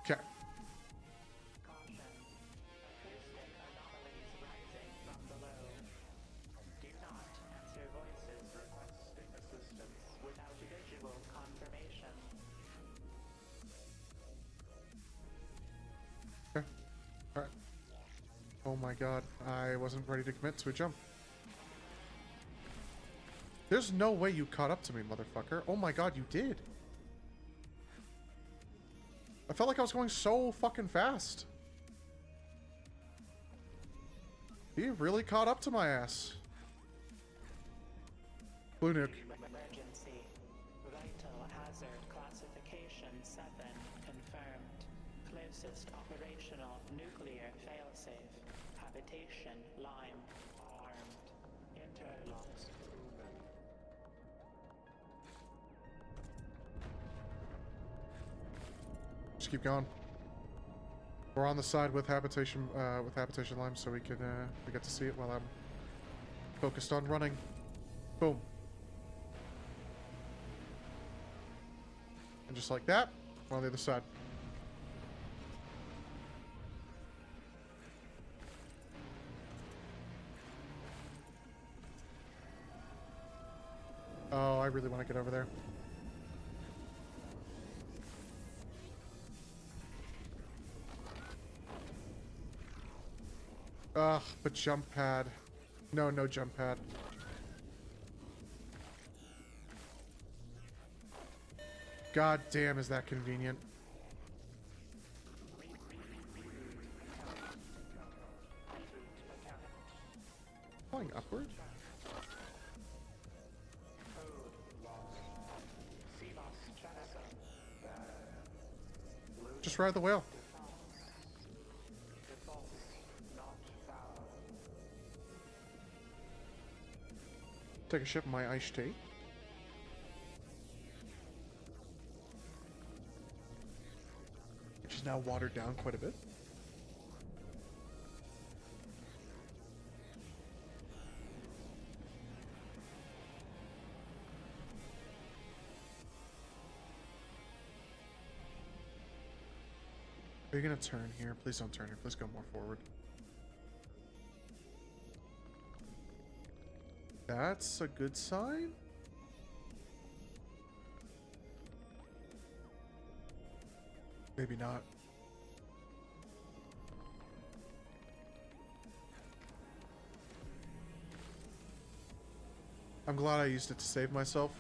Okay. caution. Acoustic anomalies rising from below. Do not answer voices requesting assistance without visual confirmation. Okay. Alright. Oh my God. I wasn't ready to commit to a jump. There's no way you caught up to me, motherfucker. Oh my God, you did. I felt like I was going so fucking fast. He really caught up to my ass. Blue nuke. Emergency. Vital hazard classification 7 confirmed. Closest operational nuclear failsafe. Habitation Lime. Armed. Interlocks proven. Just keep going. We're on the side with habitation lime, so we can we get to see it while I'm focused on running. Boom. And just like that, we're on the other side. Oh, I really want to get over there. Ugh, but jump pad. No, no jump pad. God damn, is that convenient. Flying upward? Just ride the whale. Take a sip of my iced tea. Which is now watered down quite a bit. Are you gonna turn here? Please don't turn here. Please go more forward. That's a good sign. Maybe not. I'm glad I used it to save myself.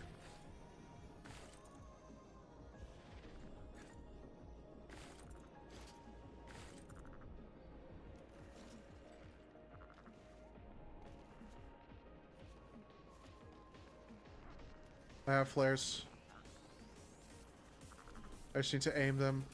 I have flares. I just need to aim them.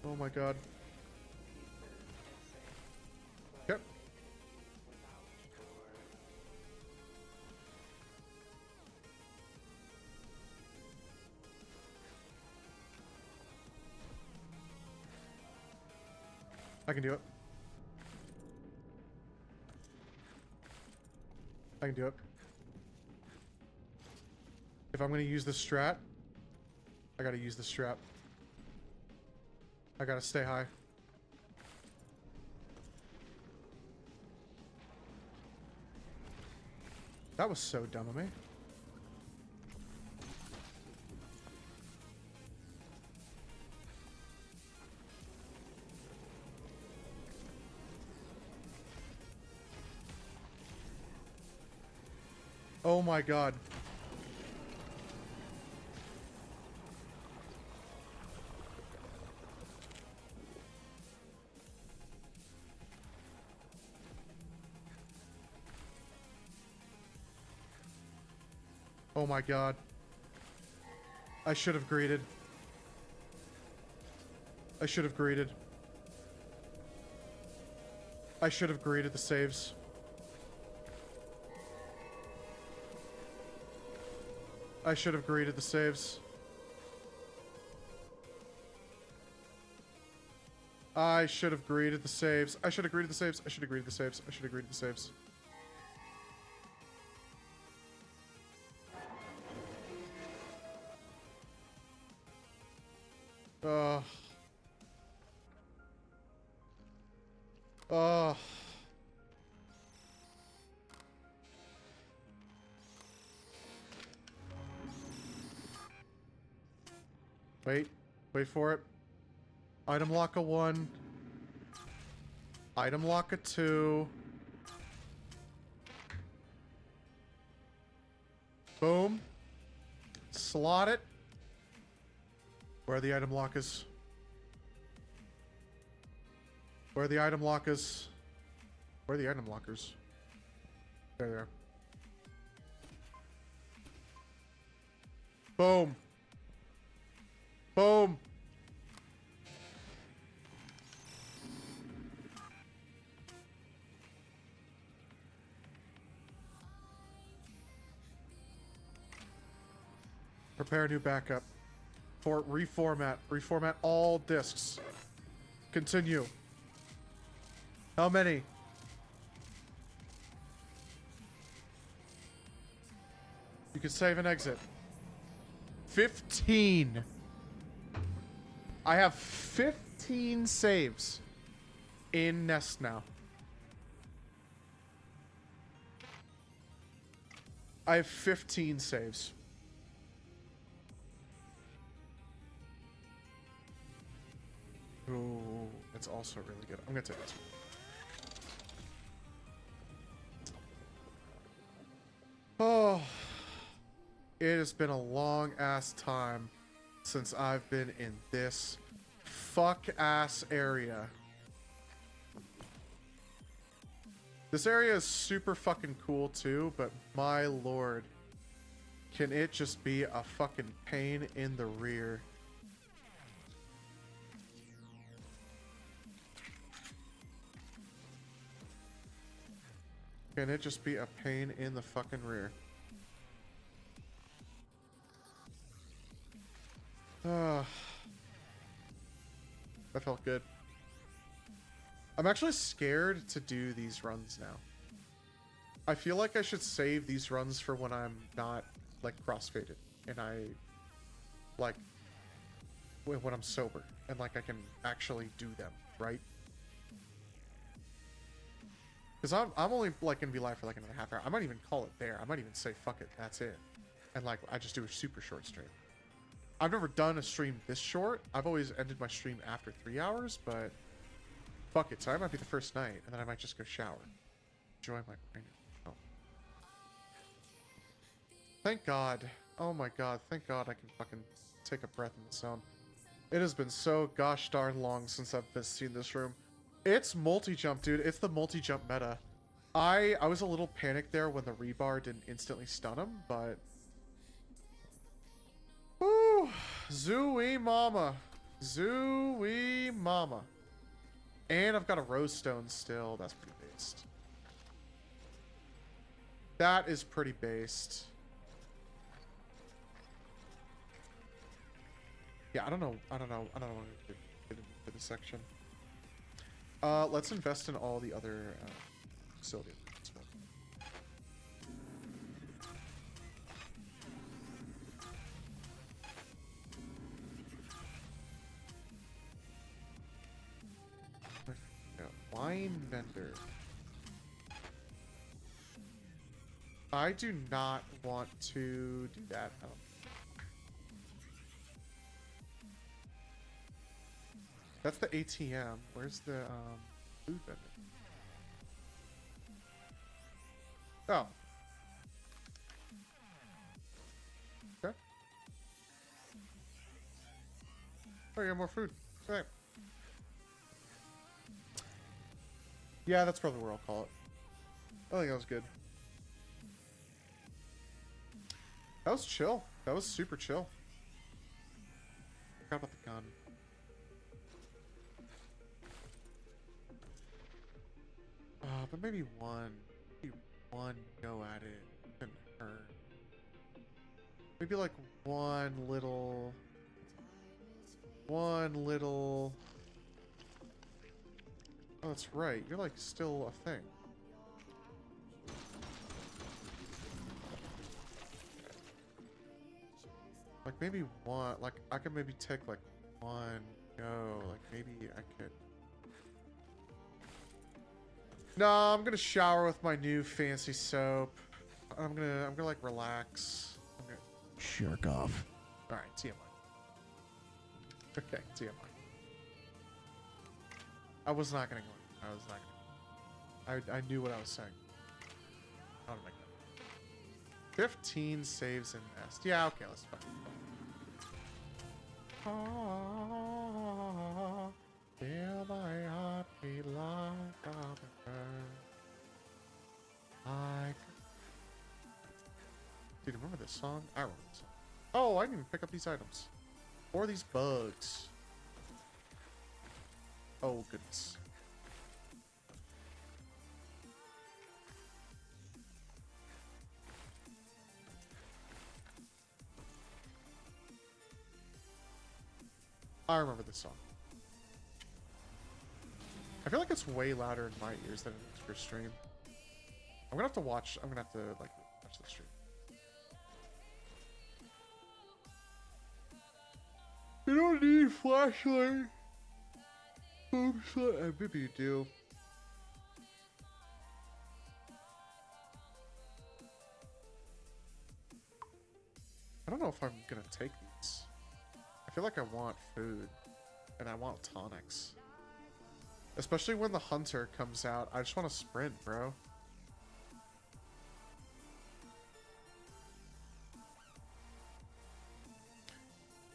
Oh my god. Yep. I can do it. I can do it. If I'm gonna use the strat, I gotta use the strat. I gotta stay high. That was so dumb of me. Oh my god. Oh my god. I should have greeted. I should have greeted. I should have greeted the saves. I should have greeted the saves. I should have greeted the saves. I should have greeted the saves. I should have greeted the saves. I should have greeted the saves. Ugh. Ugh. Wait. Wait for it. Item lock of 1. Item lock of 2. Boom. Slot it. Where the item lock is. Where the item lock is. Where are the item lockers? There they are. Boom. Boom. Prepare a new backup. Reformat. Reformat all disks. Continue. How many? You can save and exit. 15. I have 15 saves in Nest now. I have 15 saves. Ooh, it's also really good. I'm gonna take this one. Oh, it has been a long ass time since I've been in this fuck ass area. This area is super fucking cool too, but my lord, can it just be a fucking pain in the rear? Can it just be a pain in the fucking rear? That felt good. I'm actually scared to do these runs now. I feel like I should save these runs for when I'm not, like, crossfaded. And I, like, when I'm sober. And, like, I can actually do them, right? Because I'm only, like, going to be live for, like, another half hour. I might even call it there. I might even say, fuck it, that's it. And, like, I just do a super short stream. I've never done a stream this short. I've always ended my stream after 3 hours, but fuck it. So I might be the first night, and then I might just go shower. Enjoy my brain. Oh. Thank God. Oh my God. Thank God I can fucking take a breath in the zone. It has been so gosh darn long since I've seen this room. It's multi-jump, dude. It's the multi-jump meta. I was a little panicked there when the rebar didn't instantly stun him, but... Woo! Zooey mama. Zooey mama. And I've got a rose stone still. That's pretty based. That is pretty based. Yeah, I don't know what to get into this section. Let's invest in all the other facilities as well. Wine vendor. I do not want to do that. Oh. That's the ATM. Where's the food vendor? Oh. Okay. Oh, you got more food. Okay. Yeah, that's probably where I'll call it. I think that was good. That was chill. That was super chill. Forgot about the gun. But maybe one go at it couldn't hurt. Maybe like one little. Oh, that's right. You're like still a thing. Like maybe one. Like I could maybe take like one go. Like maybe I could. No, I'm gonna shower with my new fancy soap. I'm gonna like relax. I'm gonna jerk off. All right, see you, Okay, TMI. I was not gonna go. I was not gonna. I knew what I was saying. I don't make that. 15 saves in nest. Yeah, okay, let's find. Feel my heart beat like a bird. Dude, remember this song? I remember this song. Oh, I didn't even pick up these items. Or these bugs. Oh, goodness. I remember this song. I feel like it's way louder in my ears than it is for stream. I'm gonna have to watch. I'm gonna have to like watch the stream. You don't need flashlight. Maybe you do. I don't know if I'm gonna take these. I feel like I want food, and I want tonics. Especially when the hunter comes out. I just want to sprint, bro.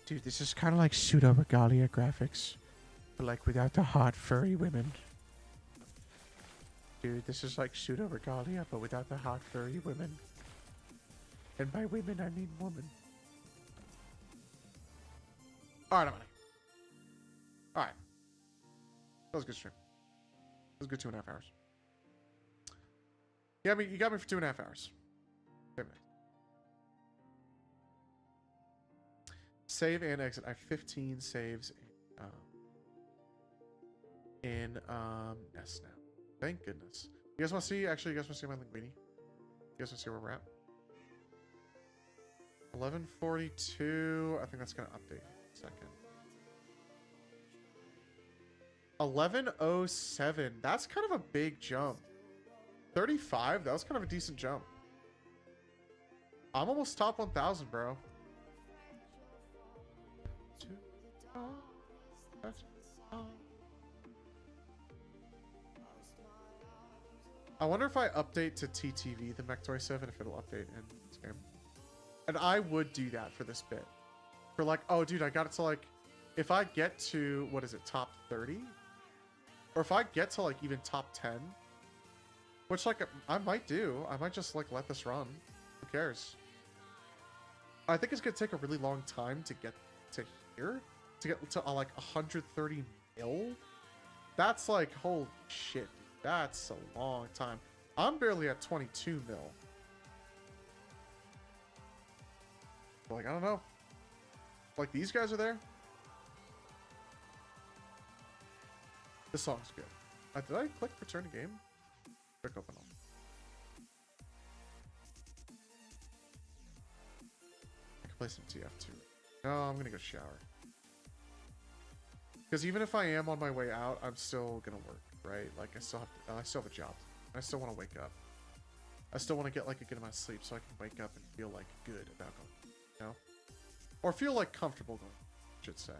Dude, this is kind of like pseudo-regalia graphics. But like without the hot, furry women. Dude, this is like pseudo-regalia, but without the hot, furry women. And by women, I mean woman. Alright, I'm ready. Alright. That was a good stream. That was a good 2.5 hours. Yeah, I mean, you got me for 2.5 hours. Wait a minute. Save and exit. I have 15 saves in Nest now. Thank goodness. You guys want to see? Actually, you guys want to see my linguini? You guys want to see where we're at? 11:42. I think that's gonna update in a second. 11:07. That's kind of a big jump. 35. That was kind of a decent jump. I'm almost top 1,000, bro. I wonder if I update to TTV the Mechtoy 7 if it'll update in this game. And I would do that for this bit. For like, oh dude, I got it to like, if I get to, what is it, top 30? Or if I get to like even top 10, which like I might do. I might just like let this run. Who cares? I think it's gonna take a really long time to get to here. To get to like 130 mil. That's like, holy shit. That's a long time. I'm barely at 22 mil. Like, I don't know. Like, these guys are there. This song's good. Did I click return to game? Click open all. I can play some TF2. No, I'm gonna go shower. Because even if I am on my way out, I'm still gonna work, right? Like, I still have a job. I still want to wake up. I still want to get like a good amount of sleep so I can wake up and feel like good about going, you know? Or feel like comfortable going, I should say.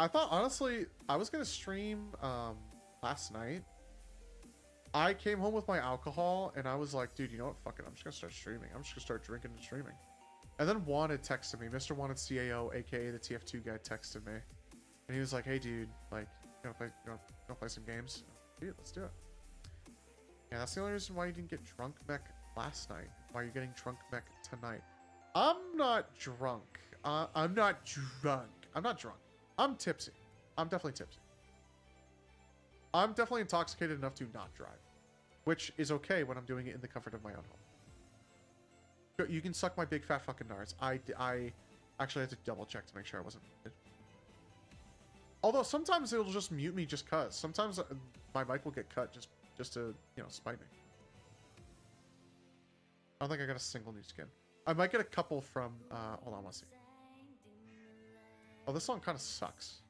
I thought, honestly, I was gonna stream last night. I came home with my alcohol and I was like, dude, you know what? Fuck it. I'm just gonna start streaming. I'm just gonna start drinking and streaming. And then Wanted texted me. Mr. Wanted CAO, aka the TF2 guy, texted me. And he was like, hey dude, like, you wanna play some games? Dude, let's do it. Yeah, that's the only reason why you didn't get drunk mech last night. Why you're getting drunk mech tonight. I'm not drunk. I'm not drunk. I'm not drunk. I'm tipsy. I'm definitely tipsy. I'm definitely intoxicated enough to not drive. Which is okay when I'm doing it in the comfort of my own home. You can suck my big fat fucking nards. I actually had to double check to make sure I wasn't muted. Although sometimes it'll just mute me just cuz. Sometimes my mic will get cut just to, you know, spite me. I don't think I got a single new skin. I might get a couple from, hold on, let's see. Oh, this song kind of sucks.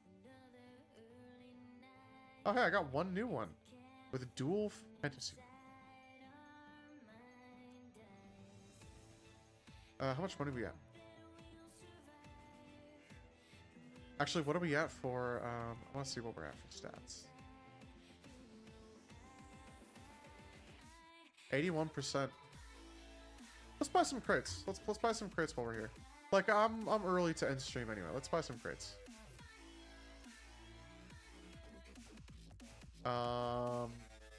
Oh, hey, I got one new one. With a dual fantasy. How much money we at? Actually, what are we at for? I want to see what we're at for stats. 81%. Let's buy some crates. Let's buy some crates while we're here. Like I'm early to end stream anyway. Let's buy some crates.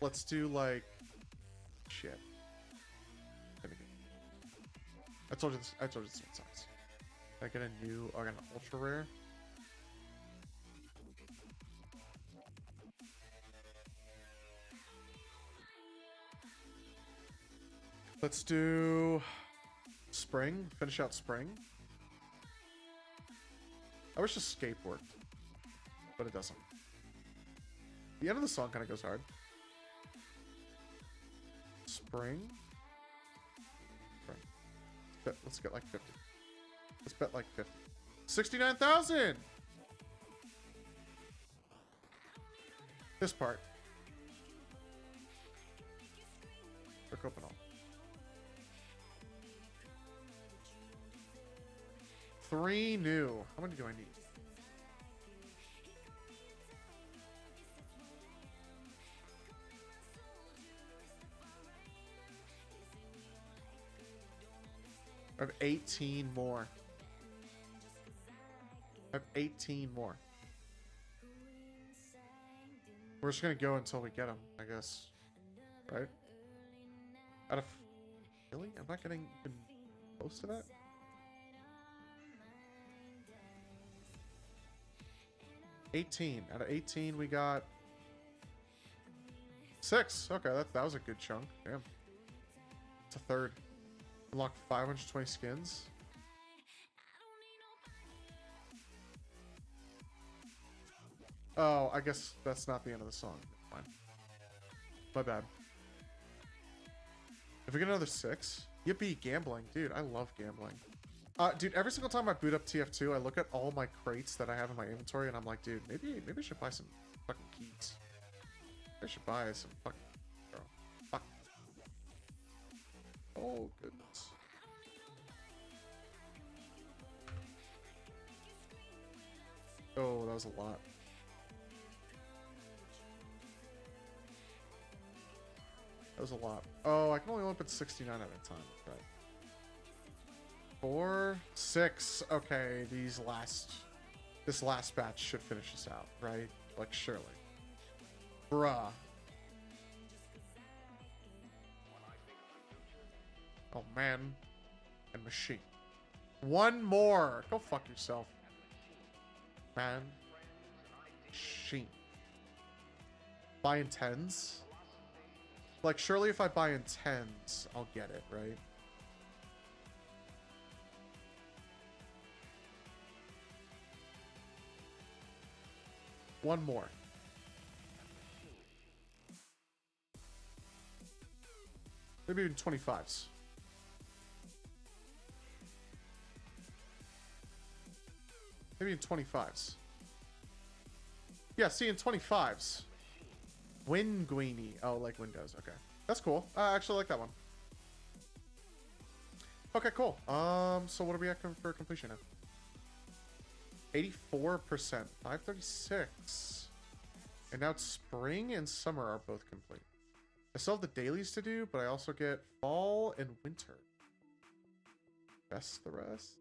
Let's do like shit. I told you this one sucks. I get a new I got an ultra rare. Let's do spring. Finish out spring. I wish escape worked, but it doesn't. The end of the song kind of goes hard. Spring. Let's get like 50. Let's bet like 50. 69,000! This part. For Copenhagen. 3 new. How many do I need? I have 18 more. I have 18 more. We're just gonna go until we get them, I guess. Right? Out of... Really? I'm not getting even close to that? Out of 18, we got 6. Okay, that was a good chunk. Damn. It's a third. Unlock 520 skins. Oh, I guess that's not the end of the song. Fine. My bad. If we get another 6, yippee, gambling. Dude, I love gambling. Dude, every single time I boot up TF2, I look at all my crates that I have in my inventory, and I'm like, dude, maybe I should buy some fucking keys. I should buy some fucking... Bro. Fuck. Oh, goodness. Oh, that was a lot. That was a lot. Oh, I can only open 69 at a time. Right. 4, 6. Okay, this last batch should finish us out, right? Like, surely. Bruh. Oh, man. And machine. 1 more. Go fuck yourself. Man. Machine. Buy in 10s? Like, surely if I buy in 10s, I'll get it, right? One more. Maybe even 25s. Maybe in 25s. Yeah, see, in 25s. Winguini. Oh, like Windows. Okay. That's cool. I actually like that one. Okay, cool. So what are we at for completion now? 84%. 536. And now it's spring and summer are both complete. I still have the dailies to do, but I also get fall and winter. Best the rest.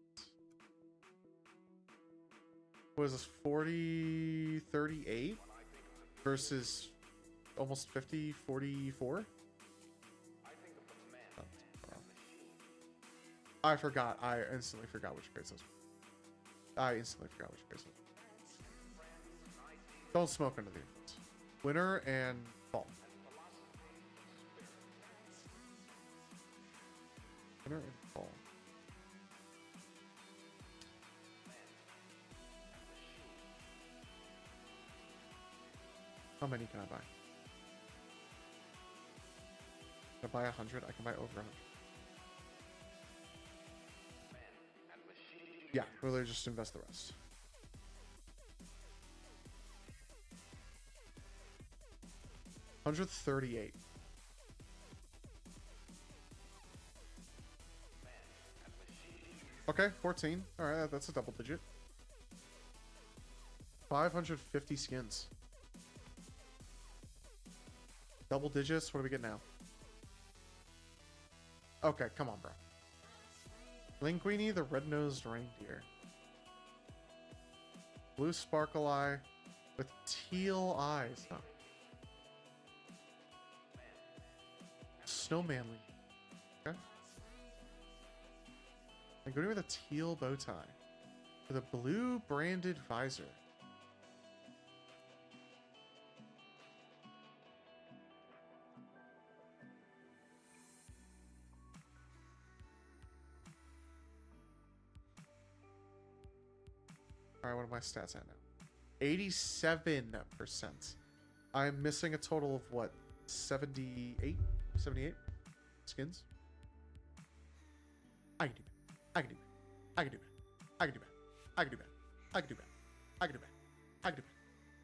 What is this? 40, 38 versus almost 50, 44? I forgot. I instantly forgot which grades those were. I instantly forgot which grades those were. Don't smoke under the influence. Winter and fall. Winter and fall. How many can I buy? Can I buy 100? I can buy over 100. Yeah, really just invest the rest. $138. Okay, 14. Alright, that's a double digit. 550 skins. Double digits. What do we get now? Okay, come on, bro. Linguini, the red-nosed reindeer. Blue sparkle eye with teal eyes. Huh. Snowman Linguini. Okay. Linguini with a teal bow tie. With a blue branded visor. Alright, what are my stats at now? 87%. I'm missing a total of what? 78? 78 skins? I can do that. I can do that. I can do that. I can do that. I can do that. I can do that. I can do that. I can do that.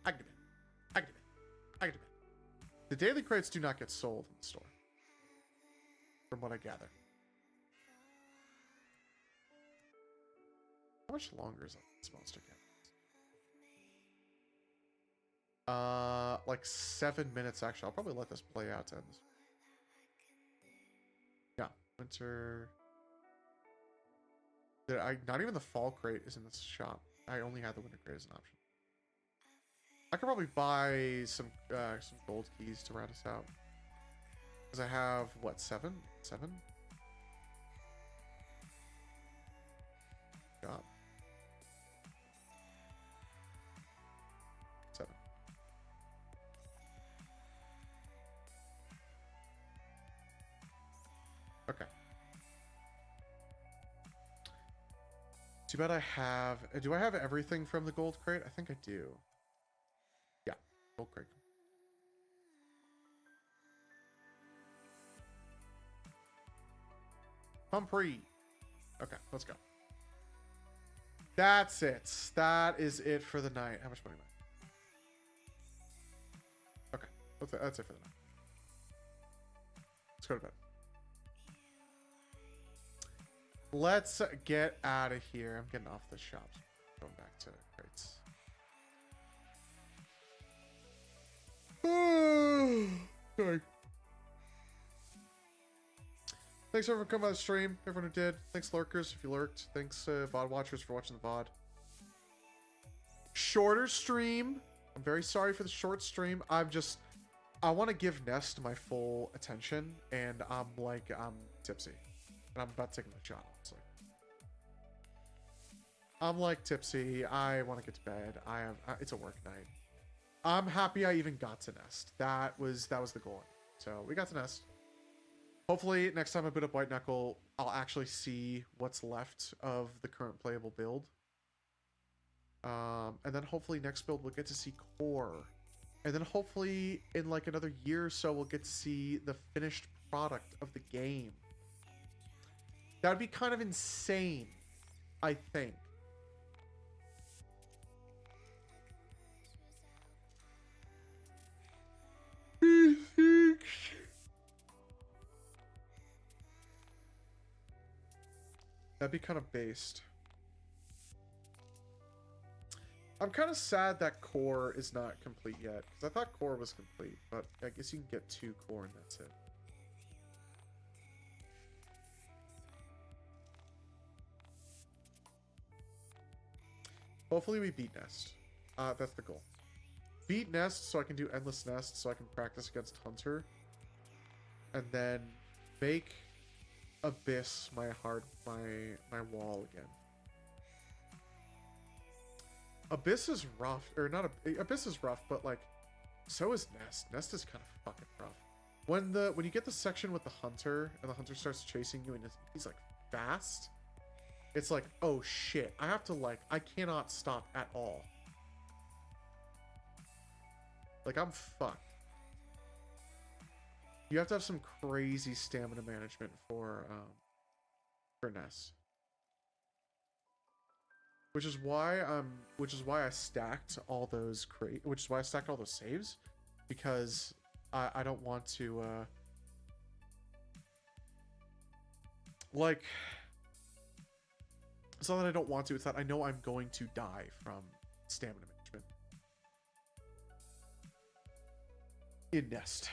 I can do that. I can do that. I can do that. The daily crates do not get sold in the store. From what I gather. How much longer is this monster camp? Like 7 minutes actually. I'll probably let this play out to end this. Yeah, winter. Not even the fall crate is in this shop. I only had the winter crate as an option. I could probably buy some gold keys to round us out. Because I have what, 7? 7? God. 7. Okay. Too bad I have... Do I have everything from the gold crate? I think I do. Yeah, gold crate. Humphrey. Okay, let's go. That's it. That is it for the night. How much money am I? Okay, that's it for the night. Let's go to bed. Let's get out of here. I'm getting off the shops. Going back to crates. Sorry. Thanks everyone for coming by the stream. Everyone who did. Thanks lurkers if you lurked. Thanks VOD watchers for watching the VOD. Shorter stream. I'm very sorry for the short stream. I want to give Nest my full attention, and I'm tipsy. And I'm about to take my shot, honestly. I'm like tipsy. I want to get to bed. It's a work night. I'm happy I even got to Nest. That was the goal. So we got to Nest. Hopefully next time I boot up White Knuckle, I'll actually see what's left of the current playable build. And then hopefully next build we'll get to see Core. And then hopefully in like another year or so we'll get to see the finished product of the game. That would be kind of insane, I think. That'd be kind of based. I'm kind of sad that Core is not complete yet, because I thought Core was complete, but I guess you can get 2 Core and that's it. Hopefully we beat Nest. That's the goal. Beat Nest so I can do Endless Nest so I can practice against Hunter. And then make Abyss my wall again. Abyss is rough, or not Abyss is rough, but like so is Nest. Nest is kind of fucking rough. When you get the section with the Hunter and the Hunter starts chasing you and he's like fast, it's like, oh shit, I cannot stop at all. Like I'm fucked. You have to have some crazy stamina management for Ness. Which is why I stacked all those saves, because I don't want to like, it's not that I don't want to, it's that I know I'm going to die from stamina management. In Nest.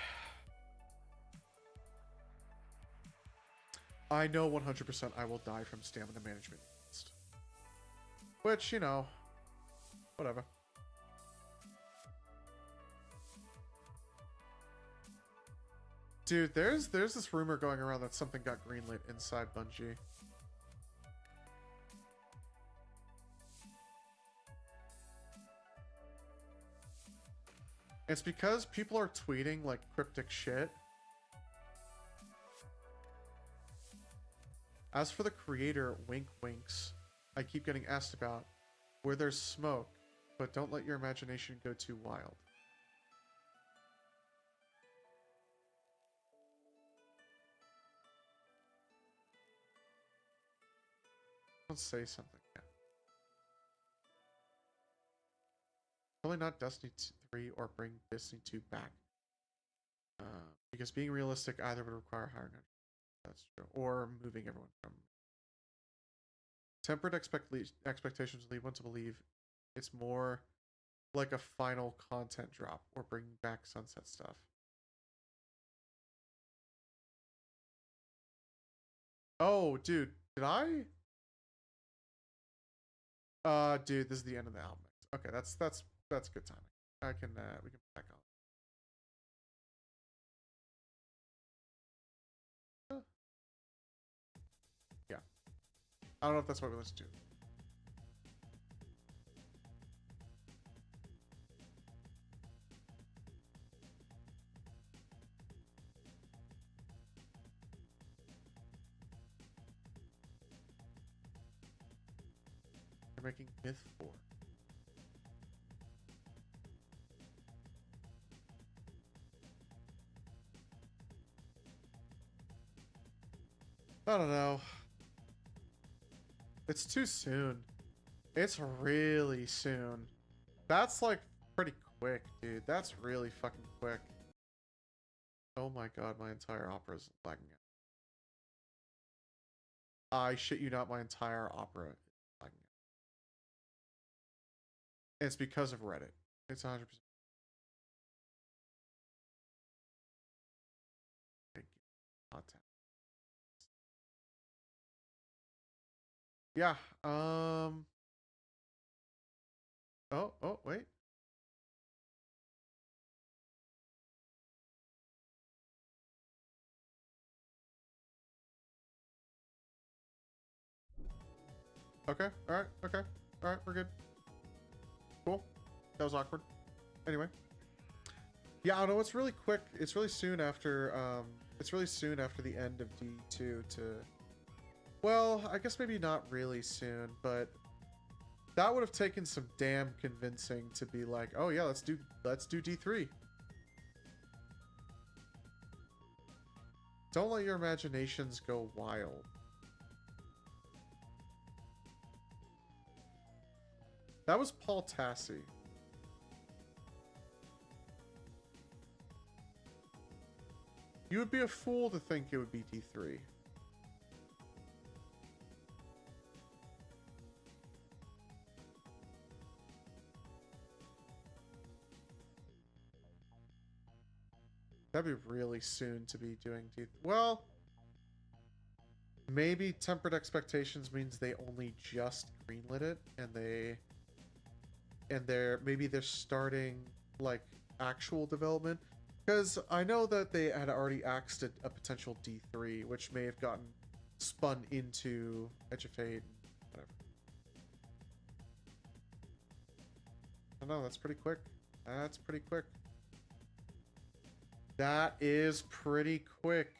I know 100% I will die from stamina management. Which, you know, whatever. Dude, there's this rumor going around that something got greenlit inside Bungie. It's because people are tweeting like cryptic shit. As for the creator, wink winks, I keep getting asked about where there's smoke, but don't let your imagination go too wild. Don't say something yet. Probably not Destiny 3 or bring Destiny 2 back. Because being realistic either would require hiring a... That's true. Or moving everyone from... Tempered expectations lead one to believe it's more like a final content drop or bringing back sunset stuff. Oh, dude, did I? Dude, this is the end of the album. Okay, that's good timing. I can we can back on. Yeah, I don't know if that's what we listen to. They're making Myth 4. I don't know. It's too soon. It's really soon. That's like pretty quick, dude. That's really fucking quick. Oh my god, my entire opera is lagging out. I shit you not, my entire opera is lagging out. It's because of Reddit. It's 100%. Yeah, oh, wait. Okay, alright, okay. Alright, we're good. Cool. That was awkward. Anyway. Yeah, I don't know, it's really quick. It's really soon after, the end of D2 to... Well, I guess maybe not really soon, but... That would have taken some damn convincing to be like, oh yeah, let's do D3. Don't let your imaginations go wild. That was Paul Tassi. You would be a fool to think it would be D3. That'd be really soon to be doing D3. Well, maybe tempered expectations means they only just greenlit it, and they're starting like actual development. Because I know that they had already axed a potential D3, which may have gotten spun into Edge of Fate, whatever. I don't know, that's pretty quick. That's pretty quick. That is pretty quick.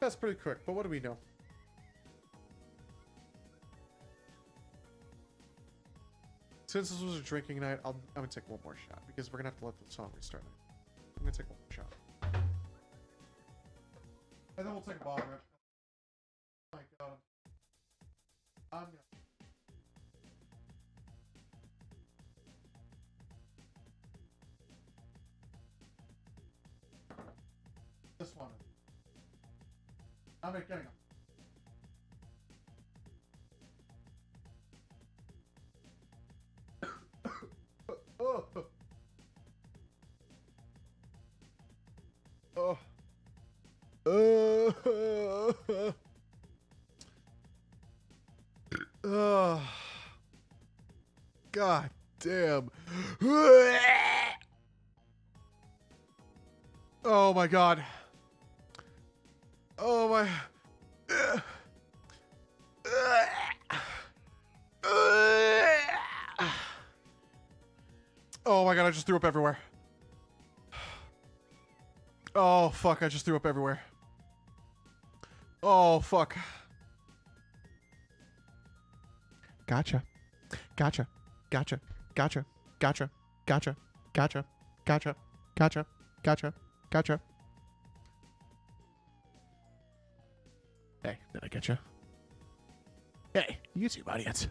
That's pretty quick, but what do we know? Since this was a drinking night, I'm gonna take one more shot because we're gonna have to let the song restart. I'm gonna take one more shot. And then we'll take a bottle rip. Oh my god. I'm gonna... This one. I'm getting them. Oh. Oh. Oh. God damn. Oh my god. Oh my. Oh my god, I just threw up everywhere. Oh fuck, I just threw up everywhere. Oh fuck. Gotcha. Gotcha. Gotcha. Gotcha. Gotcha. Gotcha. Gotcha. Gotcha. Gotcha. Gotcha. Gotcha. Hey, did I get you? Hey, YouTube audience.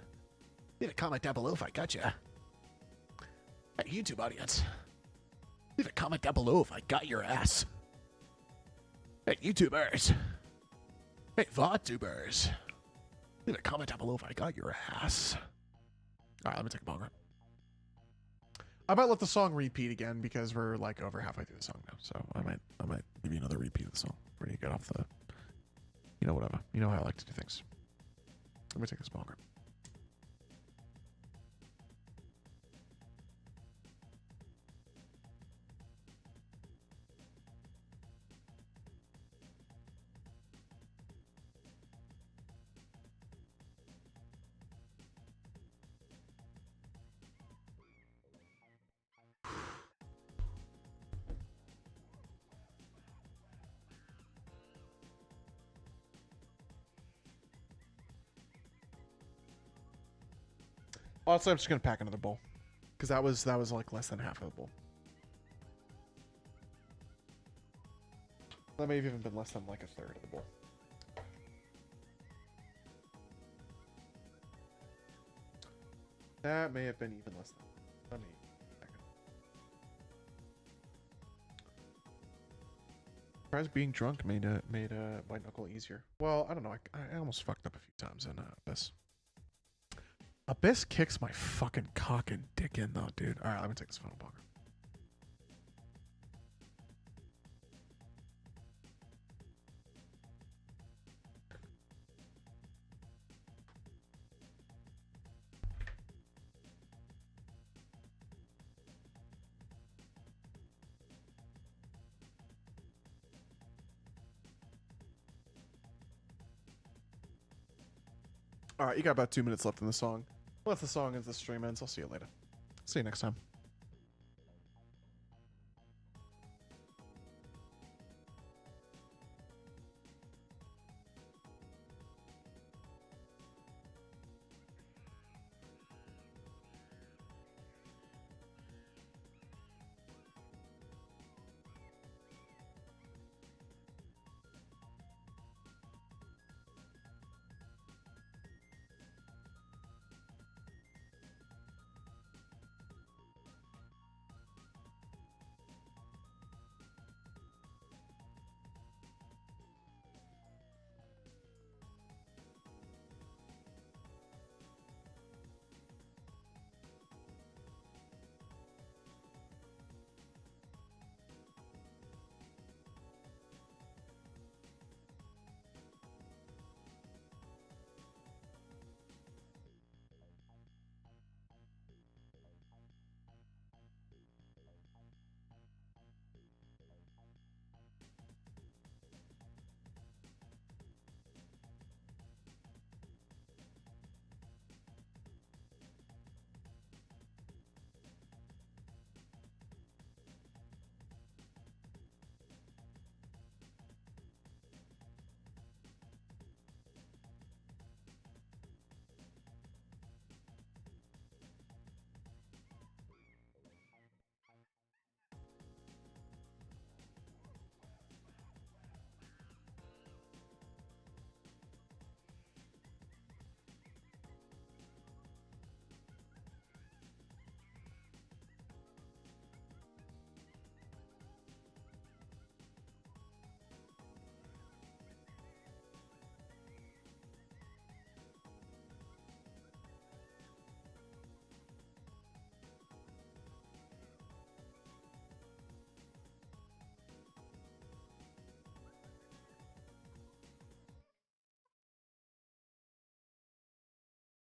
Leave a comment down below if I got you. Hey, YouTube audience. Leave a comment down below if I got your ass. Hey, YouTubers. Hey, VodTubers. Leave a comment down below if I got your ass. Alright, let me take a bong rip. I might let the song repeat again because we're like over halfway through the song now. So I might give you another repeat of the song before you get off the, you know, whatever. You know how I like to do things. Let me take this bong rip. Honestly, I'm just gonna pack another bowl because that was like less than half of the bowl. That may have even been less than like a third of the bowl. That may have been even less than. Let me. Surprised being drunk made white knuckle easier. Well, I don't know. I almost fucked up a few times in Abyss. Abyss kicks my fucking cock and dick in though, dude. All right, let me take this final bunker. All right, you got about 2 minutes left in the song. Once the song ends, the stream ends. I'll see you later. See you next time.